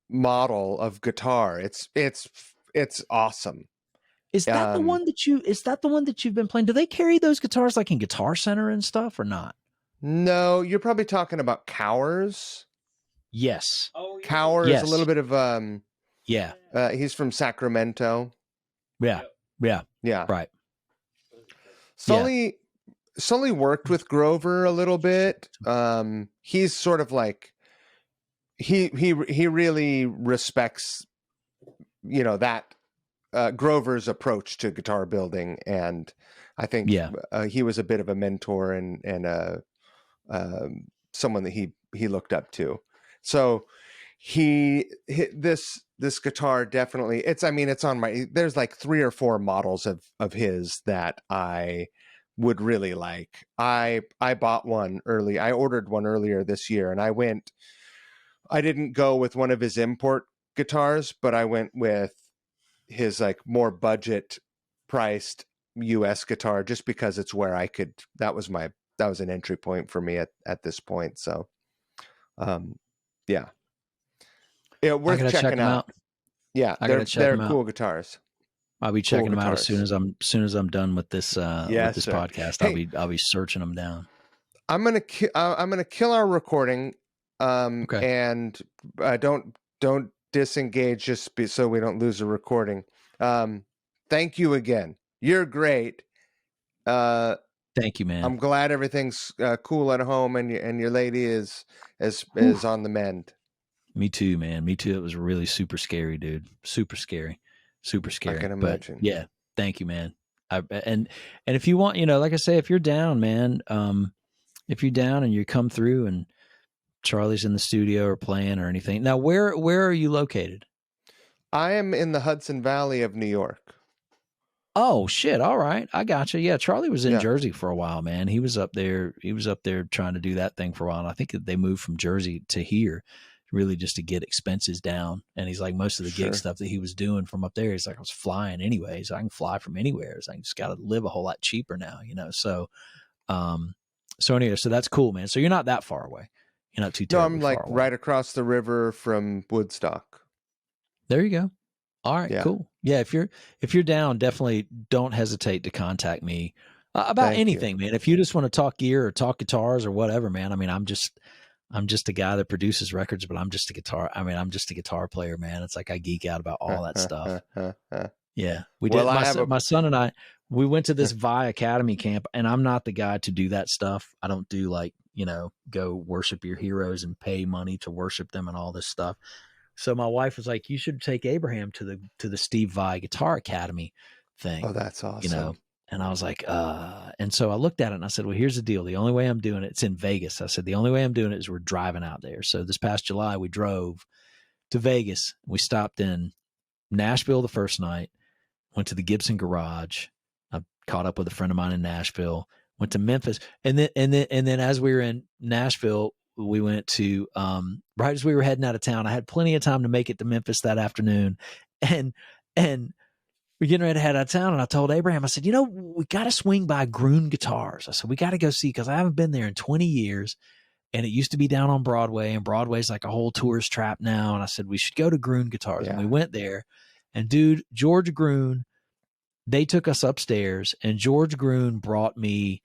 model of guitar. It's awesome. Is that the one that you've been playing? Do they carry those guitars like in Guitar Center and stuff, or not? No, you're probably talking about Cowers. Yes. Oh, yeah. Cowers, yes. A little bit of yeah. He's from Sacramento. Yeah. Right. Sully worked with Grover a little bit. He's sort of like he really respects that Grover's approach to guitar building, and I think he was a bit of a mentor and someone that he looked up to. So this guitar definitely, it's on my, there's like 3 or 4 models of his that I would really like. I bought one early. I ordered one earlier this year, and I didn't go with one of his import guitars, but I went with his like more budget priced US guitar, just because it's where I could, that was an entry point for me at this point. So worth checking out. Yeah, they're cool guitars. I'll be checking them out as soon as I'm done with this podcast. Hey, I'll be searching them down. I'm gonna kill our recording. Okay. And don't disengage so we don't lose a recording. Thank you again. You're great. Thank you, man. I'm glad everything's cool at home, and your lady is on the mend. Me too, man. Me too. It was really super scary, dude. Super scary. Super scary. I can But imagine. yeah, thank you, man. And if you want, like I say, if you're down, man, if you're down and you come through and Charlie's in the studio or playing or anything. Now, where are you located? I am in the Hudson Valley of New York. Oh shit! All right, I got you. Yeah, Charlie was in Yeah. Jersey for a while, man. He was up there. He was up there trying to do that thing for a while. And I think they moved from Jersey to here, really just to get expenses down. And he's like, most of the gig stuff that he was doing from up there, he's like, I was flying anyways. I can fly from anywhere. So I just got to live a whole lot cheaper now, So, anyway, so that's cool, man. So you're not that far away. You're not too terribly No, I'm like far away. right across the river from Woodstock. There you go. All right, Yeah. cool. Yeah, if you're down, definitely don't hesitate to contact me about anything, man. If you just want to talk gear or talk guitars or whatever, man. I mean, I'm just a guy that produces records, but I'm just a guitar player, man. It's like I geek out about all that stuff. Yeah, we did. My son and I, we went to this Vi Academy camp, and I'm not the guy to do that stuff. I don't do like, go worship your heroes and pay money to worship them and all this stuff. So my wife was like, you should take Abraham to the Steve Vai Guitar Academy thing. Oh, that's awesome. And I was like, and so I looked at it and I said, well, here's the deal. The only way I'm doing it, it's in Vegas. I said, the only way I'm doing it is we're driving out there. So this past July, we drove to Vegas. We stopped in Nashville the first night, went to the Gibson Garage. I caught up with a friend of mine in Nashville, went to Memphis. And then as we were in Nashville, we went to, right as we were heading out of town, I had plenty of time to make it to Memphis that afternoon. And we're getting ready to head out of town. And I told Abraham, I said, we got to swing by Groon Guitars. I said, we got to go see, because I haven't been there in 20 years. And it used to be down on Broadway, and Broadway's like a whole tourist trap now. And I said, we should go to Groon Guitars. Yeah. And we went there, and dude, George Groon, they took us upstairs, and George Groon brought me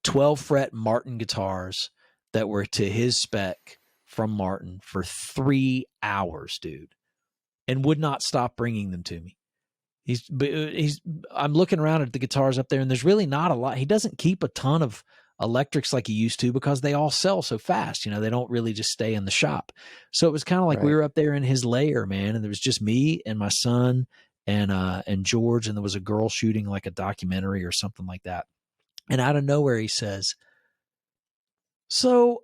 12 fret Martin guitars that were to his spec from Martin for 3 hours, dude, and would not stop bringing them to me. I'm looking around at the guitars up there, and there's really not a lot. He doesn't keep a ton of electrics like he used to, because they all sell so fast. They don't really just stay in the shop. So it was kind of like we were up there in his lair, man. And there was just me and my son and George, and there was a girl shooting like a documentary or something like that. And out of nowhere, he says, so,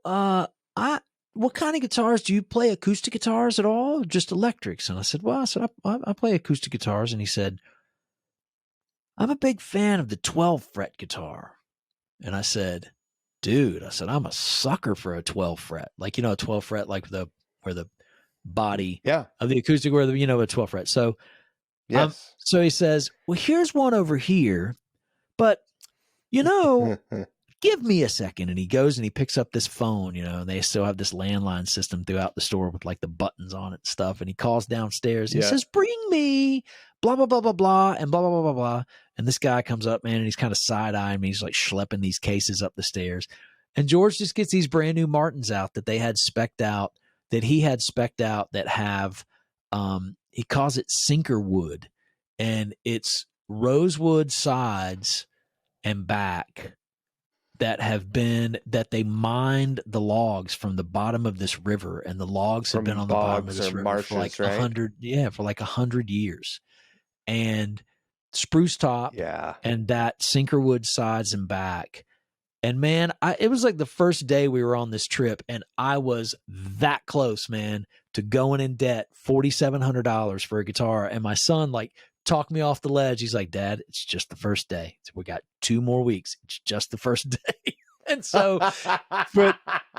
what kind of guitars do you play? Acoustic guitars at all? Or just electrics? And I said, well, I play acoustic guitars. And he said, I'm a big fan of the 12 fret guitar. And I said, dude, I'm a sucker for a 12 fret. Like, a 12 fret, like where the body of the acoustic, where a 12 fret. So, yes. So he says, well, here's one over here, but give me a second. And he goes and he picks up this phone, and they still have this landline system throughout the store with like the buttons on it and stuff. And he calls downstairs. And he says, bring me blah, blah, blah, blah, blah, and blah, blah, blah, blah, blah. And this guy comes up, man, and he's kind of side-eyeing me. He's like schlepping these cases up the stairs. And George just gets these brand new Martins out that he had specced out that have, he calls it sinker wood. And it's rosewood sides and back that they mined the logs from the bottom of this river, and the logs have been on the bottom of this river for like 100 years. And spruce top and that sinker wood sides and back. And man, it was like the first day we were on this trip, and I was that close, man, to going in debt $4,700 for a guitar. And my son like talked me off the ledge. He's like, Dad, it's just the first day. So we got 2 more weeks. It's just the first day. And so for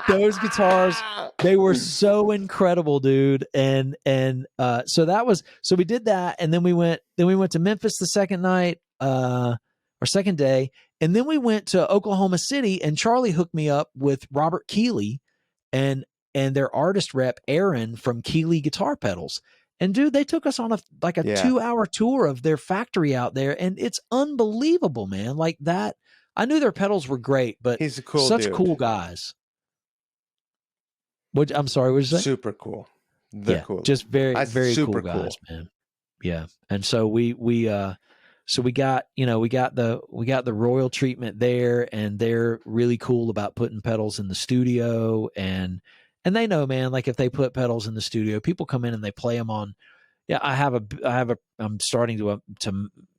those guitars, they were so incredible, dude. And so we did that. And then we went to Memphis the second night, or second day. And then we went to Oklahoma City, and Charlie hooked me up with Robert Keeley and their artist rep, Aaron from Keeley Guitar Pedals. And dude, they took us on a 2-hour tour of their factory out there, and it's unbelievable, man. Like that, I knew their pedals were great, but he's a cool such dude. Cool guys. I'm sorry, what did you say? Super cool. Cool. Just very, very cool guys, man. Yeah. And so we So we got the royal treatment there, and they're really cool about putting pedals in the studio, and they know, man, like if they put pedals in the studio, people come in and they play them on. Yeah, I'm starting to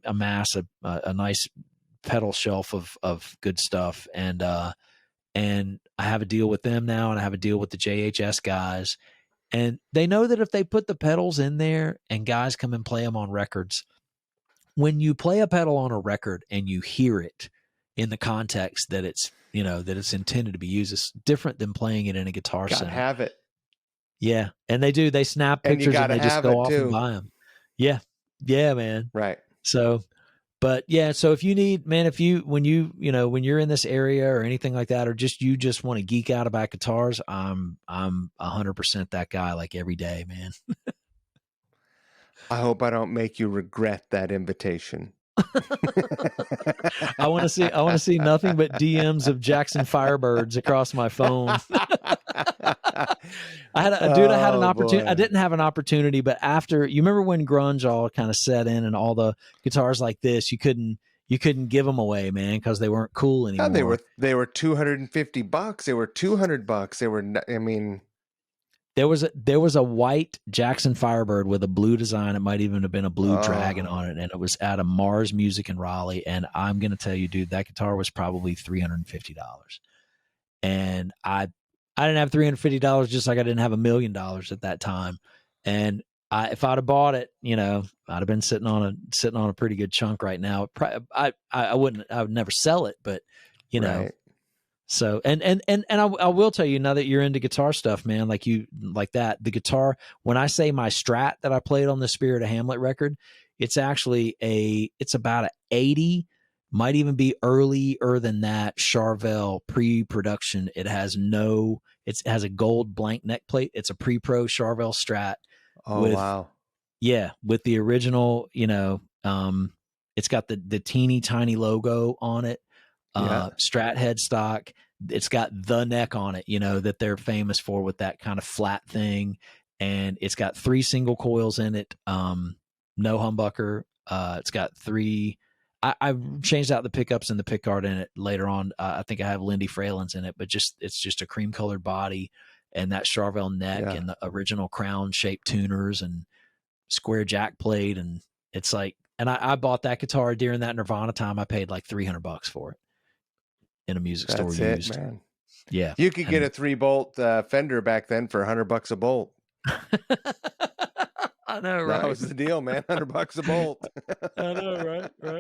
amass a nice pedal shelf of good stuff, and I have a deal with them now, and I have a deal with the JHS guys, and they know that if they put the pedals in there and guys come and play them on records, when you play a pedal on a record and you hear it in the context that it's intended to be used, it's different than playing it in a guitar Gotta center. have it. Yeah, and they snap And you pictures and gotta they just have go it off and too. buy them. Yeah, yeah, man. Right. So, but yeah, so if you need, man, when you're in this area or anything like that, or you just want to geek out about guitars, I'm 100% that guy, like every day, man. I hope I don't make you regret that invitation. I want to see nothing but DMs of Jackson Firebirds across my phone. I had an opportunity. Boy. I didn't have an opportunity, but after, you remember when grunge all kind of set in and all the guitars like this, you couldn't give them away, man, because they weren't cool anymore. And they were $250. They were $200. They were, I mean, there was a white Jackson Firebird with a blue design. It might even have been a blue dragon on it, and it was at a Mars Music in Raleigh. And I'm gonna tell you, dude, that guitar was probably $350, and I didn't have $350, just like I didn't have $1 million at that time. And if I'd have bought it, I'd have been sitting on a pretty good chunk right now. I would never sell it, but right. So, and I will tell you, now that you're into guitar stuff, man, like that, the guitar, when I say my Strat that I played on the Spirit of Hamlet record, it's actually it's about a 80, might even be earlier than that, Charvel pre-production. It has a gold blank neck plate. It's a pre-pro Charvel Strat. Oh, wow. Yeah. With the original, it's got the teeny tiny logo on it. Strat headstock. It's got the neck on it, that they're famous for, with that kind of flat thing. And it's got 3 single coils in it. No humbucker. It's got 3. I changed out the pickups and the pickguard in it later on. I think I have Lindy Fralins in it, but it's just a cream colored body and that Charvel neck and the original crown shaped tuners and square jack plate. And it's like, and I bought that guitar during that Nirvana time. I paid like $300 for it in a music store used. That's it, man. Yeah. You could get a 3-bolt Fender back then for $100 a bolt. I know, right? That was the deal, man. $100 a bolt. I know, right?